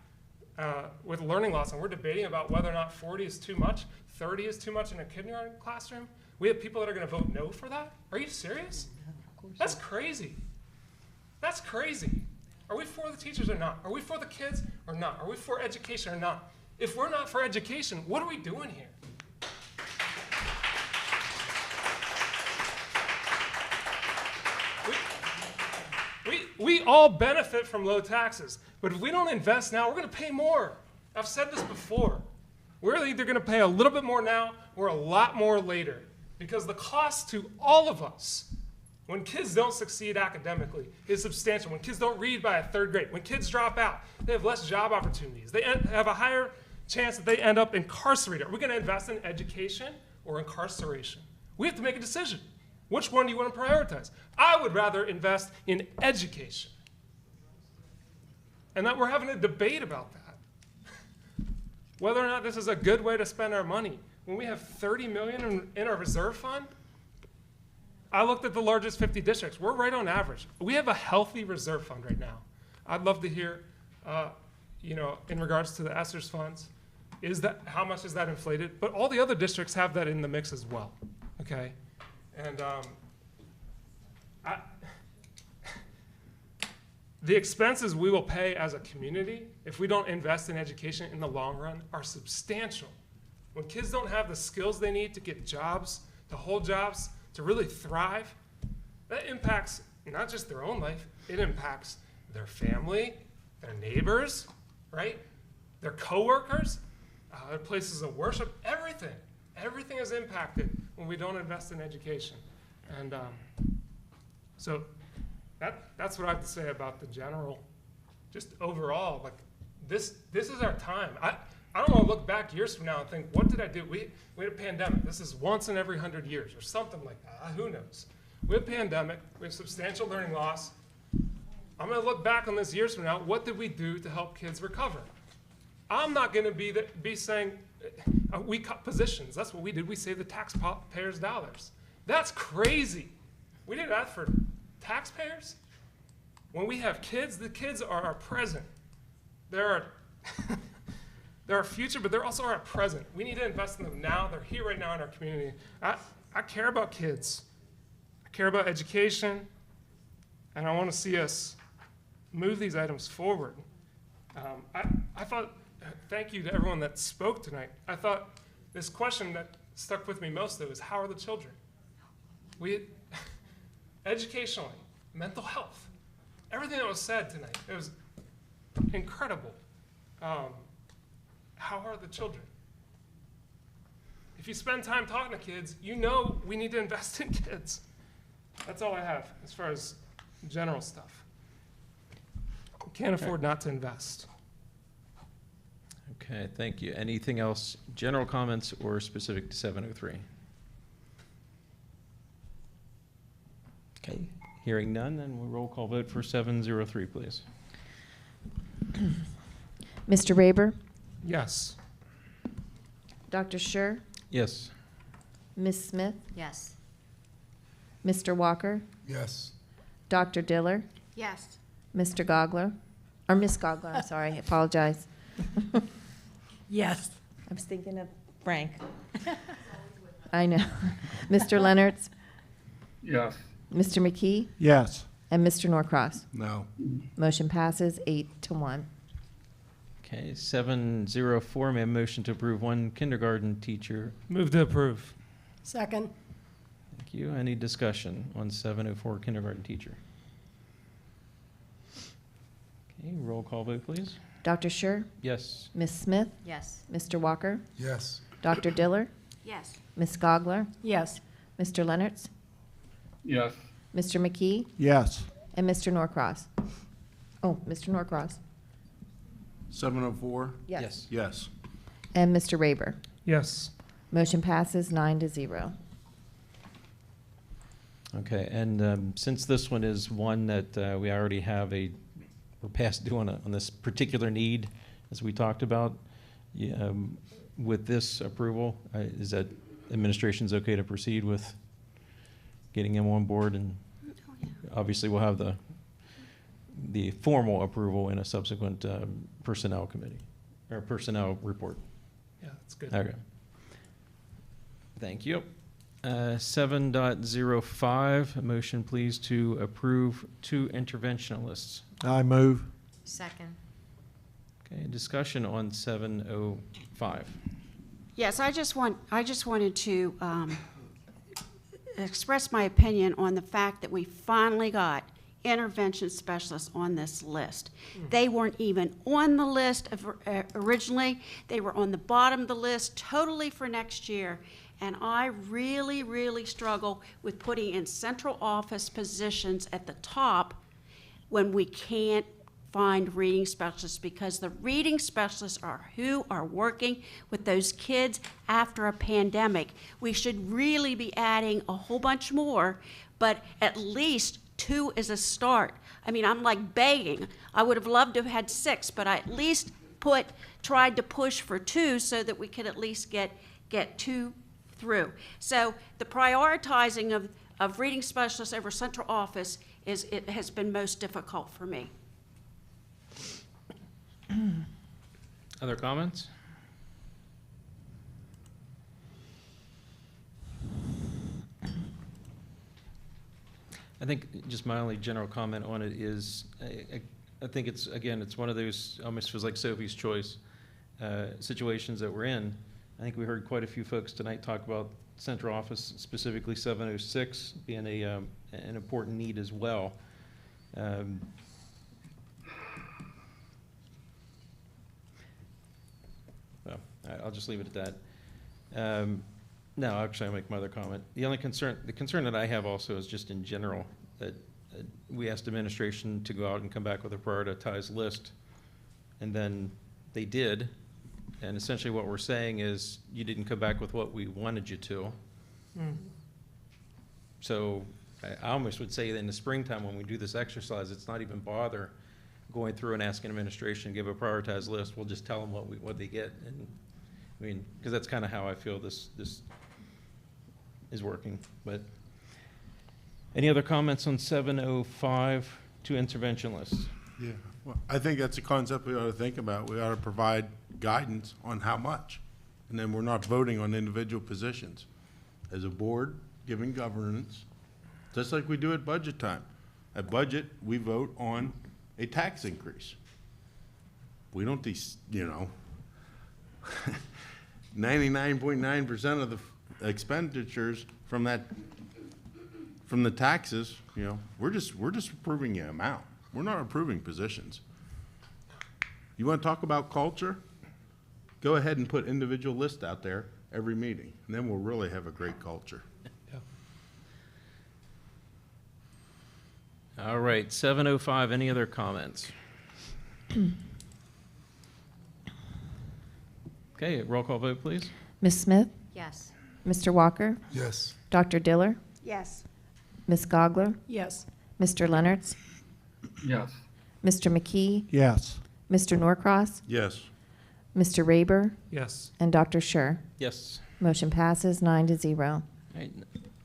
with learning loss, and we're debating about whether or not 40 is too much, 30 is too much in a kindergarten classroom. We have people that are going to vote no for that? Are you serious? That's crazy. That's crazy. Are we for the teachers or not? Are we for the kids or not? Are we for education or not? If we're not for education, what are we doing here? We all benefit from low taxes, but if we don't invest now, we're going to pay more. I've said this before. We're either going to pay a little bit more now or a lot more later, because the cost to all of us when kids don't succeed academically is substantial. When kids don't read by a third grade, when kids drop out, they have less job opportunities. They have a higher chance that they end up incarcerated. Are we going to invest in education or incarceration? We have to make a decision. Which one do you want to prioritize? I would rather invest in education. And that we're having a debate about that. Whether or not this is a good way to spend our money. When we have $30 million in our reserve fund, I looked at the largest 50 districts. We're right on average. We have a healthy reserve fund right now. I'd love to hear, in regards to the ESSER's funds, how much is that inflated? But all the other districts have that in the mix as well, okay? And the expenses we will pay as a community if we don't invest in education in the long run are substantial. When kids don't have the skills they need to get jobs, to hold jobs, to really thrive, that impacts not just their own life, it impacts their family, their neighbors, right? Their coworkers, their places of worship, everything. Everything is impacted when we don't invest in education. And so that's what I have to say about the general, just overall, like this is our time. I don't want to look back years from now and think, what did I do? We had a pandemic. This is once in every 100 years or something like that. Who knows? We have a pandemic. We have substantial learning loss. I'm going to look back on this years from now. What did we do to help kids recover? I'm not going to be saying we cut positions. That's what we did. We saved the taxpayers' dollars. That's crazy. We did that for taxpayers? When we have kids, the kids are our present. They're our future, but they're also our present. We need to invest in them now. They're here right now in our community. I care about kids. I care about education, and I want to see us move these items forward. I thought, thank you to everyone that spoke tonight. I thought this question that stuck with me most, though, is how are the children? Educationally, mental health, everything that was said tonight, it was incredible. How are the children? If you spend time talking to kids, you know we need to invest in kids. That's all I have as far as general stuff. We can't afford not to invest. Okay, thank you. Anything else, general comments or specific to 703? Okay, hearing none, then we'll roll call vote for 703, please. Mr. Raber? Yes. Dr. Scher? Yes. Ms. Smith? Yes. Mr. Walker? Yes. Dr. Diller? Yes. Mr. Gogler? Or Miss Gogler, I'm sorry, I apologize. Yes. I was thinking of Frank. I know. Mr. Leonards? Yes. Mr. McKee? Yes. And Mr. Norcross? No. Motion passes 8-1. Okay, 704, may I have a motion to approve one kindergarten teacher? Move to approve. Second. Thank you. Any discussion on 704 kindergarten teacher? Okay, roll call vote, please. Dr. Scher? Yes. Ms. Smith? Yes. Mr. Walker? Yes. Dr. Diller? Yes. Ms. Gogler? Yes. Mr. Leonards? Yes. Mr. McKee? Yes. And Mr. Norcross? Oh, Mr. Norcross. 704? Yes. Yes. And Mr. Raber? Yes. Motion passes 9-0. Okay, and since this one is one that we already have we're past due on this particular need, as we talked about, with this approval, is that administration's okay to proceed with getting him on board? And obviously, we'll have the formal approval in a subsequent personnel committee, or personnel report. Yeah, that's good. Okay. Thank you. 7.05, a motion please to approve 2 interventionalists. I move. Second. Okay, discussion on 7.05. Yes, I just wanted to express my opinion on the fact that we finally got intervention specialists on this list. They weren't even on the list originally. They were on the bottom of the list totally for next year. And I really, really struggle with putting in central office positions at the top when we can't find reading specialists, because the reading specialists are who are working with those kids after a pandemic. We should really be adding a whole bunch more, but at least 2 is a start. I mean, I'm like begging. I would have loved to have had 6, but I at least tried to push for 2 so that we could at least get 2 through. So the prioritizing of reading specialists over central office has been most difficult for me. Other comments? I think just my only general comment on it is, I think it's one of those, almost feels like Sophie's Choice situations that we're in. I think we heard quite a few folks tonight talk about central office, specifically 706 being an important need as well. Well, I'll just leave it at that. No, actually, I'll make my other comment. The concern that I have also is just in general, that we asked administration to go out and come back with a prioritized list, and then they did. And essentially what we're saying is, you didn't come back with what we wanted you to. So I almost would say that in the springtime, when we do this exercise, it's not even bother going through and asking administration to give a prioritized list. We'll just tell them what they get. And I mean, because that's kind of how I feel this is working. But any other comments on 705 to intervention lists? Yeah, well, I think that's a concept we ought to think about. We ought to provide guidance on how much. And then we're not voting on individual positions. As a board, giving governance, just like we do at budget time. At budget, we vote on a tax increase. We don't, 99.9% of the expenditures from the taxes, we're just approving the amount. We're not approving positions. You want to talk about culture? Go ahead and put individual lists out there every meeting, and then we'll really have a great culture. All right, 705, any other comments? Okay, roll call vote, please. Ms. Smith? Yes. Mr. Walker? Yes. Dr. Diller? Yes. Ms. Gogler? Yes. Mr. Leonards? Yes. Mr. McKee? Yes. Mr. Norcross? Yes. Mr. Raber? Yes. And Dr. Scher? Yes. Motion passes 9-0. All right,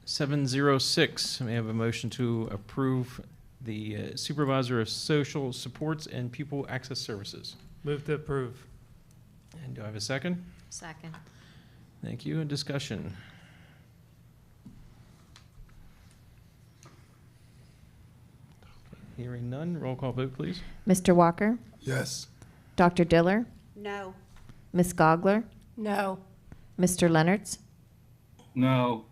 706, may I have a motion to approve the Supervisor of Social Supports and Pupil Access Services? Move to approve. And do I have a second? Second. Thank you, and discussion. Hearing none, roll call vote, please. Mr. Walker? Yes. Dr. Diller? No. Ms. Gogler? No. Mr. Leonards? No.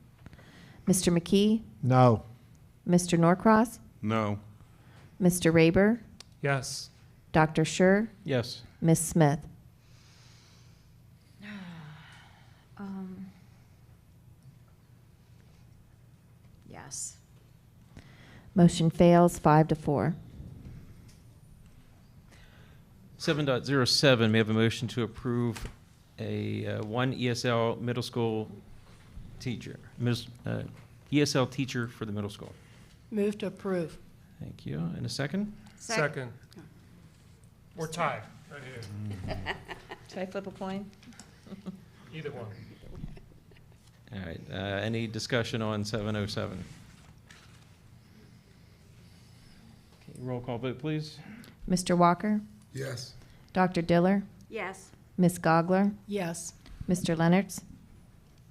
Mr. McKee? No. Mr. Norcross? No. Mr. Raber? Yes. Dr. Schur, Yes. Ms. Smith. Yes. Motion fails 5-4. 7.07, may I have a motion to approve a one ESL middle school teacher, ESL teacher for the middle school? Move to approve. Thank you. And a second? Second. We're tied, right here. Should I flip a coin? Either one. All right, any discussion on 707? Okay, roll call vote, please. Mr. Walker, Yes. Dr. Diller, Yes. Ms. Gogler, Yes. Mr. Leonards,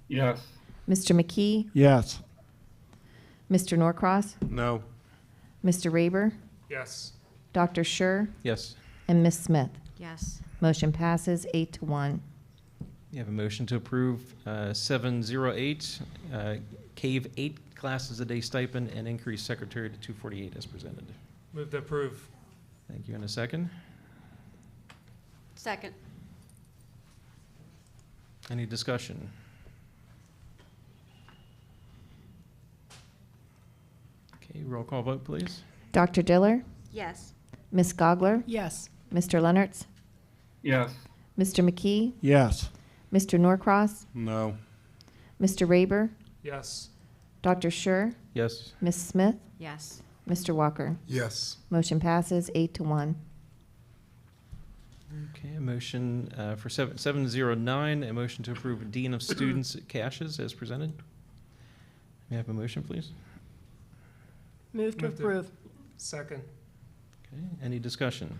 Yes. Mr. McKee, Yes. Mr. Norcross, No. Mr. Raber, Yes. Dr. Schur, Yes. and Ms. Smith. Yes. Motion passes 8-1. You have a motion to approve 708, CAVE 8 classes a day stipend and increase secretary to 248 as presented. Move to approve. Thank you. In a second? Second. Any discussion? Okay, roll call vote, please. Dr. Diller, Yes. Ms. Gogler, Yes. Mr. Leonards, Yes. Mr. McKee, Yes. Mr. Norcross, No. Mr. Raber, Yes. Dr. Schur, Yes. Ms. Smith, Yes. Mr. Walker. Yes. Motion passes 8-1. Okay, a motion for 709, a motion to approve Dean of Students caches as presented. May I have a motion, please? Move to Move to- approve. Second. Okay, any discussion?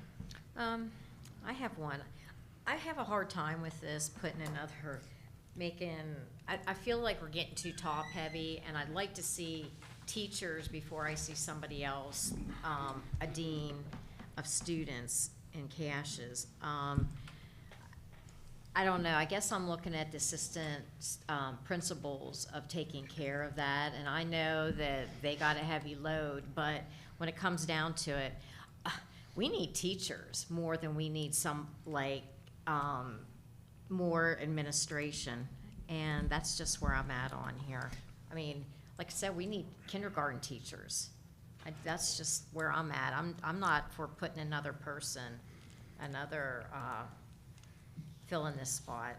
I have one. I have a hard time with this, I feel like we're getting too top-heavy, and I'd like to see teachers before I see somebody else, a dean of students in caches. I don't know, I guess I'm looking at the assistant principals of taking care of that, and I know that they got a heavy load, but when it comes down to it, we need teachers more than we need more administration, and that's just where I'm at on here. I mean, like I said, we need kindergarten teachers. That's just where I'm at. I'm not for putting another person, fill in this spot.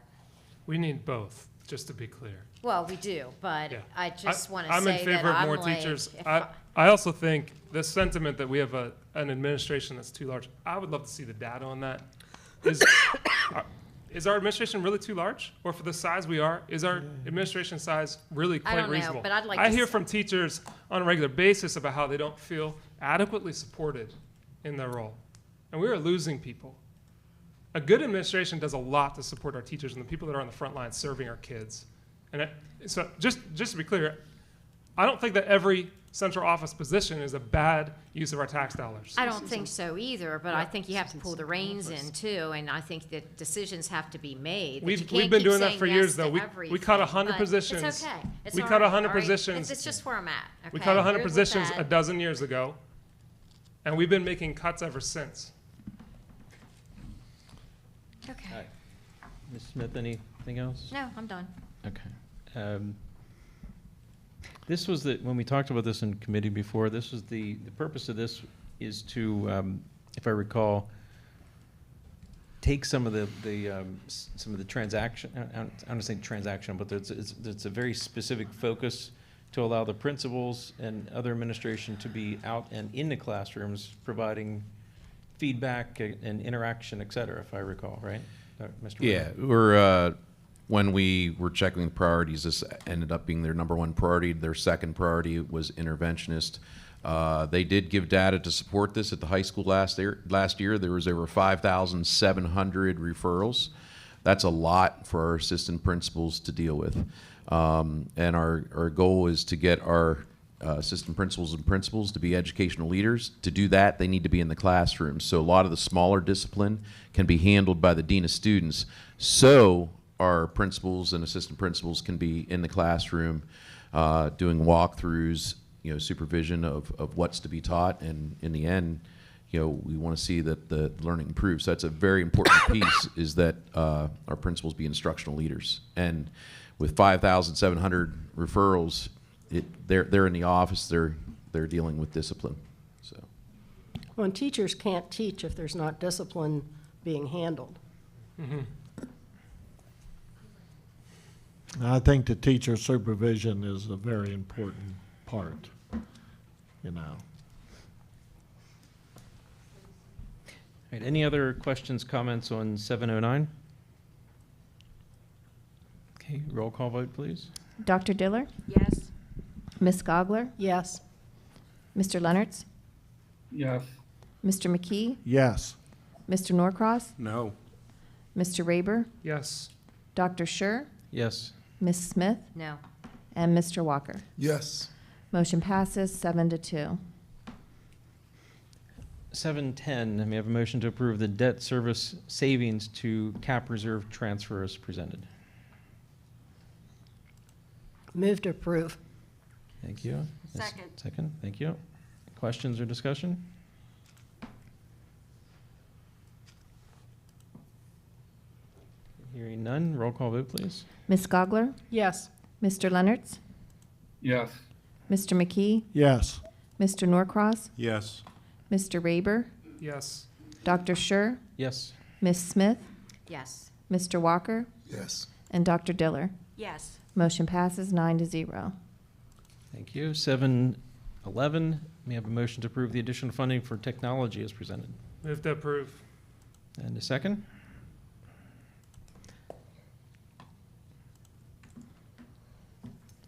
We need both, just to be clear. Well, we do, but Yeah. I just want to I'm say in that favor of I'm more like, teachers. if I also think the sentiment that we have an administration that's too large, I would love to see the data on that. Is our administration really too large? Or for the size we are, is our administration size really I quite don't know, reasonable? but I'd like I to hear s- from teachers on a regular basis about how they don't feel adequately supported in their role. And we are losing people. A good administration does a lot to support our teachers and the people that are on the front line serving our kids. And so just to be clear, I don't think that every central office position is a bad use of our tax dollars. I don't think so either, but I Yeah. think you have to pull the reins in too, and I think that decisions have to be made. that We've you been can't keep doing that saying for yes years, to though. We cut everything, 100 but positions. It's okay. It's We all cut right, 100 all right? positions. It's just where I'm at, okay? We cut 100 Good with positions that. a dozen years ago, and we've been making cuts ever since. Okay. All right. Ms. Smith, anything else? No, I'm done. Okay. This was when we talked about this in committee before, this was the purpose of this is to, if I recall, take some of the transaction, I don't want to say transaction, but it's a very specific focus to allow the principals and other administration to be out and in the classrooms providing feedback and interaction, et cetera, if I recall, right? Mr. Yeah, when we were checking the priorities, this ended up being their number one priority. Their second priority was interventionist. They did give data to support this at the high school last year. There was over 5,700 referrals. That's a lot for our assistant principals to deal with. And our goal is to get our assistant principals and principals to be educational leaders. To do that, they need to be in the classroom. So a lot of the smaller discipline can be handled by the dean of students. So our principals and assistant principals can be in the classroom doing walkthroughs, supervision of what's to be taught. And in the end, we want to see that the learning improves. So that's a very important piece, is that our principals be instructional leaders. And with 5,700 referrals, they're in the office, they're dealing with discipline. So, Well, and teachers can't teach if there's not discipline being handled. I think the teacher supervision is a very important part, All right, any other questions, comments on 709? Okay, roll call vote, please. Dr. Diller? Yes. Ms. Gogler? Yes. Mr. Leonards? Yes. Mr. McKee? yes. Mr. Norcross? No. Mr. Raber? Yes. Dr. Scher? Yes. Ms. Smith? No. And Mr. Walker? Yes. Motion passes 7-2. 710, may I have a motion to approve the debt service savings to cap reserve transfer as presented? Move to approve. Thank you. Second. Second, thank you. Questions or discussion? Hearing none, roll call vote, please. Ms. Gogler? Yes. Mr. Leonards? Yes. Mr. McKee? Yes. Mr. Norcross? Yes. Mr. Raber? Yes. Dr. Scher? Yes. Ms. Smith? Yes. Mr. Walker? Yes. And Dr. Diller? Yes. Motion passes 9-0. Thank you. 711, may I have a motion to approve the additional funding for technology as presented? Move to approve. And a second?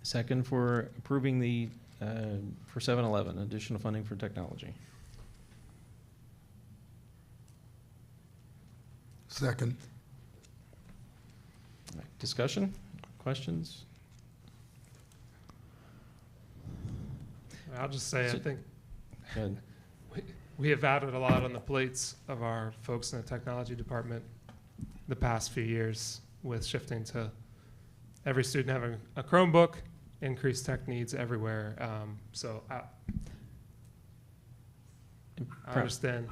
Second for approving the, for 711, additional funding for technology. Second. All right, discussion, questions? I'll just say, I So- think Good. we have added a lot on the plates of our folks in the technology department the past few years with shifting to every student having a Chromebook, increased tech needs everywhere. So I understand.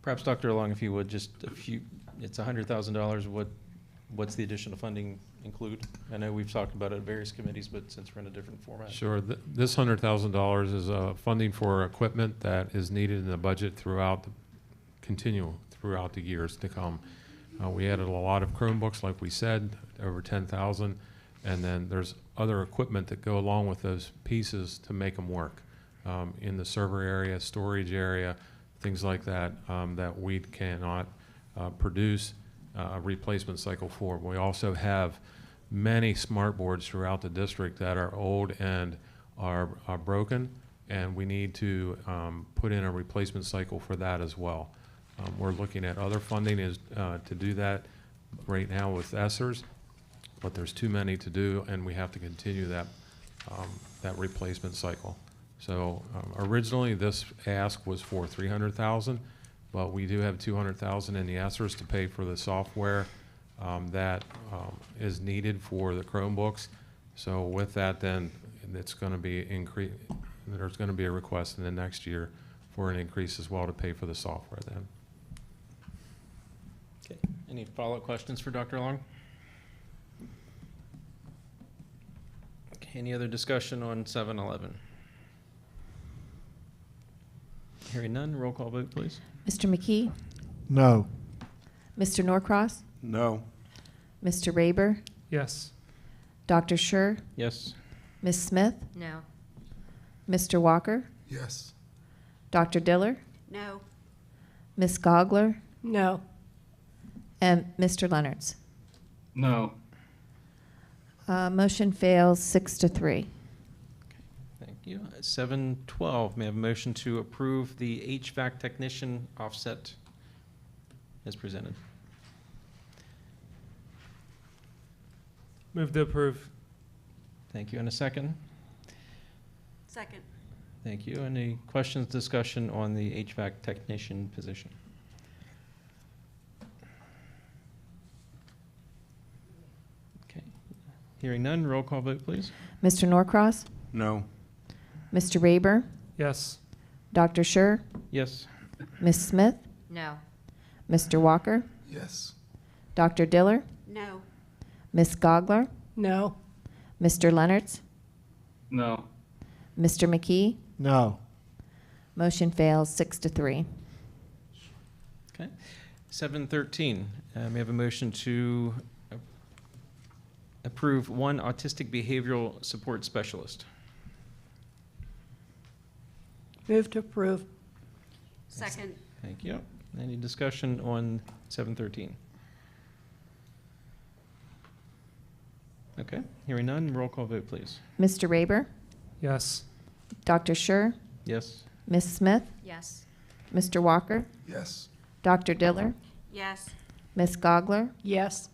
Perhaps Dr. Long, if you would, just a few, it's $100,000, what's the additional funding include? I know we've talked about it at various committees, but since we're in a different format. Sure. This $100,000 is funding for equipment that is needed in the budget throughout the years to come. We added a lot of Chromebooks, like we said, over 10,000, and then there's other equipment that go along with those pieces to make them work in the server area, storage area, things like that, that we cannot produce a replacement cycle for. We also have many smart boards throughout the district that are old and are broken, and we need to put in a replacement cycle for that as well. We're looking at other funding to do that right now with ESSERS, but there's too many to do, and we have to continue that replacement cycle. So originally this ask was for $300,000, but we do have $200,000 in the ESSERS to pay for the software that is needed for the Chromebooks. So with that, then it's going to be there's going to be a request in the next year for an increase as well to pay for the software then. Okay. Any follow-up questions for Dr. Long? Okay. Any other discussion on 711? Hearing none, roll call vote, please. Mr. McKee? No. Mr. Norcross? No. Mr. Raber? Yes. Dr. Scher? Yes. Ms. Smith? No. Mr. Walker? Yes. Dr. Diller? No. Ms. Gogler? No. And Mr. Leonards? No. Motion fails 6-3. Thank you. 712, may I have a motion to approve the HVAC technician offset as presented? Move to approve. Thank you. And a second? Second. Thank you. Any questions, discussion on the HVAC technician position? Okay. Hearing none, roll call vote, please. Mr. Norcross? No. Mr. Raber? Yes. Dr. Scher? Yes. Ms. Smith? No. Mr. Walker? Yes. Dr. Diller? No. Ms. Gogler? No. Mr. Leonards? No. Mr. McKee? No. Motion fails 6-3. Okay. 713, may I have a motion to approve one autistic behavioral support specialist? Move to approve. Second. Thank you. Any discussion on 713? Okay, hearing none, roll call vote, please. Mr. Raber? Yes. Dr. Schur? Yes? Ms. Smith? Yes. Mr. Walker? Yes. Dr. Diller? Yes. Ms. Gogler? Yes.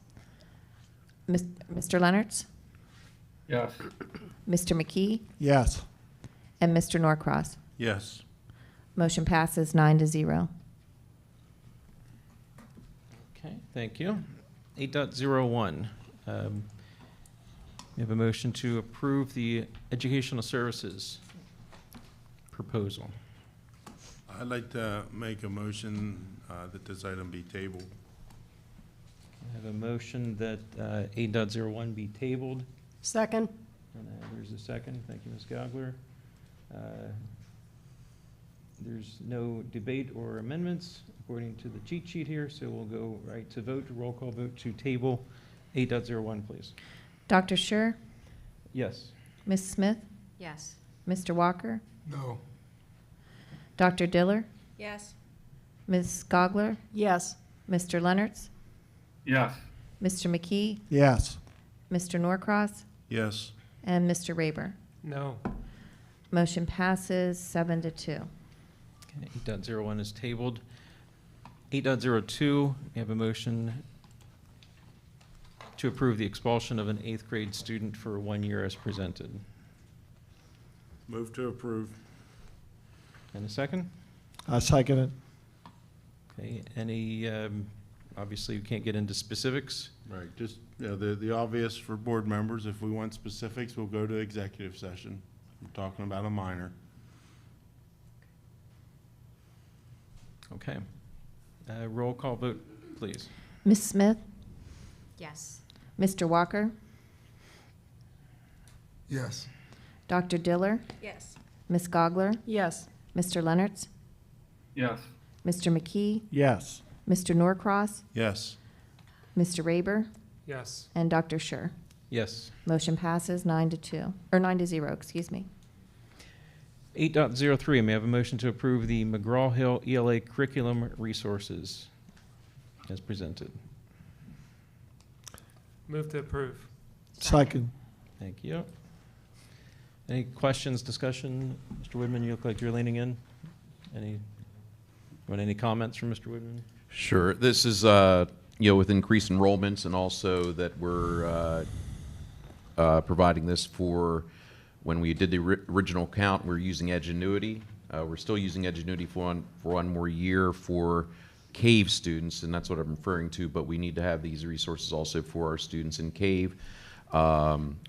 Mr. Leonards? Yes. Mr. McKee? Yes. And Mr. Norcross? Yes. Motion passes 9-0. Okay, thank you. 8.01, we have a motion to approve the educational services proposal. I'd like to make a motion that this item be tabled. I have a motion that 8.01 be tabled. Second. And there's a second. Thank you, Ms. Gogler. There's no debate or amendments according to the cheat sheet here, so we'll go right to vote, roll call vote to table 8.01, please. Dr. Schur? Yes. Ms. Smith? Yes. Mr. Walker? No. Dr. Diller? Yes. Ms. Gogler? Yes. Mr. Leonards? Yes. Mr. McKee? Yes. Mr. Norcross? Yes. And Mr. Raber? No. Motion passes 7-2. Okay, 8.01 is tabled. 8.02, we have a motion to approve the expulsion of an 8th grade student for 1 year as presented. Move to approve. And a second? I second it. Okay, any, obviously you can't get into specifics. Right, just, you know, the obvious for board members, if we want specifics, we'll go to executive session. I'm talking about a minor. Okay. Roll call vote, please. Ms. Smith? Yes. Mr. Walker? Yes. Dr. Diller? Yes. Ms. Gogler? Yes. Mr. Leonards? Yes. Mr. McKee? Yes. Mr. Norcross? Yes. Mr. Raber? Yes. And Dr. Schur? Yes. Motion passes 9-2, or 9-0, excuse me. 8.03, may I have a motion to approve the McGraw-Hill ELA curriculum resources as presented? Move to approve. Second. Thank you. Any questions, discussion? Mr. Woodman, you look like you're leaning in. Any comments from Mr. Woodman? Sure. This is, with increased enrollments and also that we're providing this for when we did the original count, we're using Edgenuity. We're still using Edgenuity for one more year for CAVE students, and that's what I'm referring to, but we need to have these resources also for our students in CAVE.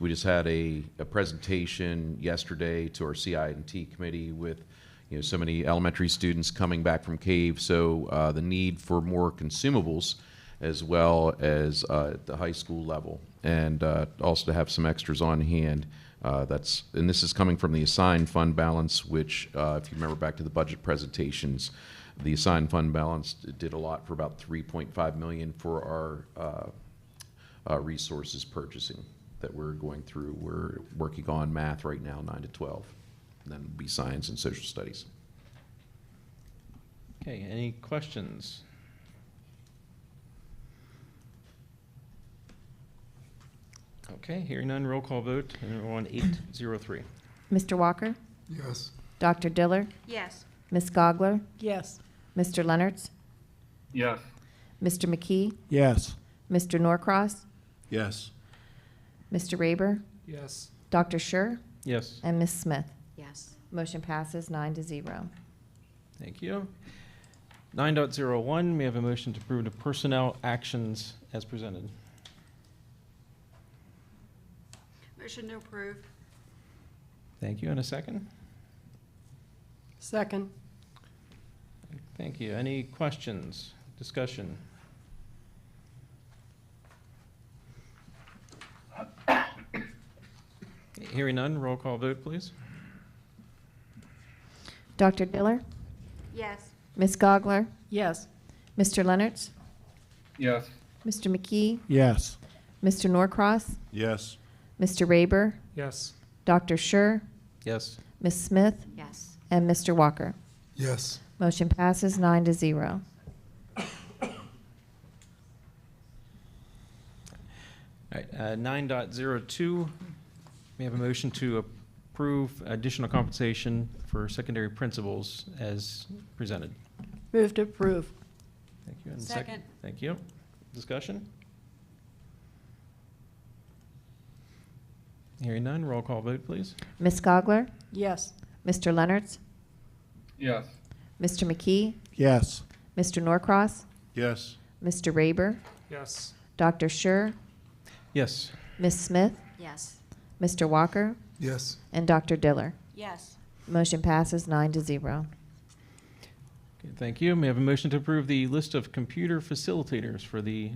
We just had a presentation yesterday to our CI&T committee with so many elementary students coming back from CAVE, so the need for more consumables as well as at the high school level, and also to have some extras on hand. And this is coming from the assigned fund balance, which, if you remember back to the budget presentations, the assigned fund balance did a lot for about $3.5 million for our resources purchasing that we're going through. We're working on math right now, 9 to 12, and then it'll be science and social studies. Okay, any questions? Okay, hearing none, roll call vote, and we're on 8.03. Mr. Walker? Yes. Dr. Diller? Yes. Ms. Gogler? Yes. Mr. Leonards? Yes. Mr. McKee? Yes. Mr. Norcross? Yes. Mr. Raber? Yes. Dr. Schur? Yes. And Ms. Smith? Yes. Motion passes 9-0. Thank you. 9.01, we have a motion to approve the personnel actions as presented. Motion to approve. Thank you, and a second? Second. Thank you. Any questions, discussion? Hearing none, roll call vote, please. Dr. Diller? Yes. Ms. Gogler? Yes. Mr. Leonards? Yes. Mr. McKee? Yes. Mr. Norcross? Yes. Mr. Raber? Yes. Dr. Schur? Yes. Ms. Smith? Yes. And Mr. Walker? Yes. Motion passes 9-0. All right, 9.02, we have a motion to approve additional compensation for secondary principals as presented. Move to approve. Thank you. And Second. Thank you. Discussion? Hearing none, roll call vote, please. Ms. Gogler? Yes. Mr. Leonards? Yes. Mr. McKee? Yes. Mr. Norcross? Yes. Mr. Raber? Yes. Dr. Schur? Yes. Ms. Smith? Yes. Mr. Walker? Yes. And Dr. Diller? Yes. Motion passes 9-0. Okay, thank you. May I have a motion to approve the list of computer facilitators for the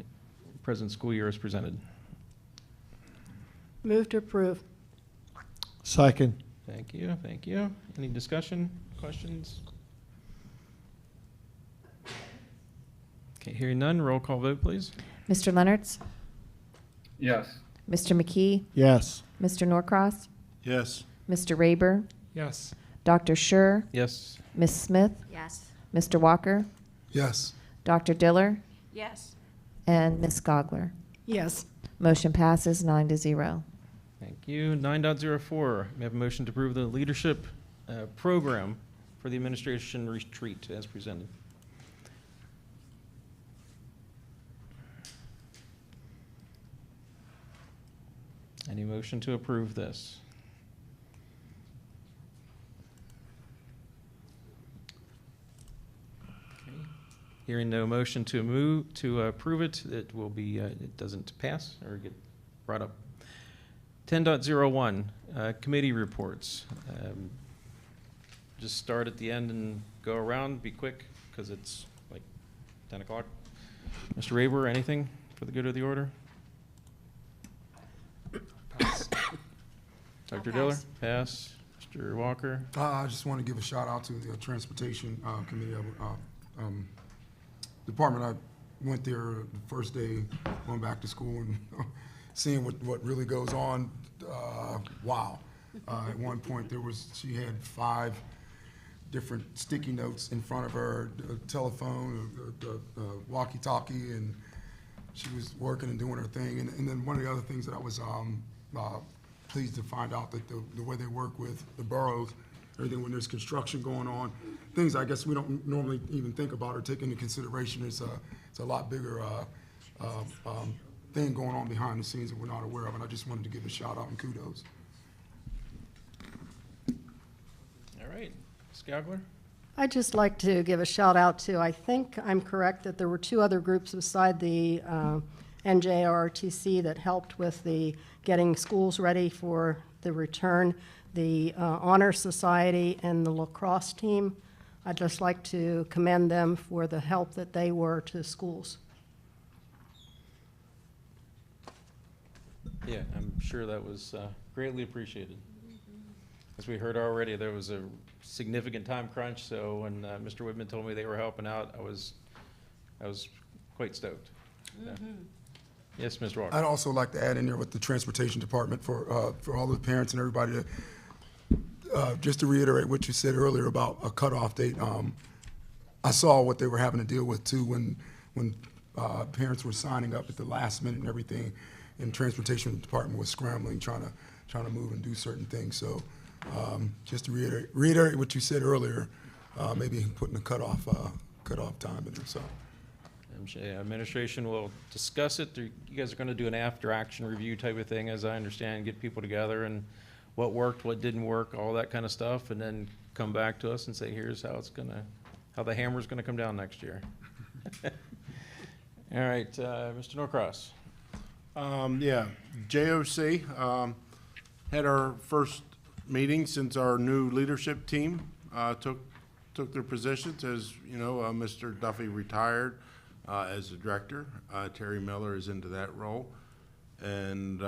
present school year as presented? Move to approve. Second. Thank you, thank you. Any discussion, questions? Okay, hearing none, roll call vote, please. Mr. Leonards? Yes. Mr. McKee? Yes. Mr. Norcross? Yes. Mr. Raber? Yes. Dr. Schur? Yes. Ms. Smith? Yes. Mr. Walker? Yes. Dr. Diller? Yes. And Ms. Gogler? Yes. Motion passes 9-0. Thank you. 9.04, may I have a motion to approve the leadership program for the administration retreat as presented? Any motion to approve this? Okay. Hearing no motion to move, to approve it, it will be, it doesn't pass or get brought up. 10.01, committee reports. Just start at the end and go around, be quick, because it's like 10 o'clock. Mr. Raber, anything for the good of the order? Dr. Diller? Pass. Mr. Walker? I just want to give a shout out to the Transportation Committee Department. I went there the first day going back to school and seeing what really goes on. Wow. At one point she had 5 different sticky notes in front of her, a telephone, a walkie-talkie, and she was working and doing her thing. And then one of the other things that I was pleased to find out that the way they work with the boroughs, everything when there's construction going on, things I guess we don't normally even think about or take into consideration. It's a lot bigger thing going on behind the scenes that we're not aware of, and I just wanted to give a shout out and kudos. All right. Ms. Gogler? I'd just like to give a shout out to, I think I'm correct, that there were 2 other groups beside the NJROTC that helped with the getting schools ready for the return, the Honor Society and the lacrosse team. I'd just like to commend them for the help that they were to schools. Yeah, I'm sure that was greatly appreciated. As we heard already, there was a significant time crunch, so when Mr. Whitman told me they were helping out, I was quite stoked. Yeah. Yes, Mr. Walker. I'd also like to add in there with the Transportation Department for all the parents and everybody to, just to reiterate what you said earlier about a cutoff date. I saw what they were having to deal with too when parents were signing up at the last minute and everything, and Transportation Department was scrambling, trying to move and do certain things. So just to reiterate what you said earlier, maybe putting a cutoff time in there. So. Administration will discuss it. You guys are going to do an after-action review type of thing, as I understand, get people together and what worked, what didn't work, all that kind of stuff, and then come back to us and say, here's how the hammer's going to come down next year. All right, Mr. Norcross. Yeah, JOC had our first meeting since our new leadership team took took their positions. As you know, Mr. Duffy retired as the director. Terry Miller is into that role. And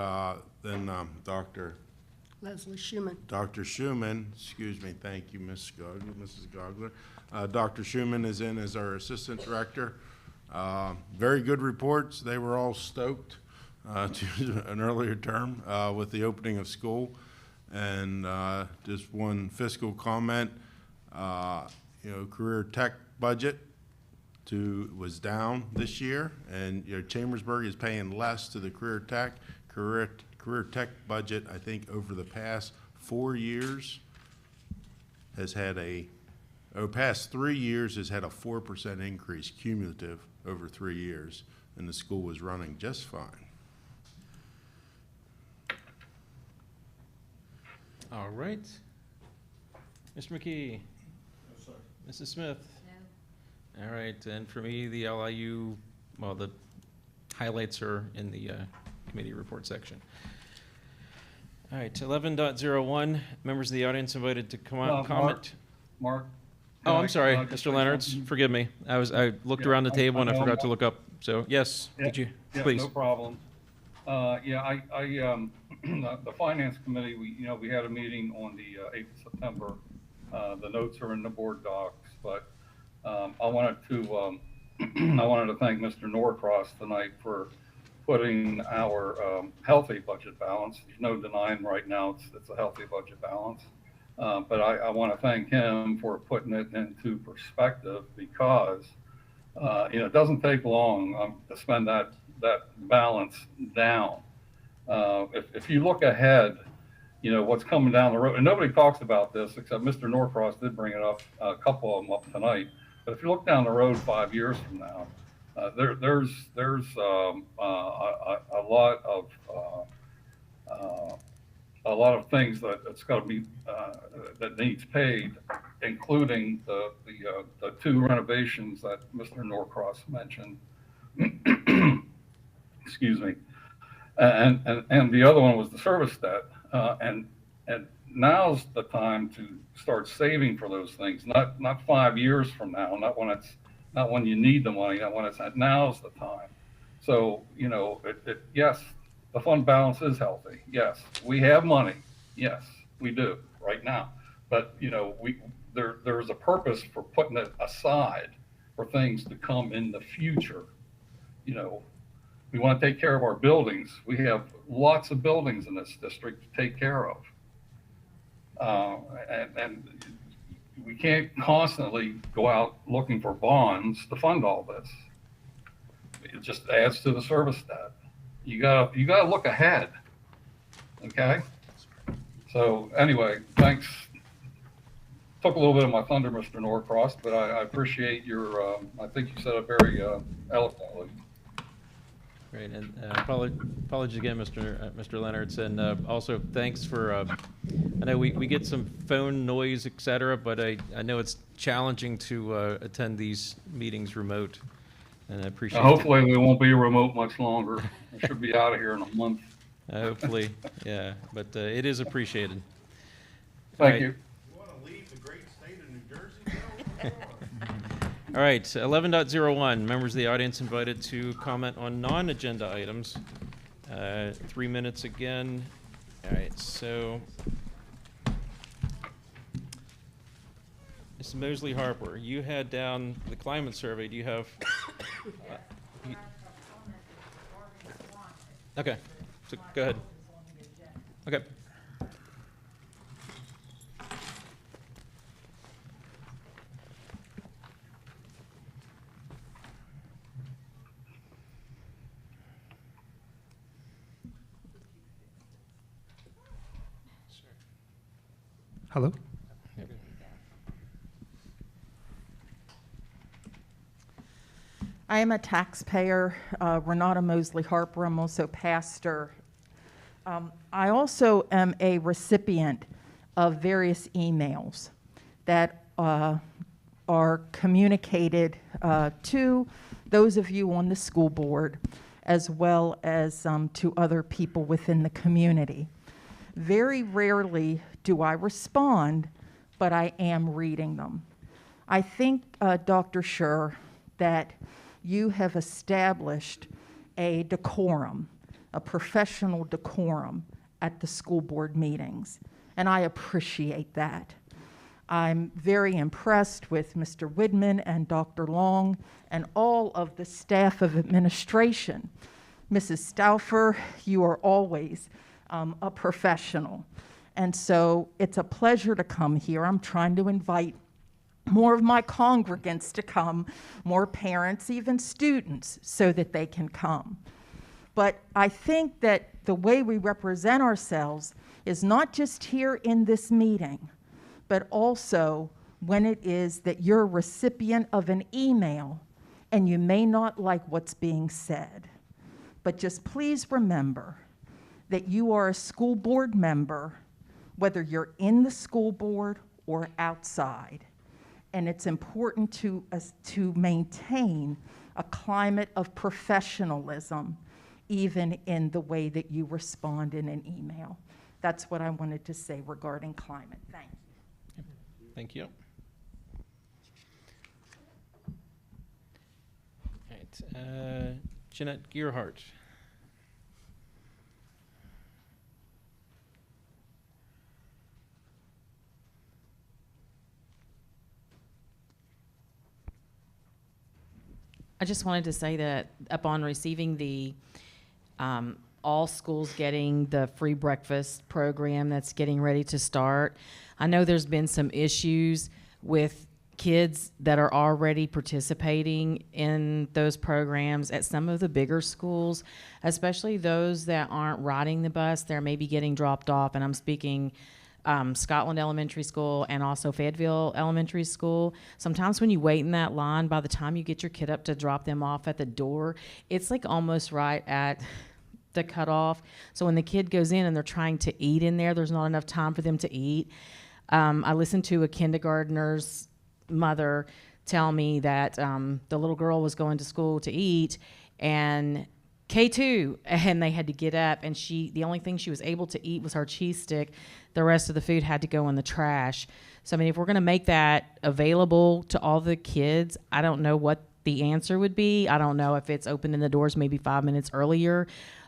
then Dr. Leslie Schumann. Dr. Schumann, excuse me, thank you, Mrs. Gogler. Dr. Schumann is in as our assistant director. Very good reports. They were all stoked to an earlier term with the opening of school. And just one fiscal comment, career tech budget was down this year, and Chambersburg is paying less to the career tech budget. I think over the past 4 years has had past 3 years has had a 4% increase cumulative over 3 years, and the school was running just fine. All right. Mr. McKee? No, sir. Mrs. Smith? No. All right, and for me, the LIU, well, the highlights are in the committee report section. All right, 11.01, members of the audience invited to come on, comment. Mark? Oh, I'm sorry, Mr. Leonards, forgive me. I looked around the table and I forgot to look up, so yes, could you, please? No problem. The Finance Committee, we had a meeting on the 8th of September. The notes are in the board docs, but I wanted to thank Mr. Norcross tonight for putting our healthy budget balance. There's no denying right now it's a healthy budget balance. But I want to thank him for putting it into perspective, because it doesn't take long to spend that balance down. If you look ahead, what's coming down the road, and nobody talks about this except Mr. Norcross did bring it up, a couple of them up tonight. But if you look down the road 5 years from now, there's a lot of things that's got to be that needs paid, including the 2 renovations that Mr. Norcross mentioned. Excuse me, and the other one was the service debt, and now's the time to start saving for those things. Not 5 years from now, not when you need the money, not when now's the time. So yes, the fund balance is healthy. Yes, we have money. Yes, we do right now. But there's a purpose for putting it aside for things to come in the future. We want to take care of our buildings. We have lots of buildings in this district to take care of. And we can't constantly go out looking for bonds to fund all this. It just adds to the service debt. You gotta look ahead. Okay? So anyway, thanks. Took a little bit of my thunder, Mr. Norcross, but I appreciate your, I think you said it very eloquently. Great, and apologies again, Mr. Leonards, and also thanks for, I know we get some phone noise, et cetera, but I know it's challenging to attend these meetings remote, and I appreciate hopefully we won't be remote much longer. I should be out of here in a month. Hopefully, yeah, but it is appreciated. Thank you. You want to leave the great state of New Jersey? All right, 11.01, members of the audience invited to comment on non-agenda items. 3 minutes again. All right, so Ms. Mosley Harper, you had down the climate survey. Do you have? Okay, so go ahead. Okay. Hello? I am a taxpayer, Renata Mosley Harper. I'm also pastor. I also am a recipient of various emails that are communicated to those of you on the school board, as well as to other people within the community. Very rarely do I respond, but I am reading them. I think, Dr. Scher, that you have established a decorum, a professional decorum at the school board meetings, and I appreciate that. I'm very impressed with Mr. Widman and Dr. Long and all of the staff of administration. Mrs. Stauffer, you are always a professional. And so it's a pleasure to come here. I'm trying to invite more of my congregants to come, more parents, even students, so that they can come. But I think that the way we represent ourselves is not just here in this meeting, but also when it is that you're a recipient of an email and you may not like what's being said. But just please remember that you are a school board member, whether you're in the school board or outside. And it's important to maintain a climate of professionalism, even in the way that you respond in an email. That's what I wanted to say regarding climate. Thank you. Thank you. All right, Jeanette Gearhart. I just wanted to say that upon receiving the all schools getting the free breakfast program that's getting ready to start, I know there's been some issues with kids that are already participating in those programs at some of the bigger schools, especially those that aren't riding the bus. They're maybe getting dropped off, and I'm speaking Scotland Elementary School and also Fayetteville Elementary School. Sometimes when you wait in that line, by the time you get your kid up to drop them off at the door, it's like almost right at the cutoff. So when the kid goes in and they're trying to eat in there, there's not enough time for them to eat. I listened to a kindergartner's mother tell me that the little girl was going to school to eat, and K2, and they had to get up, and the only thing she was able to eat was her cheese stick. The rest of the food had to go in the trash. So I mean, if we're going to make that available to all the kids, I don't know what the answer would be. I don't know if it's opening the doors maybe 5 minutes earlier.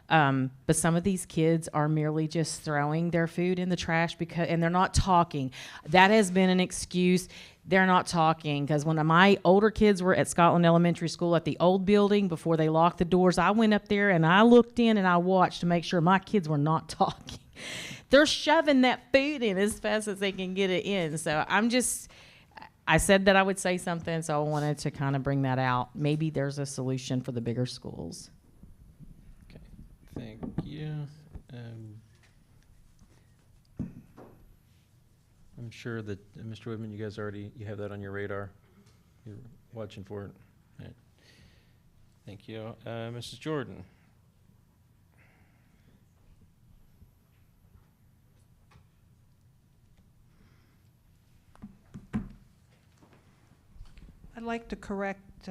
But some of these kids are merely just throwing their food in the trash and they're not talking. That has been an excuse. They're not talking, because when my older kids were at Scotland Elementary School at the old building, before they locked the doors, I went up there and I looked in and I watched to make sure my kids were not talking. They're shoving that food in as fast as they can get it in. So I said that I would say something, so I wanted to kind of bring that out. Maybe there's a solution for the bigger schools. Thank you. I'm sure that, Mr. Whitman, you guys you have that on your radar. You're watching for it. All right. Thank you. Mrs. Jordan. I'd like to correct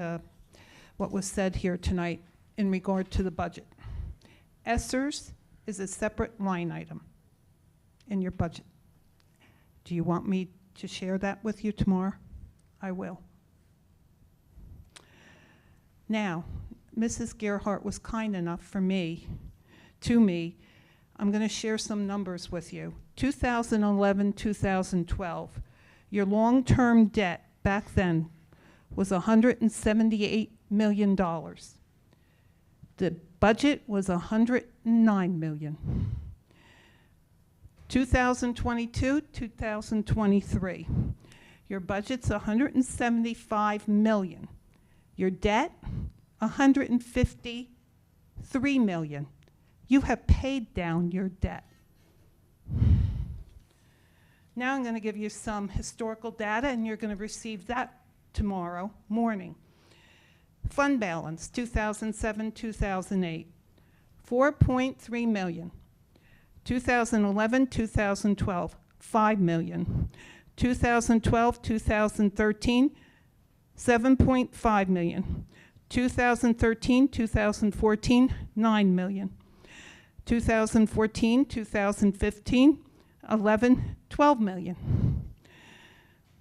what was said here tonight in regard to the budget. ESSERS is a separate line item in your budget. Do you want me to share that with you tomorrow? I will. Now, Mrs. Gerhart was kind enough to me, I'm going to share some numbers with you. 2011, 2012, your long-term debt back then was $178 million. The budget was $109 million. 2022, 2023, your budget's $175 million. Your debt, $153 million. You have paid down your debt. Now I'm going to give you some historical data, and you're going to receive that tomorrow morning. Fund balance, 2007, 2008, $4.3 million. 2011, 2012, $5 million. 2012, 2013, $7.5 million. 2013, 2014, $9 million. 2014, 2015, $12 million.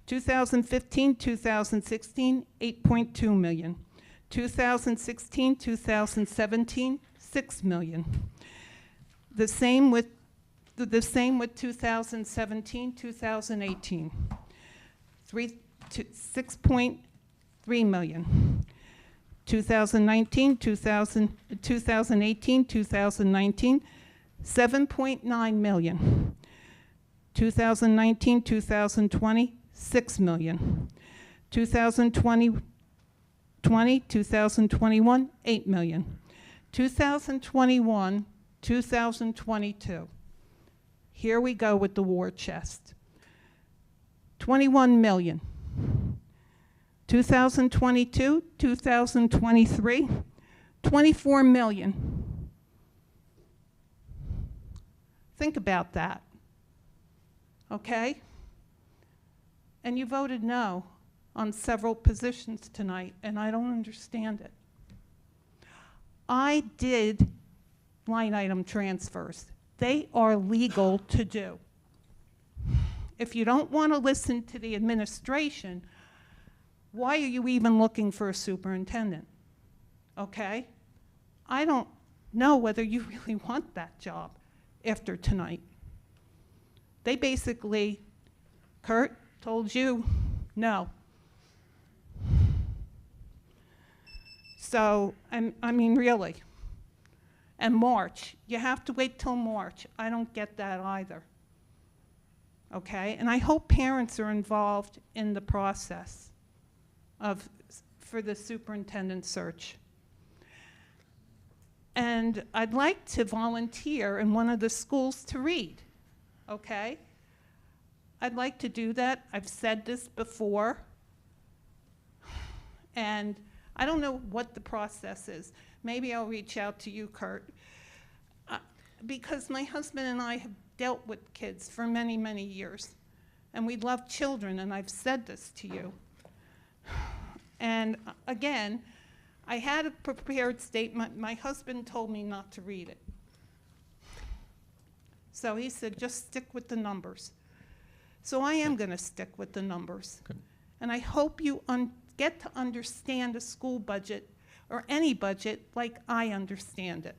2015, 2016, 8.2 million. 2016, 2017, 6 million. The same with 2017, 2018. 6.3 million. 2019, 2018, 2019, 7.9 million. 2019, 2020, 6 million. 2020, 2021, 8 million. 2021, 2022. Here we go with the war chest. 21 million. 2022, 2023, 24 million. Think about that, okay? And you voted no on several positions tonight, and I don't understand it. I did line item transfers. They are legal to do. If you don't want to listen to the administration, why are you even looking for a superintendent? Okay? I don't know whether you really want that job after tonight. They basically, Kurt told you, no. So, I mean, really. And March, you have to wait till March. I don't get that either. Okay? And I hope parents are involved in the process for the superintendent search. And I'd like to volunteer in one of the schools to read, okay? I'd like to do that. I've said this before. And I don't know what the process is. Maybe I'll reach out to you, Kurt. Because my husband and I have dealt with kids for many, many years. And we love children, and I've said this to you. And again, I had a prepared statement. My husband told me not to read it. So he said, just stick with the numbers. So I am going to stick with the numbers. Okay. And I hope you get to understand a school budget or any budget like I understand it.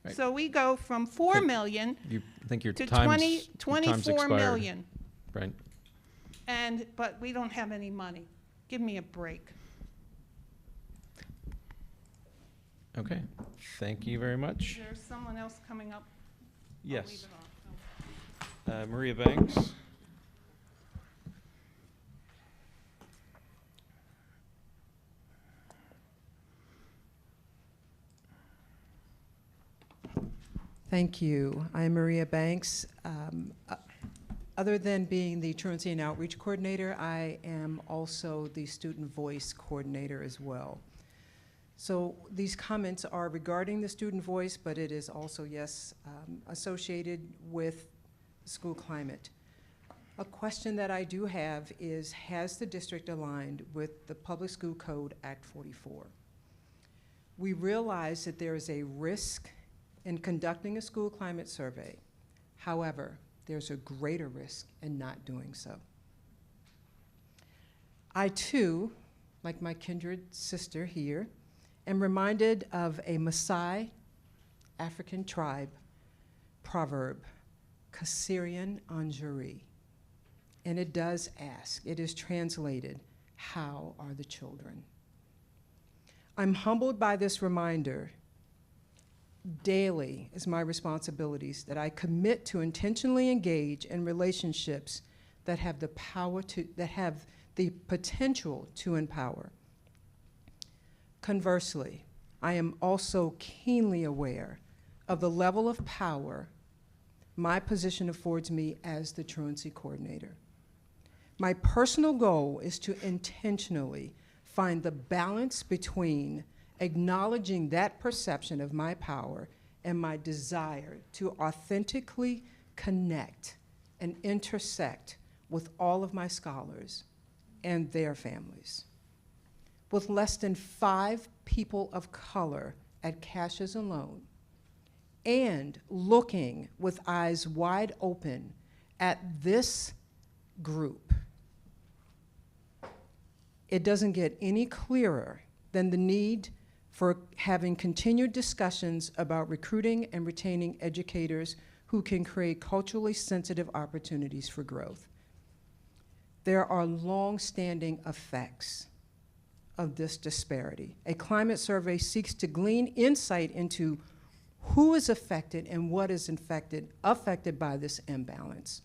Right. So we go from 4 million You think your to time's 24 expired. million. Right. But we don't have any money. Give me a break. Okay. Thank you very Is much. there someone else coming up? Yes. I'll leave it off. Maria Banks. Thank you. I'm Maria Banks. Other than being the truancy and outreach coordinator, I am also the student voice coordinator as well. So these comments are regarding the student voice, but it is also, yes, associated with school climate. A question that I do have is, has the district aligned with the Public School Code Act 44? We realize that there is a risk in conducting a school climate survey. However, there's a greater risk in not doing so. I too, like my kindred sister here, am reminded of a Maasai African tribe proverb, Kasirian Anjuri. And it does ask, it is translated, how are the children? I'm humbled by this reminder. Daily is my responsibilities that I commit to intentionally engage in relationships that have the potential to empower. Conversely, I am also keenly aware of the level of power my position affords me as the truancy coordinator. My personal goal is to intentionally find the balance between acknowledging that perception of my power and my desire to authentically connect and intersect with all of my scholars and their families. With less than 5 people of color at Cassius alone, and looking with eyes wide open at this group, it doesn't get any clearer than the need for having continued discussions about recruiting and retaining educators who can create culturally sensitive opportunities for growth. There are long-standing effects of this disparity. A climate survey seeks to glean insight into who is affected and what is affected by this imbalance.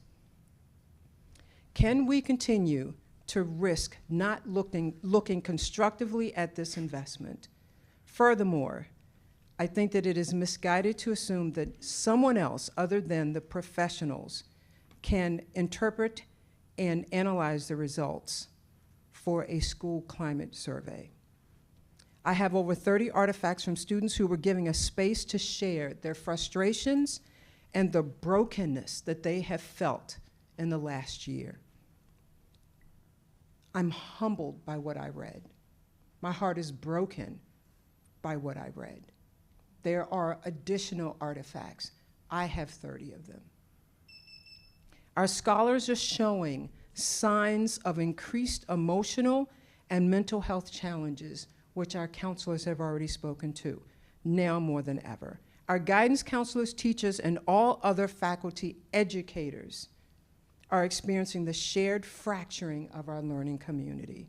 Can we continue to risk not looking constructively at this investment? Furthermore, I think that it is misguided to assume that someone else other than the professionals can interpret and analyze the results for a school climate survey. I have over 30 artifacts from students who were giving us space to share their frustrations and the brokenness that they have felt in the last year. I'm humbled by what I read. My heart is broken by what I read. There are additional artifacts. I have 30 of them. Our scholars are showing signs of increased emotional and mental health challenges, which our counselors have already spoken to, now more than ever. Our guidance counselors, teachers, and all other faculty educators are experiencing the shared fracturing of our learning community.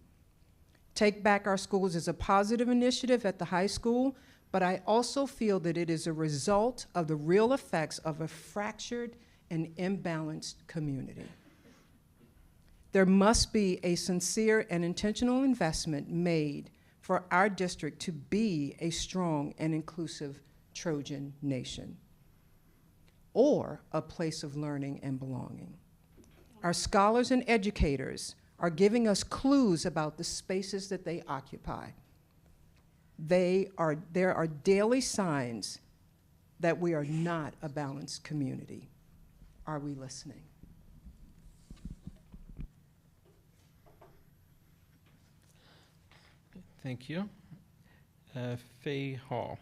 Take Back Our Schools is a positive initiative at the high school, but I also feel that it is a result of the real effects of a fractured and imbalanced community. There must be a sincere and intentional investment made for our district to be a strong and inclusive Trojan nation, or a place of learning and belonging. Our scholars and educators are giving us clues about the spaces that they occupy. There are daily signs that we are not a balanced community. Are we listening? Thank you. Faye Hall.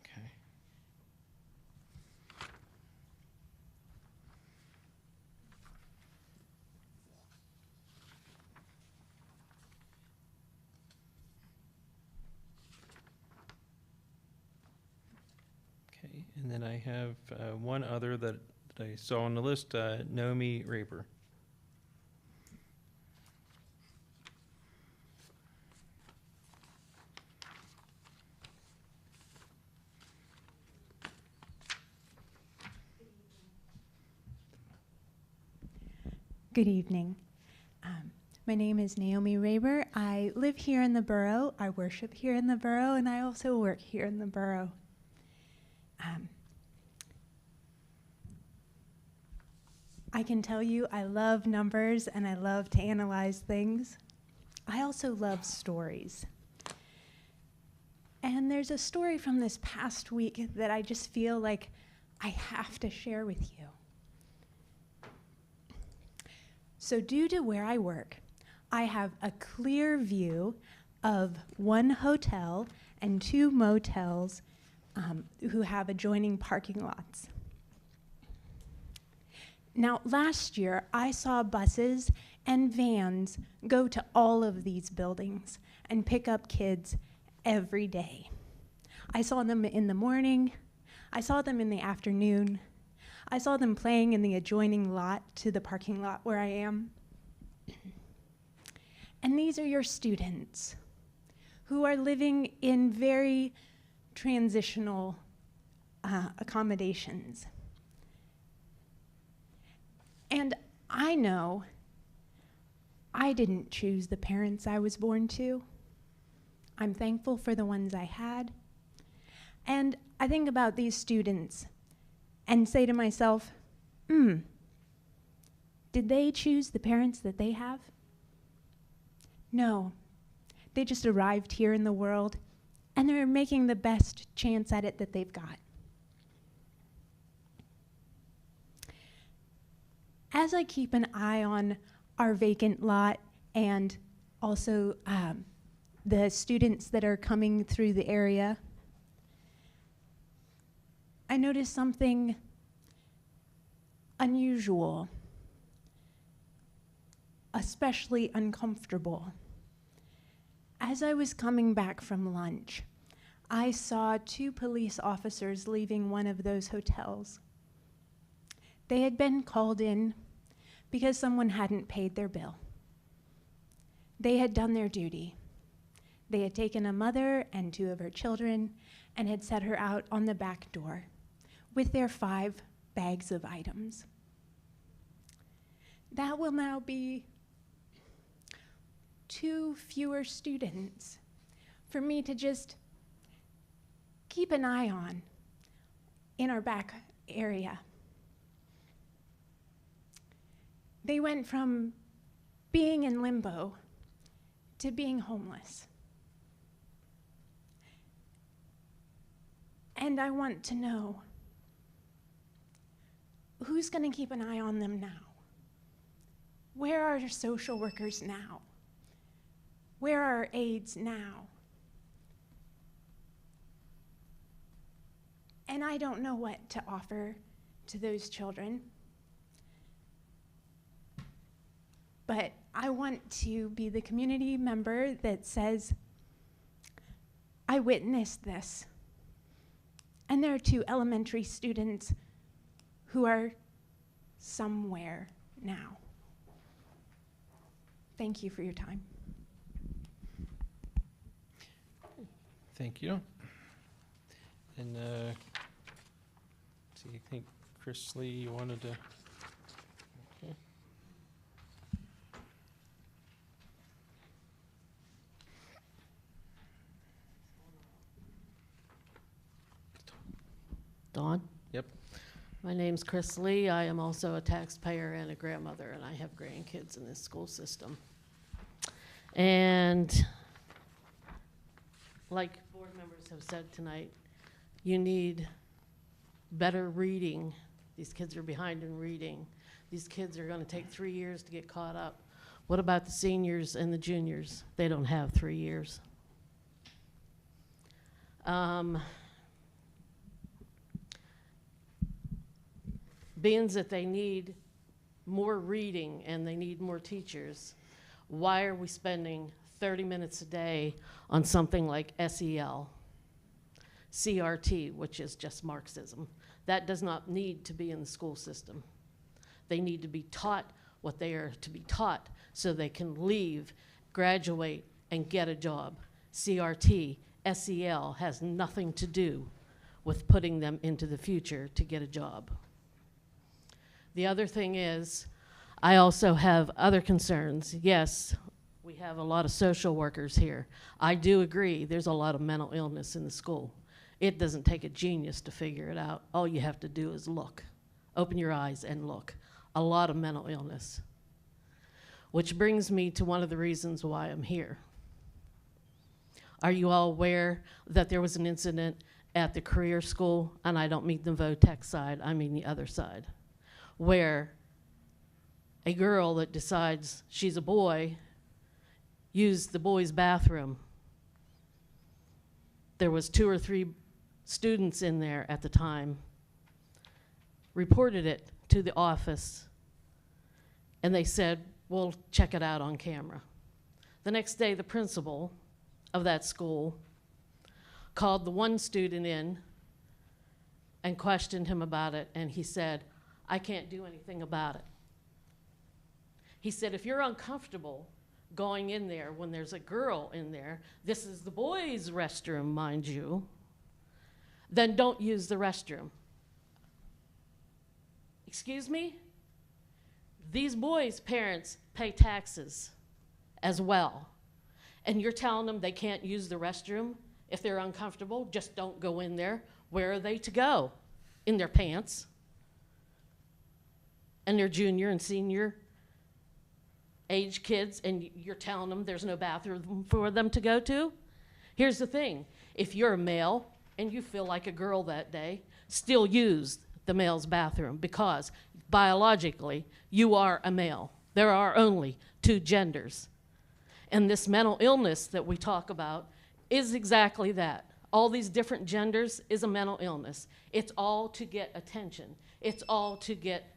Okay. Okay, and then I have one other that I saw on the list, Naomi Raper. Good evening. My name is Naomi Raber. I live here in the borough. I worship here in the borough, and I also work here in the borough. I can tell you I love numbers and I love to analyze things. I also love stories. And there's a story from this past week that I just feel like I have to share with you. So due to where I work, I have a clear view of one hotel and 2 motels who have adjoining parking lots. Now, last year, I saw buses and vans go to all of these buildings and pick up kids every day. I saw them in the morning, I saw them in the afternoon, I saw them playing in the adjoining lot to the parking lot where I am. And these are your students who are living in very transitional accommodations. And I know I didn't choose the parents I was born to. I'm thankful for the ones I had. And I think about these students and say to myself, did they choose the parents that they have? No, they just arrived here in the world and they're making the best chance at it that they've got. As I keep an eye on our vacant lot and also the students that are coming through the area, I noticed something unusual, especially uncomfortable. As I was coming back from lunch, I saw 2 police officers leaving one of those hotels. They had been called in because someone hadn't paid their bill. They had done their duty. They had taken a mother and 2 of her children and had set her out on the back door with their 5 bags of items. That will now be 2 fewer students for me to just keep an eye on in our back area. They went from being in limbo to being homeless. And I want to know, who's going to keep an eye on them now? Where are our social workers now? Where are our aides now? And I don't know what to offer to those children. But I want to be the community member that says, I witnessed this. And there are 2 elementary students who are somewhere now. Thank you for your time. Thank you. And see, I think Chris Lee, you wanted to. Okay. Dawn? Yep. My name's Chris Lee. I am also a taxpayer and a grandmother, and I have grandkids in this school system. And like board members have said tonight, you need better reading. These kids are behind in reading. These kids are going to take 3 years to get caught up. What about the seniors and the juniors? They don't have 3 years. Being that they need more reading and they need more teachers, why are we spending 30 minutes a day on something like SEL, CRT, which is just Marxism? That does not need to be in the school system. They need to be taught what they are to be taught so they can leave, graduate, and get a job. CRT, SEL has nothing to do with putting them into the future to get a job. The other thing is, I also have other concerns. Yes, we have a lot of social workers here. I do agree there's a lot of mental illness in the school. It doesn't take a genius to figure it out. All you have to do is look. Open your eyes and look. A lot of mental illness. Which brings me to one of the reasons why I'm here. Are you all aware that there was an incident at the career school, and I don't mean the VOTEC side, I mean the other side, where a girl that decides she's a boy used the boys' bathroom. There was 2 or 3 students in there at the time, reported it to the office, and they said, we'll check it out on camera. The next day, the principal of that school called the one student in and questioned him about it, and he said, I can't do anything about it. He said, if you're uncomfortable going in there when there's a girl in there, this is the boys' restroom, mind you, then don't use the restroom. Excuse me? These boys' parents pay taxes as well. And you're telling them they can't use the restroom if they're uncomfortable? Just don't go in there. Where are they to go? In their pants. And they're junior and senior age kids, and you're telling them there's no bathroom for them to go to? Here's the thing. If you're a male and you feel like a girl that day, still use the male's bathroom, because biologically you are a male. There are only 2 genders. And this mental illness that we talk about is exactly that. All these different genders is a mental illness. It's all to get attention. It's all to get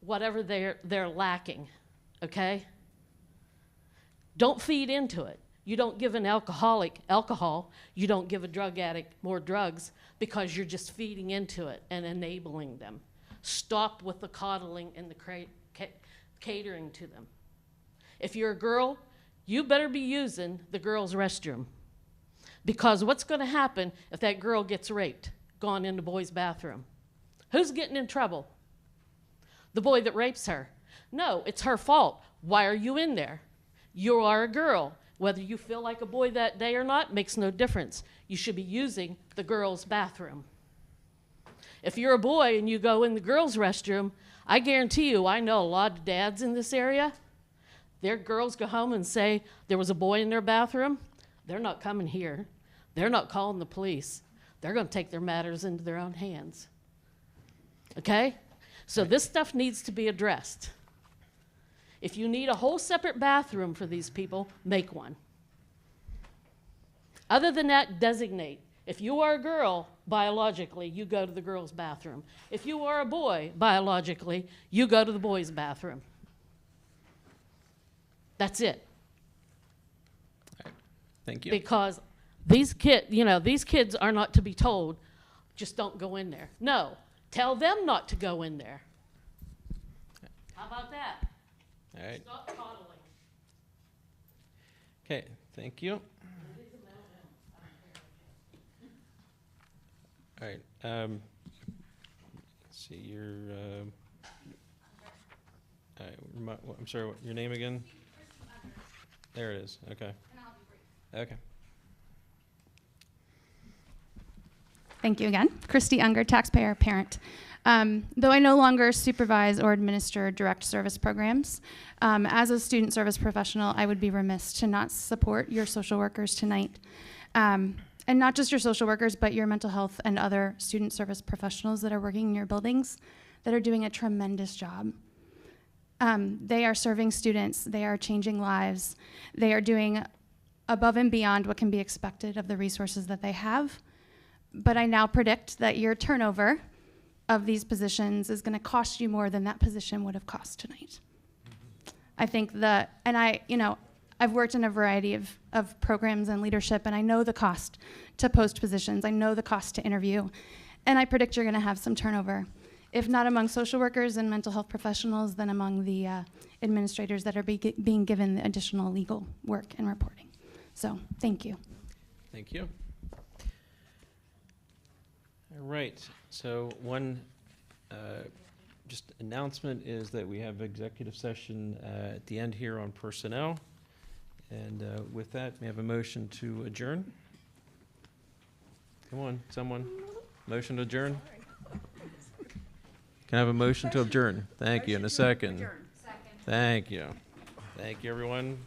whatever they're lacking, okay? Don't feed into it. You don't give an alcoholic alcohol. You don't give a drug addict more drugs because you're just feeding into it and enabling them. Stop with the coddling and the catering to them. If you're a girl, you better be using the girls' restroom, because what's going to happen if that girl gets raped, gone in the boys' bathroom? Who's getting in trouble? The boy that rapes her. No, it's her fault. Why are you in there? You are a girl. Whether you feel like a boy that day or not makes no difference. You should be using the girls' bathroom. If you're a boy and you go in the girls' restroom, I guarantee you, I know a lot of dads in this area, their girls go home and say there was a boy in their bathroom. They're not coming here. They're not calling the police. They're going to take their matters into their own hands. Okay? So this stuff needs to be addressed. If you need a whole separate bathroom for these people, make one. Other than that, designate. If you are a girl, biologically, you go to the girls' bathroom. If you are a boy, biologically, you go to the boys' bathroom. That's it. All right. Thank you. Because these kids are not to be told, just don't go in there. No, tell them not to go in there. How about that? All right. Stop coddling. Okay, thank you. All right. Let's see, I'm sorry, your name again? There it is. Okay. Okay. Thank you again. Christy Unger, taxpayer, parent. Though I no longer supervise or administer direct service programs, as a student service professional, I would be remiss to not support your social workers tonight. And not just your social workers, but your mental health and other student service professionals that are working in your buildings that are doing a tremendous job. They are serving students, they are changing lives, they are doing above and beyond what can be expected of the resources that they have. But I now predict that your turnover of these positions is going to cost you more than that position would have cost tonight. I think I've worked in a variety of programs and leadership, and I know the cost to post positions. I know the cost to interview, and I predict you're going to have some turnover, if not among social workers and mental health professionals, then among the administrators that are being given the additional legal work and reporting. So, thank you. Thank you. All right, so one just announcement is that we have executive session at the end here on personnel. And with that, may I have a motion to adjourn? Come on, someone. Motion to adjourn? Can I have a motion to adjourn? Thank you. In a second. Thank you. Thank you, everyone.